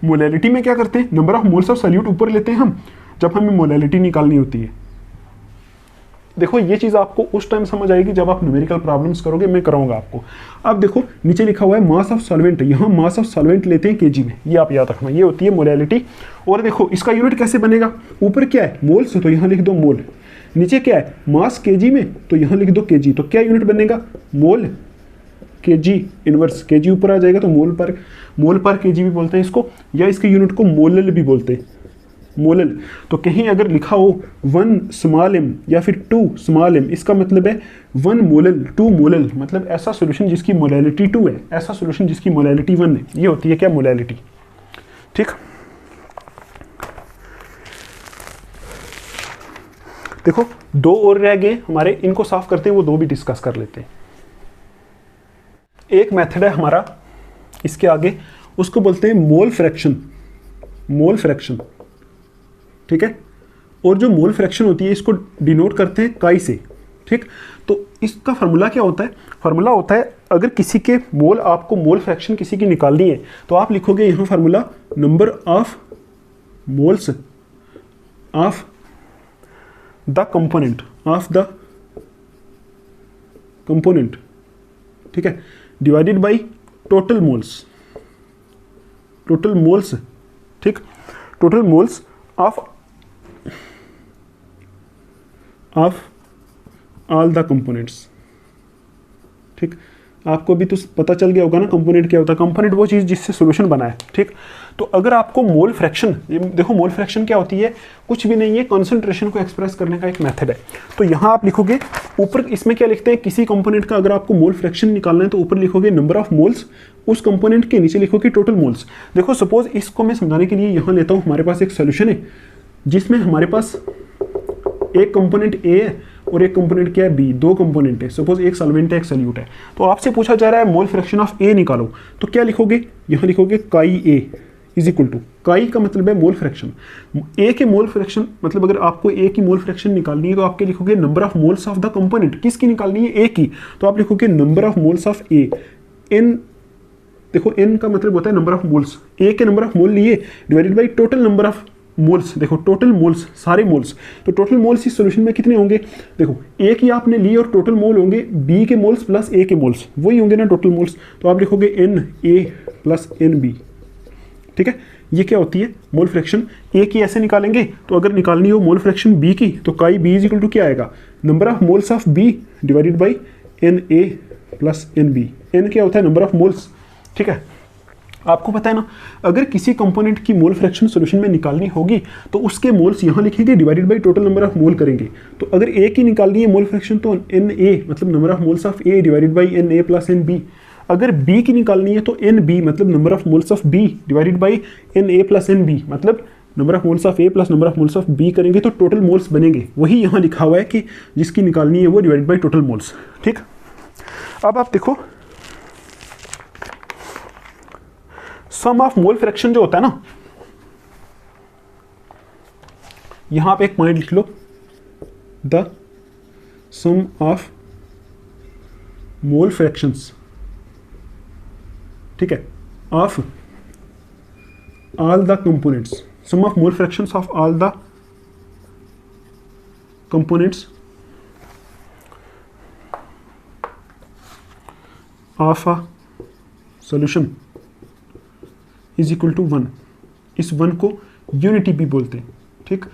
मोलैलिटी में क्या करते हैं? Number of moles of solute ऊपर लेते हैं हम, जब हमें मोलैलिटी निकालनी होती है। देखो ये चीज़ आपको उस टाइम समझ आएगी जब आप न्यूमेरिकल प्रॉब्लम्स करोगे, मैं कराऊंगा आपको। अब देखो नीचे लिखा हुआ है मास ऑफ सॉल्वेंट, यहाँ मास ऑफ सॉल्वेंट लेते हैं केजी में, ये आप याद रखना, ये होती है मोलैलिटी। और देखो इसका यूनिट कैसे बनेगा? ऊपर क्या है? मोल्स, तो यहाँ लिख दो मोल। नीचे क्या है? मास केजी में, तो यहाँ लिख दो केजी। तो क्या यूनिट बनेगा? मोल केजी इनवर्स, केजी ऊपर आ जाएगा तो मोल पर केजी भी बोलते हैं इसको, या इसके यूनिट को मोलल भी बोलते हैं, मोलल। तो कहीं अगर लिखा हो 1 स्मॉल m या फिर 2 स्मॉल m, इसका मतलब है 1 मोलल 2 मोलल, मतलब ऐसा सॉल्यूशन जिसकी मोलैलिटी 2 है, ऐसा सॉल्यूशन जिसकी मोलैलिटी 1 है। ये होती है क्या? मोलैलिटी, ठीक। देखो 2 और रह गए हमारे, इनको साफ करते हैं, वो 2 भी डिस्कस कर लेते हैं। एक मेथड है हमारा इसके आगे, उसको बोलते हैं मोल फ्रैक्शन, मोल फ्रैक्शन, ठीक है। और जो मोल फ्रैक्शन होती है इसको डिनोट करते हैं काई से, ठीक। तो इसका फार्मूला क्या होता है? फार्मूला होता है, अगर किसी के मोल, आपको मोल फ्रैक्शन किसी की निकालनी है तो आप लिखोगे यहाँ formula number of moles of the component, ठीक है, डिवाइडेड बाय टोटल मोल्स, ठीक, total moles of all the components, ठीक। आपको भी तो पता चल गया होगा ना कंपोनेंट क्या होता है? कंपोनेंट वो चीज़ जिससे सॉल्यूशन बना है, ठीक। तो अगर आपको मोल फ्रैक्शन, देखो मोल फ्रैक्शन क्या होती है? कुछ भी नहीं है, कंसंट्रेशन को एक्सप्रेस करने का एक मेथड है। तो यहाँ आप लिखोगे ऊपर, इसमें क्या लिखते हैं? किसी कंपोनेंट का अगर आपको मोल फ्रैक्शन निकालना है तो ऊपर लिखोगे नंबर ऑफ मोल्स, उस कंपोनेंट के नीचे लिखोगे टोटल मोल्स। देखो सपोज इसको मैं समझाने के लिए यहाँ लेता हूँ, हमारे पास एक सोल्यूशन है जिसमें हमारे पास एक कंपोनेंट ए है और एक कंपोनेंट क्या है? बी। 2 कंपोनेंट है, सपोज एक सॉल्वेंट है एक सॉल्यूट है। तो आपसे पूछा जा रहा है मोल फ्रैक्शन ऑफ ए निकालो, तो क्या लिखोगे? यहाँ लिखोगे काई ए इज इक्वल टू, काई का मतलब है मोल फ्रैक्शन, ए के मोल फ्रैक्शन, मतलब अगर आपको ए की मोल फ्रैक्शन निकालनी है तो आपके लिखोगे number of moles of the component. किसकी निकालनी है? ए की। तो आप लिखोगे number of moles of A. N, देखो एन का मतलब होता है नंबर ऑफ मोल्स, ए के नंबर ऑफ मोल लिए divided by total number of moles. देखो टोटल मोल्स, सारे मोल्स, तो टोटल मोल्स इस सॉल्यूशन में कितने होंगे? देखो ए की आपने ली और टोटल मोल होंगे बी के मोल्स प्लस ए के मोल्स, वही होंगे ना टोटल मोल्स। तो आप लिखोगे n A plus n B, ठीक है। ये क्या होती है? Mole fraction. ए की ऐसे निकालेंगे, तो अगर निकालनी हो मोल फ्रैक्शन बी की तो काई बी इज इक्वल टू क्या आएगा? Number of moles of B divided by n A plus n B. N क्या होता है? नंबर ऑफ मोल्स, ठीक है। आपको पता है ना, अगर किसी कंपोनेंट की मोल फ्रैक्शन सॉल्यूशन में निकालनी होगी तो उसके मोल्स यहाँ लिखेंगे divided by total number of mole करेंगे। तो अगर ए की निकालनी है मोल फ्रैक्शन तो एन ए मतलब number of moles of A divided by n A plus n B. अगर बी की निकालनी है तो एन बी मतलब number of moles of B divided by n A plus n B, मतलब number of moles of A plus number of moles of B करेंगे तो total moles बनेंगे। वही यहाँ लिखा हुआ है कि जिसकी निकालनी है वो डिवाइडेड बाय टोटल मोल्स, ठीक। अब आप देखो सम ऑफ मोल फ्रैक्शन जो होता है ना, यहां पे एक पॉइंट लिख लो, the sum of mole fractions, ठीक है, of all the components, sum of mole fractions of all the components of a solution is equal to 1। इस 1 को यूनिटी भी बोलते हैं। ठीक,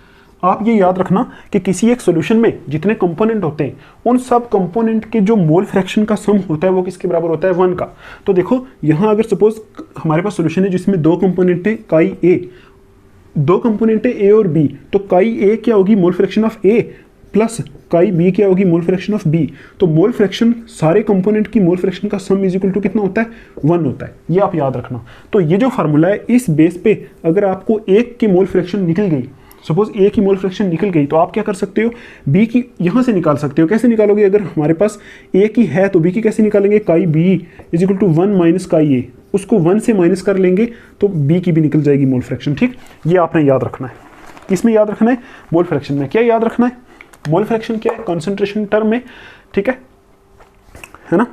आप ये याद रखना कि किसी एक सॉल्यूशन में जितने कंपोनेंट होते हैं उन सब कंपोनेंट के जो मोल फ्रैक्शन का सम होता है वो किसके बराबर होता है, 1 का। तो देखो यहाँ अगर सपोज हमारे पास सॉल्यूशन है जिसमें दो कंपोनेंट है काई ए, दो कंपोनेंट है ए और बी, तो काई ए क्या होगी, mole fraction of A, plus chi B क्या होगी, मोल फ्रैक्शन ऑफ बी। तो मोल फ्रैक्शन सारे कंपोनेंट की मोल फ्रैक्शन का सम इज इक्वल टू कितना होता है, 1 होता है। ये आप याद रखना। तो ये जो फार्मूला है इस बेस पे अगर आपको एक की मोल फ्रैक्शन निकल गई, सपोज ए की मोल फ्रैक्शन निकल गई, तो आप क्या कर सकते हो, बी की यहाँ से निकाल सकते हो। कैसे निकालोगे, अगर हमारे पास ए की है तो बी की कैसे निकालेंगे, chi B is equal to 1 minus chi A, उसको 1 से माइनस कर लेंगे तो बी की भी निकल जाएगी मोल फ्रैक्शन। ठीक, ये आपने याद रखना है। किसमें याद रखना है, मोल फ्रैक्शन में। क्या याद रखना है, मोल फ्रैक्शन क्या है, कॉन्सेंट्रेशन टर्म में। ठीक है ना,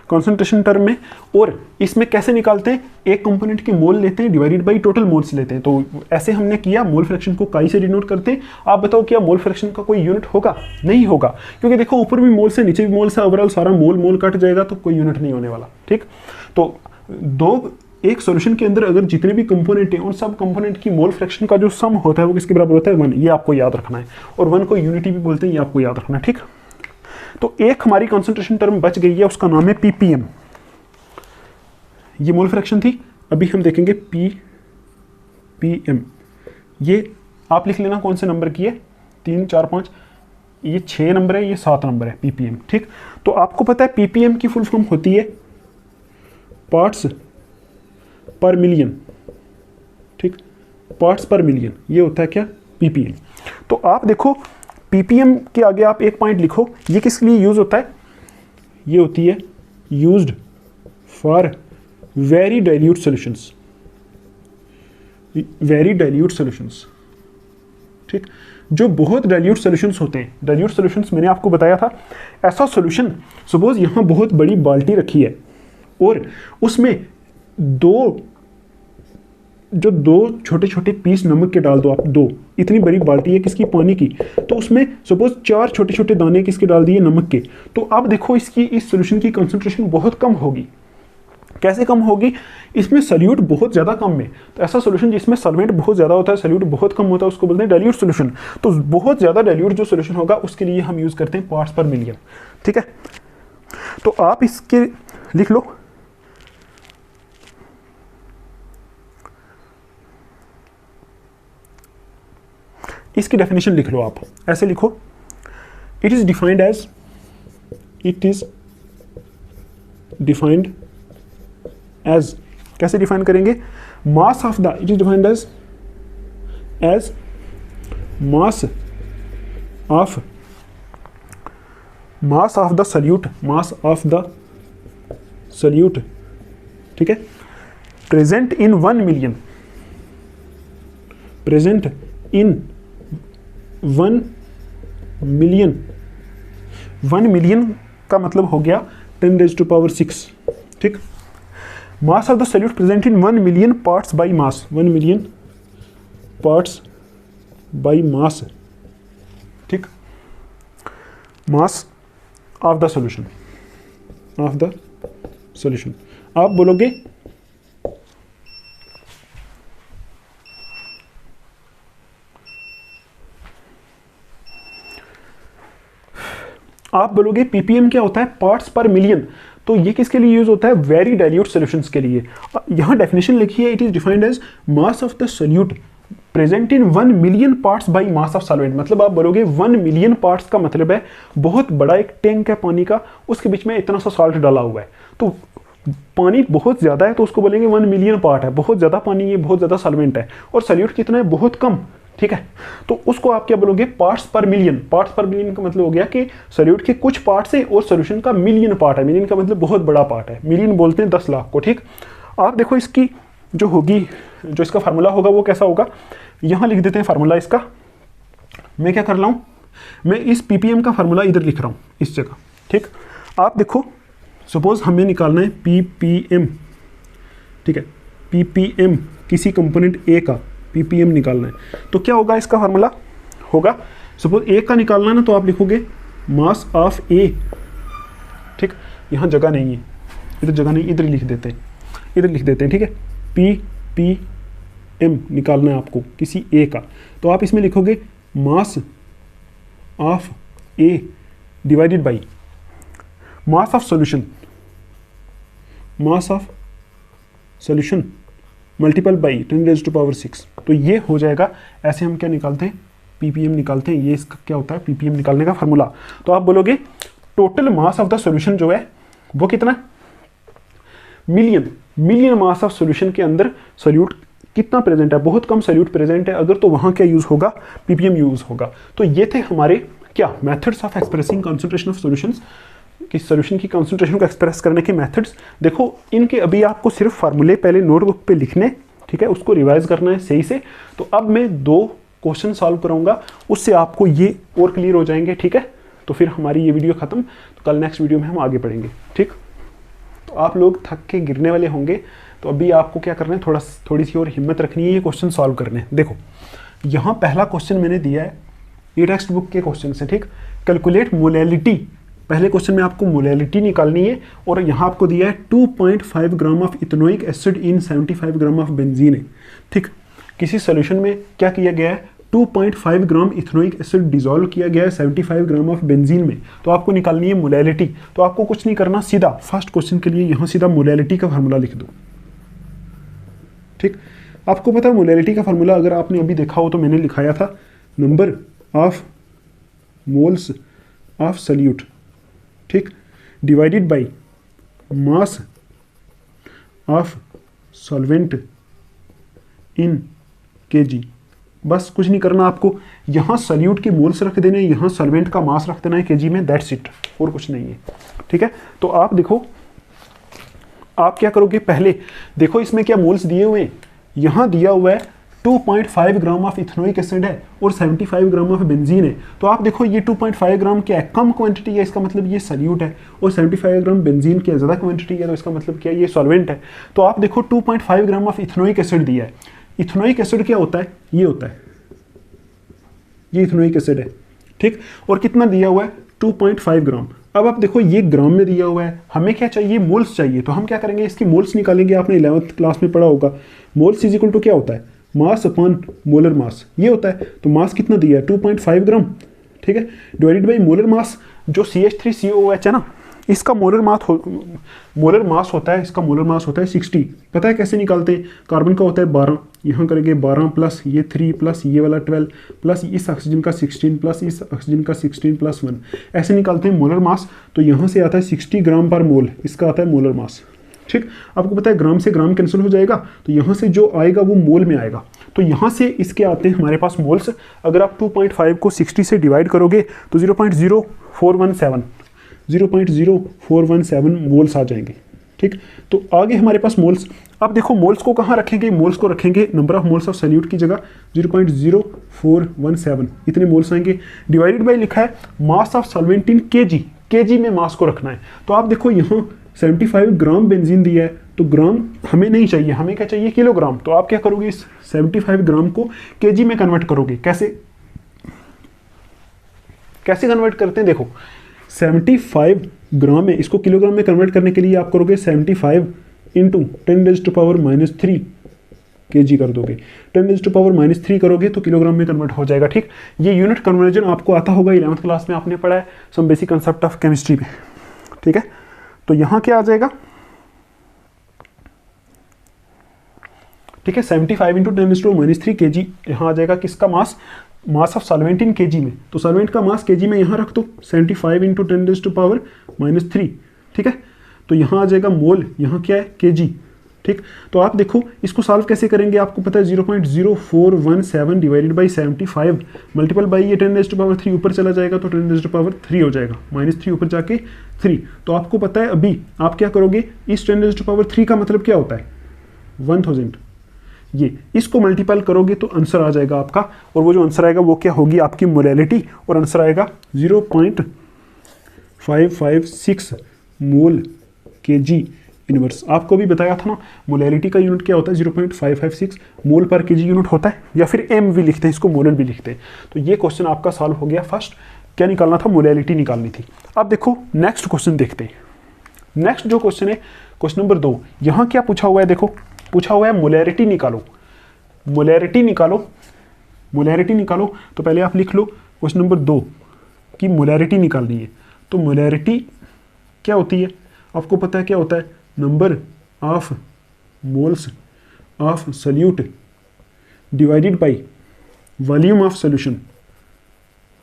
कॉन्सेंट्रेशन टर्म में। और इसमें कैसे निकालते हैं, एक कंपोनेंट की मोल लेते हैं डिवाइडेड बाई टोटल मोल्स लेते हैं। तो ऐसे हमने किया, मोल फ्रैक्शन को काई से डिनोट करते हैं। आप बताओ क्या मोल फ्रैक्शन का कोई यूनिट होगा, नहीं होगा, क्योंकि देखो ऊपर भी मोल से नीचे भी मोल से, ओवरऑल सारा मोल मोल कट जाएगा तो कोई यूनिट नहीं होने वाला। ठीक, तो एक सॉल्यूशन के अंदर अगर जितने भी कंपोनेंट हैं उन सब कंपोनेंट की मोल फ्रैक्शन का जो सम होता है वो किसके बराबर होता है, 1। ये आपको याद रखना है। और 1 को यूनिटी भी बोलते हैं, ये आपको याद रखना है। ठीक, तो एक हमारी कॉन्सेंट्रेशन टर्म बच गई है, उसका नाम है पीपीएम। ये मोल फ्रैक्शन थी, अभी हम देखेंगे पीपीएम। ये आप लिख लेना कौन से नंबर की है, 3, 4, 5, ये 6 नंबर है, ये 7 नंबर है पीपीएम। ठीक, तो आपको पता है पीपीएम की फुल फॉर्म होती है पार्ट्स पर मिलियन। ठीक, पार्ट्स पर मिलियन, ये होता है क्या, पीपीएम। तो आप देखो पीपीएम के आगे आप एक पॉइंट लिखो, ये किस लिए यूज होता है, ये होती है used for very dilute solutions, very dilute solutions. ठीक, जो बहुत डाइल्यूट सॉल्यूशंस होते हैं, डाइल्यूट सॉल्यूशंस मैंने आपको बताया था, ऐसा सॉल्यूशन सपोज यहाँ बहुत बड़ी बाल्टी रखी है और उसमें दो छोटे छोटे पीस नमक के डाल दो आप, दो, इतनी बड़ी बाल्टी है किसकी, पानी की, तो उसमें सपोज 4 छोटे छोटे दाने किसके डाल दिए, नमक के। तो आप देखो इसकी इस सॉल्यूशन की कंसंट्रेशन बहुत कम होगी। कैसे कम होगी, इसमें सॉल्यूट बहुत ज़्यादा कम है। तो ऐसा सॉल्यूशन जिसमें सॉल्वेंट बहुत ज़्यादा होता है, सॉल्यूट बहुत कम होता है, उसको बोलते हैं डाइल्यूट सॉल्यूशन। तो बहुत ज़्यादा डाइल्यूट जो सॉल्यूशन होगा उसके लिए हम यूज़ करते हैं पार्ट्स पर मिलियन। ठीक है, तो आप इसके लिख लो, इसकी डेफिनेशन लिख लो। आप ऐसे लिखो, इट इज डिफाइंड एज, कैसे डिफाइन करेंगे, mass of the, it is defined as mass of the solute, mass of the solute. ठीक है, present in 1 million, present in 1 million. 1 million का मतलब हो गया 10⁻⁶। ठीक, mass of the solute present in 1 million parts by mass, 1 million parts by mass. ठीक, mass of the solution, आप बोलोगे पीपीएम क्या होता है, पार्ट्स पर मिलियन। तो ये किसके लिए यूज होता है, वेरी डाइल्यूट सॉल्यूशंस के लिए। यहां डेफिनेशन लिखी है, it is defined as mass of the solute present in 1 million parts by mass of solvent. मतलब आप बोलोगे 1 मिलियन पार्ट्स का मतलब है बहुत बड़ा एक टैंक है पानी का, उसके बीच में इतना सा सॉल्ट डाला हुआ है, तो पानी बहुत ज़्यादा है, तो उसको बोलेंगे 1 मिलियन पार्ट है, बहुत ज़्यादा पानी है, बहुत ज़्यादा सॉल्वेंट है। और सॉल्यूट कितना है, बहुत कम। ठीक है, तो उसको आप क्या बोलोगे, पार्ट्स पर मिलियन। पार्ट्स पर मिलियन का मतलब हो गया कि सॉल्यूट के कुछ पार्ट्स है और सॉल्यूशन का मिलियन पार्ट है। मिलियन का मतलब बहुत बड़ा पार्ट है, मिलियन बोलते हैं 10 लाख को। ठीक, आप देखो इसकी जो होगी, जो इसका फार्मूला होगा वो कैसा होगा, यहाँ लिख देते हैं फार्मूला इसका। मैं क्या कर रहा हूँ, मैं इस पीपीएम का फार्मूला इधर लिख रहा हूँ इस जगह। ठीक, आप देखो सपोज हमें निकालना है पीपीएम। ठीक है, पीपीएम किसी कंपोनेंट ए का पीपीएम निकालना है, तो क्या होगा इसका फार्मूला होगा, सपोज ए का निकालना है ना, तो आप लिखोगे मास ऑफ ए। ठीक, यहाँ जगह नहीं है, इधर जगह नहीं, इधर लिख देते हैं, इधर लिख देते हैं, ठीक है। ppm निकालना है आपको किसी ए का, तो आप इसमें लिखोगे mass of A divided by mass of solution, mass of solution multiple by 10⁻⁶। तो ये हो जाएगा, ऐसे हम क्या निकालते हैं, ppm निकालते हैं। ये इसका क्या होता है ppm निकालने का फार्मूला। तो आप बोलोगे total mass of the solution जो है वो कितना, मिलियन मास ऑफ सॉल्यूशन के अंदर सोल्यूट कितना प्रेजेंट है, बहुत कम सोल्यूट प्रेजेंट है अगर, तो वहां क्या यूज होगा, ppm यूज होगा। तो ये थे हमारे क्या methods of expressing concentration of solutions, कि सॉल्यूशन की कंसंट्रेशन को एक्सप्रेस करने के मेथड्स। देखो इनके अभी आपको सिर्फ फार्मूले पहले नोटबुक पे लिखने, ठीक है, उसको रिवाइज करना है सही से। तो अब मैं 2 क्वेश्चन सॉल्व कराऊंगा, उससे आपको ये और क्लियर हो जाएंगे, ठीक है। तो फिर हमारी ये वीडियो खत्म, तो कल नेक्स्ट वीडियो में हम आगे बढ़ेंगे, ठीक। तो आप लोग थक के गिरने वाले होंगे, तो अभी आपको क्या करना है, थोड़ी सी और हिम्मत रखनी है, ये क्वेश्चन सॉल्व करने। देखो यहाँ पहला क्वेश्चन मैंने दिया है, ये टेक्स्ट बुक के क्वेश्चन से, ठीक। कैलकुलेट मोलैलिटी, पहले क्वेश्चन में आपको मोलैलिटी निकालनी है, और यहाँ आपको दिया है 2.5 gram of ethanoic acid in 75 gram of benzene है, ठीक। किसी सोल्यूशन में क्या किया गया है, 2.5 ग्राम इथेनोइक एसिड डिजोल्व किया गया है 75 ग्राम ऑफ बेंजीन में। तो आपको निकालनी है मोलैलिटी। तो आपको कुछ नहीं करना, सीधा फर्स्ट क्वेश्चन के लिए यहाँ सीधा मोलैलिटी का फार्मूला लिख दो, ठीक। आपको पता है मोलैलिटी का फार्मूला, अगर आपने अभी देखा हो तो मैंने लिखाया था, number of moles of solute, ठीक, divided by mass of solvent in kg। बस कुछ नहीं करना आपको, यहाँ सॉल्यूट के मोल्स रख देने, यहाँ सॉल्वेंट का मास रख देना है kg में, दैट्स इट, और कुछ नहीं है, ठीक है। तो आप देखो आप क्या करोगे, पहले देखो इसमें क्या मोल्स दिए हुए हैं, यहाँ दिया हुआ है 2.5 ग्राम ऑफ इथेनोइक एसिड है और 75 ग्राम ऑफ बेंजीन है। तो आप देखो ये 2.5 ग्राम क्या है, कम क्वांटिटी है, इसका मतलब ये सॉल्यूट है, और 75 ग्राम बेंजीन क्या ज़्यादा क्वांटिटी है, तो इसका मतलब क्या है, ये सॉल्वेंट है। तो आप देखो 2.5 ग्राम ऑफ इथेनोइक एसिड दिया है। इथेनोइक एसिड क्या होता है, ये होता है, ये इथेनोइक एसिड है, ठीक। और कितना दिया हुआ है, 2.5 ग्राम। अब आप देखो ये ग्राम में दिया हुआ है, हमें क्या चाहिए, मोल्स चाहिए। तो हम क्या करेंगे, इसकी मोल्स निकालेंगे। आपने 11th क्लास में पढ़ा होगा, मोल्स इज इक्वल टू क्या होता है, मास अपॉन मोलर मास, ये होता है। तो मास कितना दिया है, 2.5 ग्राम, ठीक है, डिवाइडेड बाई मोलर मास, जो CH3COOH है ना, इसका मोलर मास होता है, इसका मोलर मास होता है 60। पता है कैसे निकालते हैं, कार्बन का होता है 12, यहाँ करेंगे 12 प्लस ये 3 प्लस ये वाला 12 प्लस इस ऑक्सीजन का 16 प्लस इस ऑक्सीजन का 16 प्लस 1, ऐसे निकालते हैं मोलर मास। तो यहाँ से आता है 60 ग्राम पर मोल, इसका आता है मोलर मास, ठीक। आपको पता है ग्राम से ग्राम कैंसिल हो जाएगा, तो यहाँ से जो आएगा वो मोल में आएगा। तो यहाँ से इसके आते हैं हमारे पास मोल्स। अगर आप 2.5 को 60 से डिवाइड करोगे तो 0.0417 मोल्स आ जाएंगे, ठीक। तो आगे हमारे पास मोल्स, अब देखो मोल्स को कहाँ रखेंगे, मोल्स को रखेंगे number of moles of solute की जगह 0.0417, इतने मोल्स आएंगे। डिवाइडेड बाई लिखा है मास ऑफ सॉल्वेंट इन kg में मास को रखना है। तो आप देखो यहाँ 75 ग्राम बेंजीन दिया है, तो ग्राम हमें नहीं चाहिए, हमें क्या चाहिए, किलोग्राम। तो आप क्या करोगे, इस 75 ग्राम को kg में कन्वर्ट करोगे। कैसे कन्वर्ट करते हैं, देखो 75 ग्राम है, इसको किलोग्राम में कन्वर्ट करने के लिए आप करोगे 75 इंटू 10⁻³ kg कर दोगे। 10⁻³ करोगे तो किलोग्राम में कन्वर्ट हो जाएगा, ठीक। ये यूनिट कन्वर्जन आपको आता होगा, 11th क्लास में आपने पढ़ा है, some basic concept of chemistry में, ठीक है। तो यहाँ क्या आ जाएगा, ठीक है, 75 इंटू 10⁻³ kg यहाँ आ जाएगा, किसका मास ऑफ सॉल्वेंट इन kg में। तो सॉल्वेंट का मास kg में यहाँ रख दो, 75 इंटू 10⁻³ ठीक है। तो यहाँ आ जाएगा मोल, यहाँ क्या है, kg, ठीक। तो आप देखो इसको सॉल्व कैसे करेंगे, आपको पता है 0.0417 डिवाइडेड बाई 75 मल्टीपल बाई ये 10⁻³ ऊपर चला जाएगा तो 10⁻³ हो जाएगा, -3 ऊपर जाके 3। तो आपको पता है अभी आप क्या करोगे, इस 10⁻³ का मतलब क्या होता है, 1000। ये इसको मल्टीपल करोगे तो आंसर आ जाएगा आपका, और वो जो आंसर आएगा वो क्या होगी, आपकी मोलैलिटी, और आंसर आएगा 0.556 मोल kg इनवर्स। आपको भी बताया था ना मोलैलिटी का यूनिट क्या होता है, 0.556 मोल पर kg यूनिट होता है, या फिर m भी लिखते हैं इसको, मोलर भी लिखते हैं। तो ये क्वेश्चन आपका सॉल्व हो गया। फर्स्ट क्या निकालना था, मोलैलिटी निकालनी थी। अब देखो नेक्स्ट क्वेश्चन देखते हैं। नेक्स्ट जो क्वेश्चन है क्वेश्चन नंबर 2, यहाँ क्या पूछा हुआ है, देखो पूछा हुआ है मोलैरिटी निकालो। मोलैरिटी निकालो, मोलैरिटी निकालो। तो पहले आप लिख लो क्वेश्चन नंबर 2 की मोलैरिटी निकालनी है। तो मोलैरिटी क्या होती है, आपको पता है क्या होता है, number of moles of solute divided by volume of solution,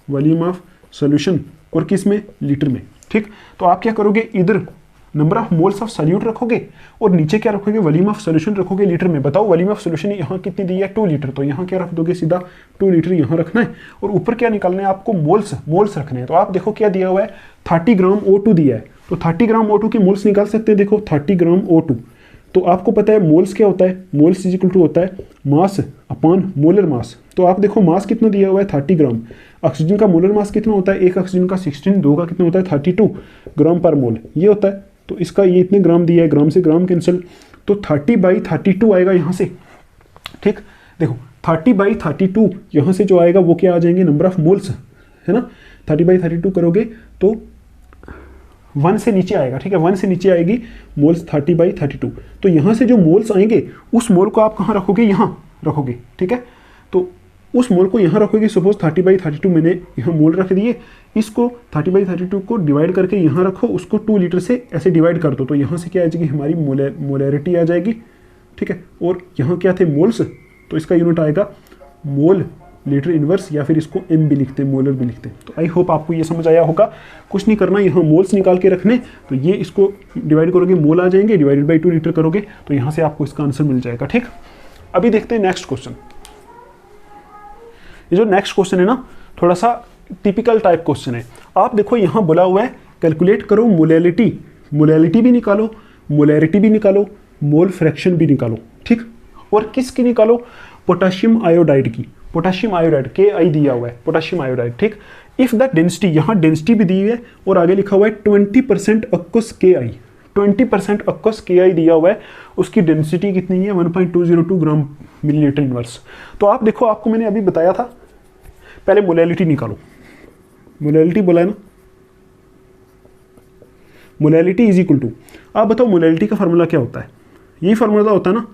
volume of solution, और किस में, लीटर में। ठीक, तो आप क्या करोगे, इधर number of moles of solute रखोगे और नीचे क्या रखोगे, वॉल्यूम ऑफ सॉल्यूशन रखोगे लीटर में। बताओ वॉल्यूम ऑफ सॉल्यूशन यहाँ कितनी दी है, 2 लीटर, तो यहाँ क्या रख दोगे, सीधा 2 लीटर यहाँ रखना है। और ऊपर क्या निकालना है आपको, मोल्स, मोल्स रखने हैं। तो आप देखो क्या दिया हुआ है, 30 ग्राम O2 दिया है, तो 30 ग्राम O2 की मोल्स निकाल सकते हैं। देखो 30 ग्राम O2, तो आपको पता है मोल्स क्या होता है, मोल्स इज इक्वल टू होता है मास अपॉन मोलर मास। तो आप देखो मास कितना दिया हुआ है, 30 ग्राम। ऑक्सीजन का मोलर मास कितना होता है, एक ऑक्सीजन का 16, 2 का कितना होता है 32 ग्राम पर मोल, ये होता है। तो इसका ये इतने ग्राम दिया है, ग्राम से ग्राम कैंसिल, तो 30/32 आएगा यहाँ से। ठीक, देखो 30/32 यहाँ से जो आएगा वो क्या आ जाएंगे, नंबर ऑफ मोल्स, है ना। 30/32 करोगे तो 1 से नीचे आएगा। ठीक है, 1 से नीचे आएगी मोल्स 30/32। तो यहाँ से जो मोल्स आएंगे उस मोल को आप कहाँ रखोगे, यहाँ रखोगे। ठीक है, तो उस मोल को यहाँ रखोगे। सपोज 30/32 मैंने यहाँ मोल रख दिए, इसको 30/32 को डिवाइड करके यहाँ रखो, उसको 2 लीटर से ऐसे डिवाइड कर दो, तो यहाँ से क्या आ जाएगी, हमारी मोलैरिटी आ जाएगी। ठीक है, और यहाँ क्या थे, मोल्स, तो इसका यूनिट आएगा मोल लीटर इनवर्स, या फिर इसको एम भी लिखते हैं, मोलर भी लिखते हैं। तो आई होप आपको ये समझ आया होगा। कुछ नहीं करना, यहाँ मोल्स निकाल के रखने, तो ये इसको डिवाइड करोगे, मोल आ जाएंगे, डिवाइडेड बाई 2 लीटर करोगे, तो यहाँ से आपको इसका आंसर मिल जाएगा। ठीक, अभी देखते हैं नेक्स्ट क्वेश्चन। ये जो नेक्स्ट क्वेश्चन है ना, थोड़ा सा टिपिकल टाइप क्वेश्चन है। आप देखो यहाँ बोला हुआ है कैलकुलेट करो मोलैलिटी, मोलैलिटी भी निकालो, मोलैरिटी भी निकालो, मोल फ्रैक्शन भी निकालो। ठीक, और किसकी निकालो, पोटेशियम आयोडाइड की। पोटेशियम आयोडाइड Ki दिया हुआ है, पोटेशियम आयोडाइड। ठीक, इफ द डेंसिटी, यहाँ डेंसिटी भी दी है और आगे लिखा हुआ है 20% अक्वस Ki, 20% अक्वस Ki दिया हुआ है, उसकी डेंसिटी कितनी है, 1.202 ग्राम मिलीलीटर इनवर्स। तो आप देखो, आपको मैंने अभी बताया था, पहले मोलैलिटी निकालो। मोलैलिटी बोला है ना, मोलैलिटी इज इक्वल टू, आप बताओ मोलैलिटी का फार्मूला क्या होता है, यही फार्मूला होता है ना,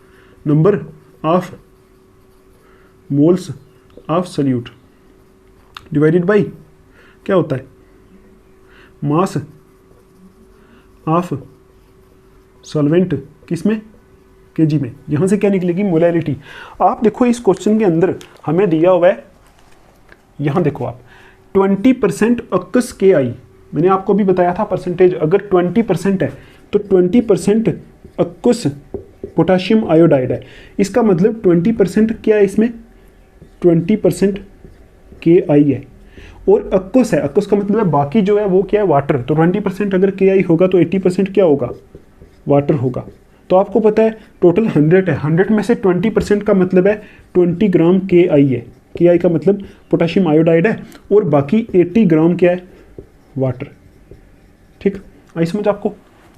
number of moles of solute divided by क्या होता है, मास ऑफ सॉल्वेंट, किसमें, केजी में। यहाँ से क्या निकलेगी, मोलैलिटी। आप देखो इस क्वेश्चन के अंदर हमें दिया हुआ है, यहाँ देखो आप 20% अक्वस Ki, मैंने आपको भी बताया था परसेंटेज, अगर 20% है तो 20% अक्वस पोटेशियम आयोडाइड है। इसका मतलब 20% क्या है, इसमें 20% Ki है, और अक्वस है, अक्वस का मतलब है बाकी जो है वो क्या है, वाटर। तो 20% अगर Ki होगा तो 80% क्या होगा, वाटर होगा। तो आपको पता है टोटल 100 है, 100 में से 20% का मतलब है 20 ग्राम Ki है। Ki का मतलब पोटेशियम आयोडाइड है, और बाकी 80 ग्राम क्या है, वाटर। ठीक, आई समझ आपको,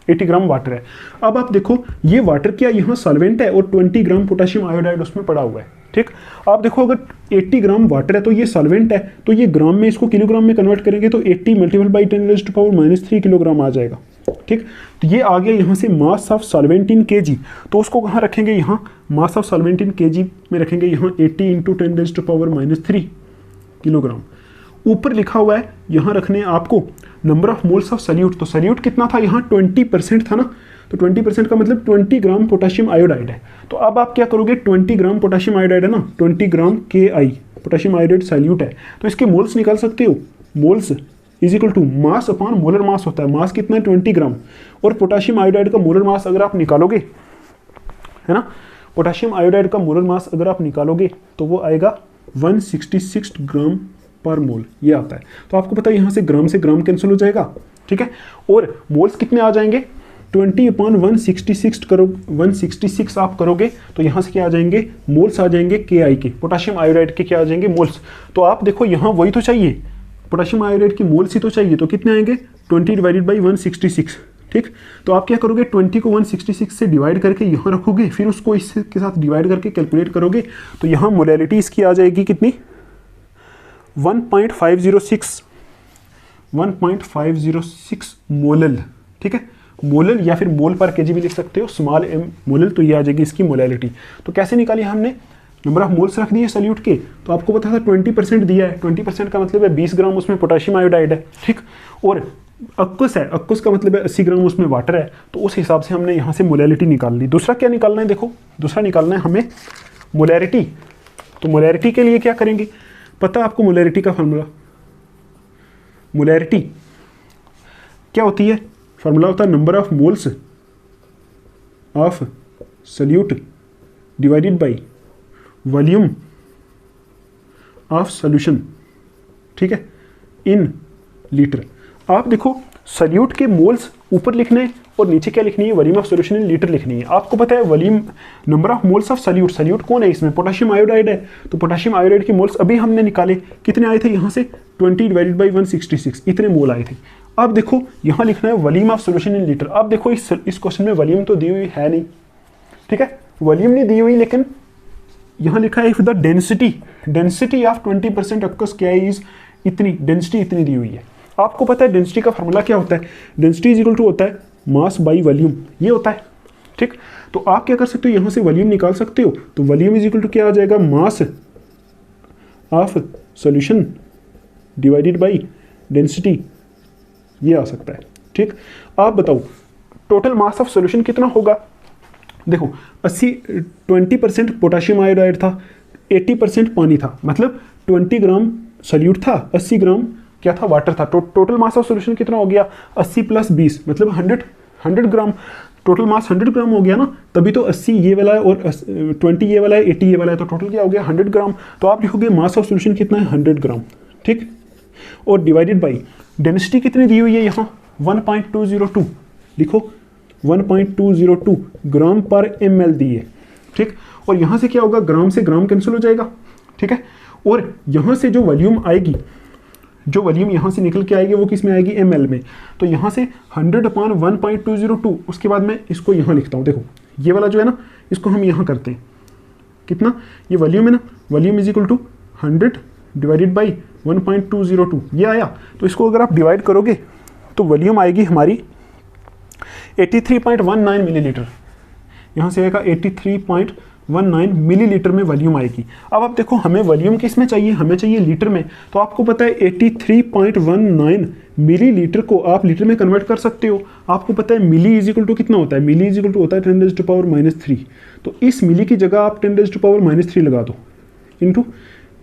80 ग्राम वाटर है। अब आप देखो ये वाटर क्या यहाँ सॉल्वेंट है, और 20 ग्राम पोटेशियम आयोडाइड उसमें पड़ा हुआ है। ठीक, आप देखो अगर 80 ग्राम वाटर है तो ये सॉल्वेंट है, तो ये ग्राम में, इसको किलोग्राम में कन्वर्ट करेंगे तो 80 मल्टीपल बाई 10⁻³ किलोग्राम आ जाएगा। ठीक, तो ये आ गया यहाँ से मास ऑफ सॉल्वेंट इन केजी। तो उसको कहाँ रखेंगे, यहाँ मास ऑफ सॉल्वेंट इन केजी में रखेंगे, यहाँ 80 × 10⁻³ किलोग्राम। ऊपर लिखा हुआ है यहाँ रखने आपको number of moles of solute. तो सॉल्यूट कितना था, यहाँ 20% था ना, तो 20% का मतलब 20 ग्राम पोटेशियम आयोडाइड है। तो अब आप क्या करोगे, 20 ग्राम पोटेशियम आयोडाइड है ना, 20 gram Ki potassium iodide solute है, तो इसके मोल्स निकाल सकते हो। Moles is equal to mass upon molar mass होता है। मास कितना है, 20 ग्राम, और पोटेशियम आयोडाइड का मोलर मास अगर आप निकालोगे, है ना, पोटेशियम आयोडाइड का मोलर मास अगर आप निकालोगे तो वो आएगा 166 ग्राम पर मोल, ये आता है। तो आपको पता है यहाँ से ग्राम कैंसिल हो जाएगा। ठीक है, और मोल्स कितने आ जाएंगे, 20/166 करो, 166 आप करोगे तो यहाँ से क्या आ जाएंगे, मोल्स आ जाएंगे Ki के, पोटेशियम आयोडाइड के क्या आ जाएंगे, मोल्स। तो आप देखो यहाँ वही तो चाहिए, पोटेशियम आयोडाइड की मोल्स ही तो चाहिए, तो कितने आएंगे, 20 डिवाइडेड बाई 166। ठीक, तो आप क्या करोगे, 20 को 166 से डिवाइड करके यहाँ रखोगे, फिर उसको इसके साथ डिवाइड करके कैलकुलेट करोगे, तो यहाँ मोलैलिटी इसकी आ जाएगी कितनी, 1.506 मोलल। ठीक है, मोलल या फिर मोल पर केजी भी लिख सकते हो, स्मॉल m मोलल, तो ये आ जाएगी इसकी मोलैलिटी। तो कैसे निकाली हमने, नंबर ऑफ मोल्स रख दिए सल्यूट के, तो आपको पता था 20% दिया है, 20% का मतलब है 20 ग्राम उसमें पोटेशियम आयोडाइड है, ठीक। और अक्वस है, अक्वस का मतलब है 80 ग्राम उसमें वाटर है, तो उस हिसाब से हमने यहाँ से मोलैलिटी निकाल ली। दूसरा क्या निकालना है, देखो दूसरा निकालना है हमें मोलैरिटी। तो मोलैरिटी के लिए क्या करेंगे, पता है आपको मोलैरिटी का फार्मूला, मोलैरिटी क्या होती है, फार्मूला होता है number of moles of solute divided by volume of solution, ठीक है, इन लीटर। आप देखो सल्यूट के मोल्स ऊपर लिखने और नीचे क्या लिखनी है, volume of solution in litre लिखनी है। आपको पता है volume, number of moles of solute, solute कौन है इसमें, पोटेशियम आयोडाइड है, तो पोटेशियम आयोडाइड के मोल्स अभी हमने निकाले, कितने आए थे यहाँ से 20 डिवाइडेड बाई 166, इतने मोल आए थे। अब देखो यहाँ लिखना है volume of solution in litre. अब देखो इस क्वेश्चन में वॉल्यूम तो दी हुई है नहीं, ठीक है, वॉल्यूम नहीं दी हुई, लेकिन यहाँ लिखा है इफ द डेंसिटी ऑफ 20% अक्वस क्या इज इतनी, डेंसिटी इतनी दी हुई है। आपको पता है डेंसिटी का फार्मूला क्या होता है, डेंसिटी इज इक्वल टू होता है मास बाई वॉल्यूम, ये होता है, ठीक। तो आप क्या कर सकते हो, यहाँ से वॉल्यूम निकाल सकते हो, तो वॉल्यूम इज इक्वल टू क्या आ जाएगा, mass of solution divided by density, ये आ सकता है, ठीक। आप बताओ टोटल मास ऑफ सॉल्यूशन कितना होगा, देखो 20% पोटेशियम आयोडाइड था, 80% पानी था, मतलब 20 ग्राम सल्यूट था, 80 ग्राम क्या था, वाटर था। टोटल मास ऑफ सॉल्यूशन कितना हो गया, 80 प्लस 20 मतलब 100 ग्राम, टोटल मास 100 ग्राम हो गया ना, तभी तो 80 ये वाला है और 20 ये वाला है, 80 ये वाला है, तो टोटल क्या हो गया 100 ग्राम। तो आप लिखोगे मास ऑफ सॉल्यूशन कितना है, 100 ग्राम, ठीक। और डिवाइडेड बाई डेंसिटी कितनी दी हुई है यहाँ 1.202, लिखो 1.202 ग्राम पर ml दी है, ठीक। और यहाँ से क्या होगा, ग्राम से ग्राम कैंसिल हो जाएगा, ठीक है। और यहाँ से जो वॉल्यूम आएगी, जो वॉल्यूम यहाँ से निकल के आएगी वो किस में आएगी, ml में। तो यहाँ से 100/1.202, उसके बाद मैं इसको यहाँ लिखता हूँ, देखो ये वाला जो है ना, इसको हम यहाँ करते हैं, कितना, ये वॉल्यूम है ना, volume is equal to 100 divided by 1.202, ये आया। तो इसको अगर आप डिवाइड करोगे तो वॉल्यूम आएगी हमारी 83.19 मिलीलीटर, यहाँ से आएगा 83.19 मिलीलीटर में वॉल्यूम आएगी। अब आप देखो हमें वॉल्यूम किस में चाहिए, हमें चाहिए लीटर में, तो आपको पता है 83.19 मिलीलीटर को आप लीटर में कन्वर्ट कर सकते हो। आपको पता है मिली इज इक्वल टू कितना होता है, मिली इज इक्वल टू होता है 10⁻⁻³ तो इस मिली की जगह आप 10⁻⁻³ लगा दो, इनटू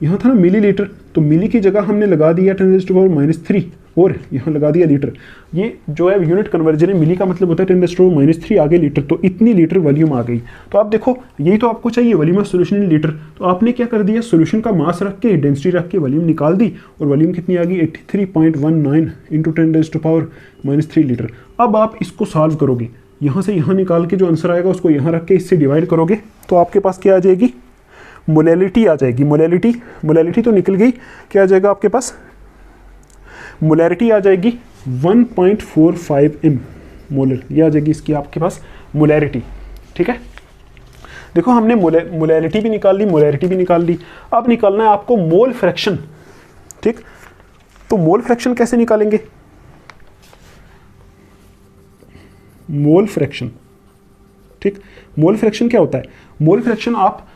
यहाँ था ना मिलीलीटर, तो मिली की जगह हमने लगा दिया 10⁻³ और यहाँ लगा दिया लीटर। ये जो है यूनिट कन्वर्जन है, मिली का मतलब होता है 10⁻³ आगे लीटर, तो इतनी लीटर वॉल्यूम आ गई। तो आप देखो यही तो आपको चाहिए, volume of solution in litre. तो आपने क्या कर दिया, सॉल्यूशन का मास रख के डेंसिटी रख के वॉल्यूम निकाल दी, और वॉल्यूम कितनी आ गई 83.19 इंटू 10⁻³ लीटर। अब आप इसको सॉल्व करोगे, यहाँ से यहाँ निकाल के जो आंसर आएगा उसको यहाँ रख के इससे डिवाइड करोगे, तो आपके पास क्या आ जाएगी, मोलैलिटी आ जाएगी। मोलैलिटी तो निकल गई, क्या आ जाएगा आपके पास, मोलैरिटी आ जाएगी 1.45 m मोलर, ये आ जाएगी इसकी आपके पास मोलैरिटी, ठीक है। देखो हमने मोलैरिटी भी निकाल ली, मोलैरिटी भी निकाल ली। अब निकालना है आपको मोल फ्रैक्शन, ठीक। तो मोल फ्रैक्शन कैसे निकालेंगे, मोल फ्रैक्शन, ठीक। मोल फ्रैक्शन क्या होता है, मोल फ्रैक्शन आप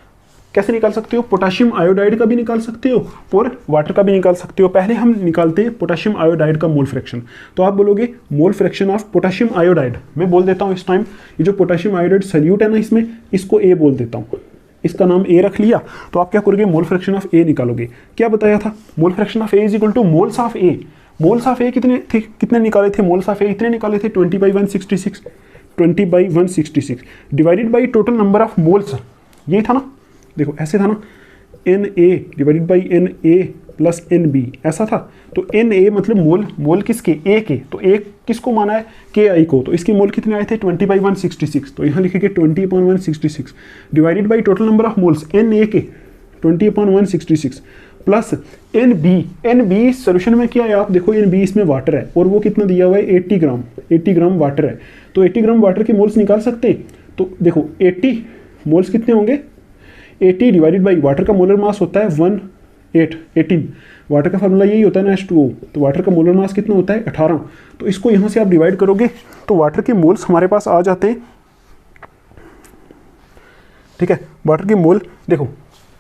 कैसे निकाल सकते हो, पोटेशियम आयोडाइड का भी निकाल सकते हो और वाटर का भी निकाल सकते हो। पहले हम निकालते हैं पोटेशियम आयोडाइड का मोल फ्रैक्शन। तो आप बोलोगे मोल फ्रैक्शन ऑफ पोटेशियम आयोडाइड, मैं बोल देता हूँ इस टाइम, ये जो पोटेशियम आयोडाइड सल्यूट है ना इसमें, इसको ए बोल देता हूँ, इसका नाम ए रख लिया। तो आप क्या करोगे, मोल फ्रैक्शन ऑफ ए निकालोगे। क्या बताया था, mole fraction of A is equal to moles of A. Moles of A कितने थे, कितने निकाले थे, मोल्स ऑफ ए इतने निकाले थे 20/166, 20/166 divided by total number of moles, यही था ना, देखो ऐसे था ना, Na divided by Na plus Nb, ऐसा था। तो Na मतलब मोल किसके, A के, तो A किसको माना है, Ki को, तो इसके मोल कितने आए थे 20/166, तो यहाँ लिखेंगे 20/166 divided by total number of moles Na के 20/166 प्लस Nb सोल्यूशन में क्या है, आप देखो Nb इसमें वाटर है और वो कितना दिया हुआ है 80 ग्राम वाटर है। तो 80 ग्राम वाटर के मोल्स निकाल सकते हैं। तो देखो 80 मोल्स कितने होंगे, 80 डिवाइडेड बाई वाटर का मोलर मास होता है 18, वाटर का फार्मूला यही होता है ना H2O, तो वाटर का मोलर मास कितना होता है 18। तो इसको यहाँ से आप डिवाइड करोगे तो वाटर के मोल्स हमारे पास आ जाते हैं, ठीक है। वाटर के मोल देखो,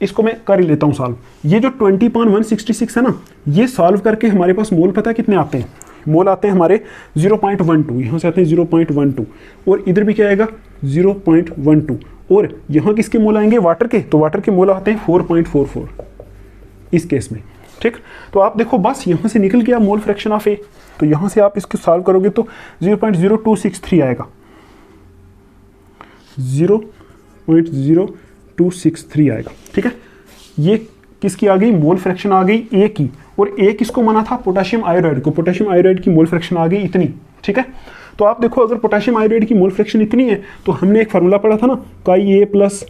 इसको मैं कर ही लेता हूँ सॉल्व। ये जो 20.166 है ना, ये सॉल्व करके हमारे पास मोल पता है कितने आते हैं, मोल आते हैं हमारे 0.12, यहाँ से आते हैं 0.12, और इधर भी क्या आएगा 0.12, और यहाँ किसके मोल आएंगे वाटर के, तो वाटर के मोल आते हैं 4.44 इस केस में, ठीक। तो आप देखो बस यहाँ से निकल गया मोल फ्रैक्शन ऑफ ए, तो यहाँ से आप इसको सॉल्व करोगे तो 0.0263 आएगा, 0.0263 आएगा, ठीक है। ये किसकी आ गई, मोल फ्रैक्शन आ गई ए की, और ए किसको माना था, पोटेशियम आयोडाइड को। पोटेशियम आयोडाइड की मोल फ्रैक्शन आ गई इतनी, ठीक है। तो आप देखो अगर पोटेशियम आयोडाइड की मोल फ्रैक्शन इतनी है तो हमने एक फार्मूला पढ़ा था ना, chi A plus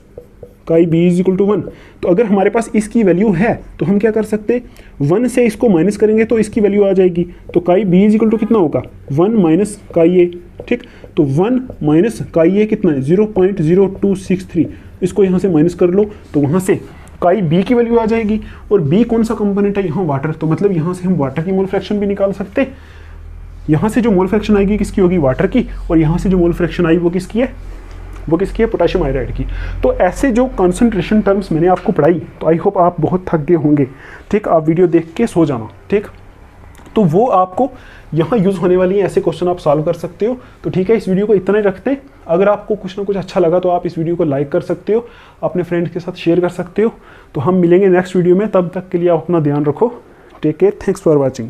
chi B is equal to 1। तो अगर हमारे पास इसकी वैल्यू है तो हम क्या कर सकते हैं, 1 से इसको माइनस करेंगे तो इसकी वैल्यू आ जाएगी। तो काई बी इज इक्वल टू कितना होगा, 1 माइनस काई ए, ठीक। तो 1 माइनस काई ए कितना है 0.0263, इसको यहाँ से माइनस कर लो तो वहाँ से काई बी की वैल्यू आ जाएगी। और बी कौन सा कंपोनेंट है, यहाँ वाटर, तो मतलब यहाँ से हम वाटर की मोल फ्रैक्शन भी निकाल सकते हैं। यहाँ से जो मोल फ्रैक्शन आएगी किसकी होगी, वाटर की, और यहाँ से जो मोल फ्रैक्शन आई वो किसकी है, वो किसकी है, पोटेशियम आयोडाइड की। तो ऐसे जो कॉन्सेंट्रेशन टर्म्स मैंने आपको पढ़ाई, तो आई होप आप बहुत थक गए होंगे, ठीक। आप वीडियो देख के सो जाना, ठीक। तो वो आपको यहाँ यूज़ होने वाली है, ऐसे क्वेश्चन आप सॉल्व कर सकते हो। तो ठीक है, इस वीडियो को इतना ही रखते हैं। अगर आपको कुछ ना कुछ अच्छा लगा तो आप इस वीडियो को लाइक कर सकते हो, अपने फ्रेंड्स के साथ शेयर कर सकते हो। तो हम मिलेंगे नेक्स्ट वीडियो में, तब तक के लिए आप अपना ध्यान रखो। Take care, thanks for watching.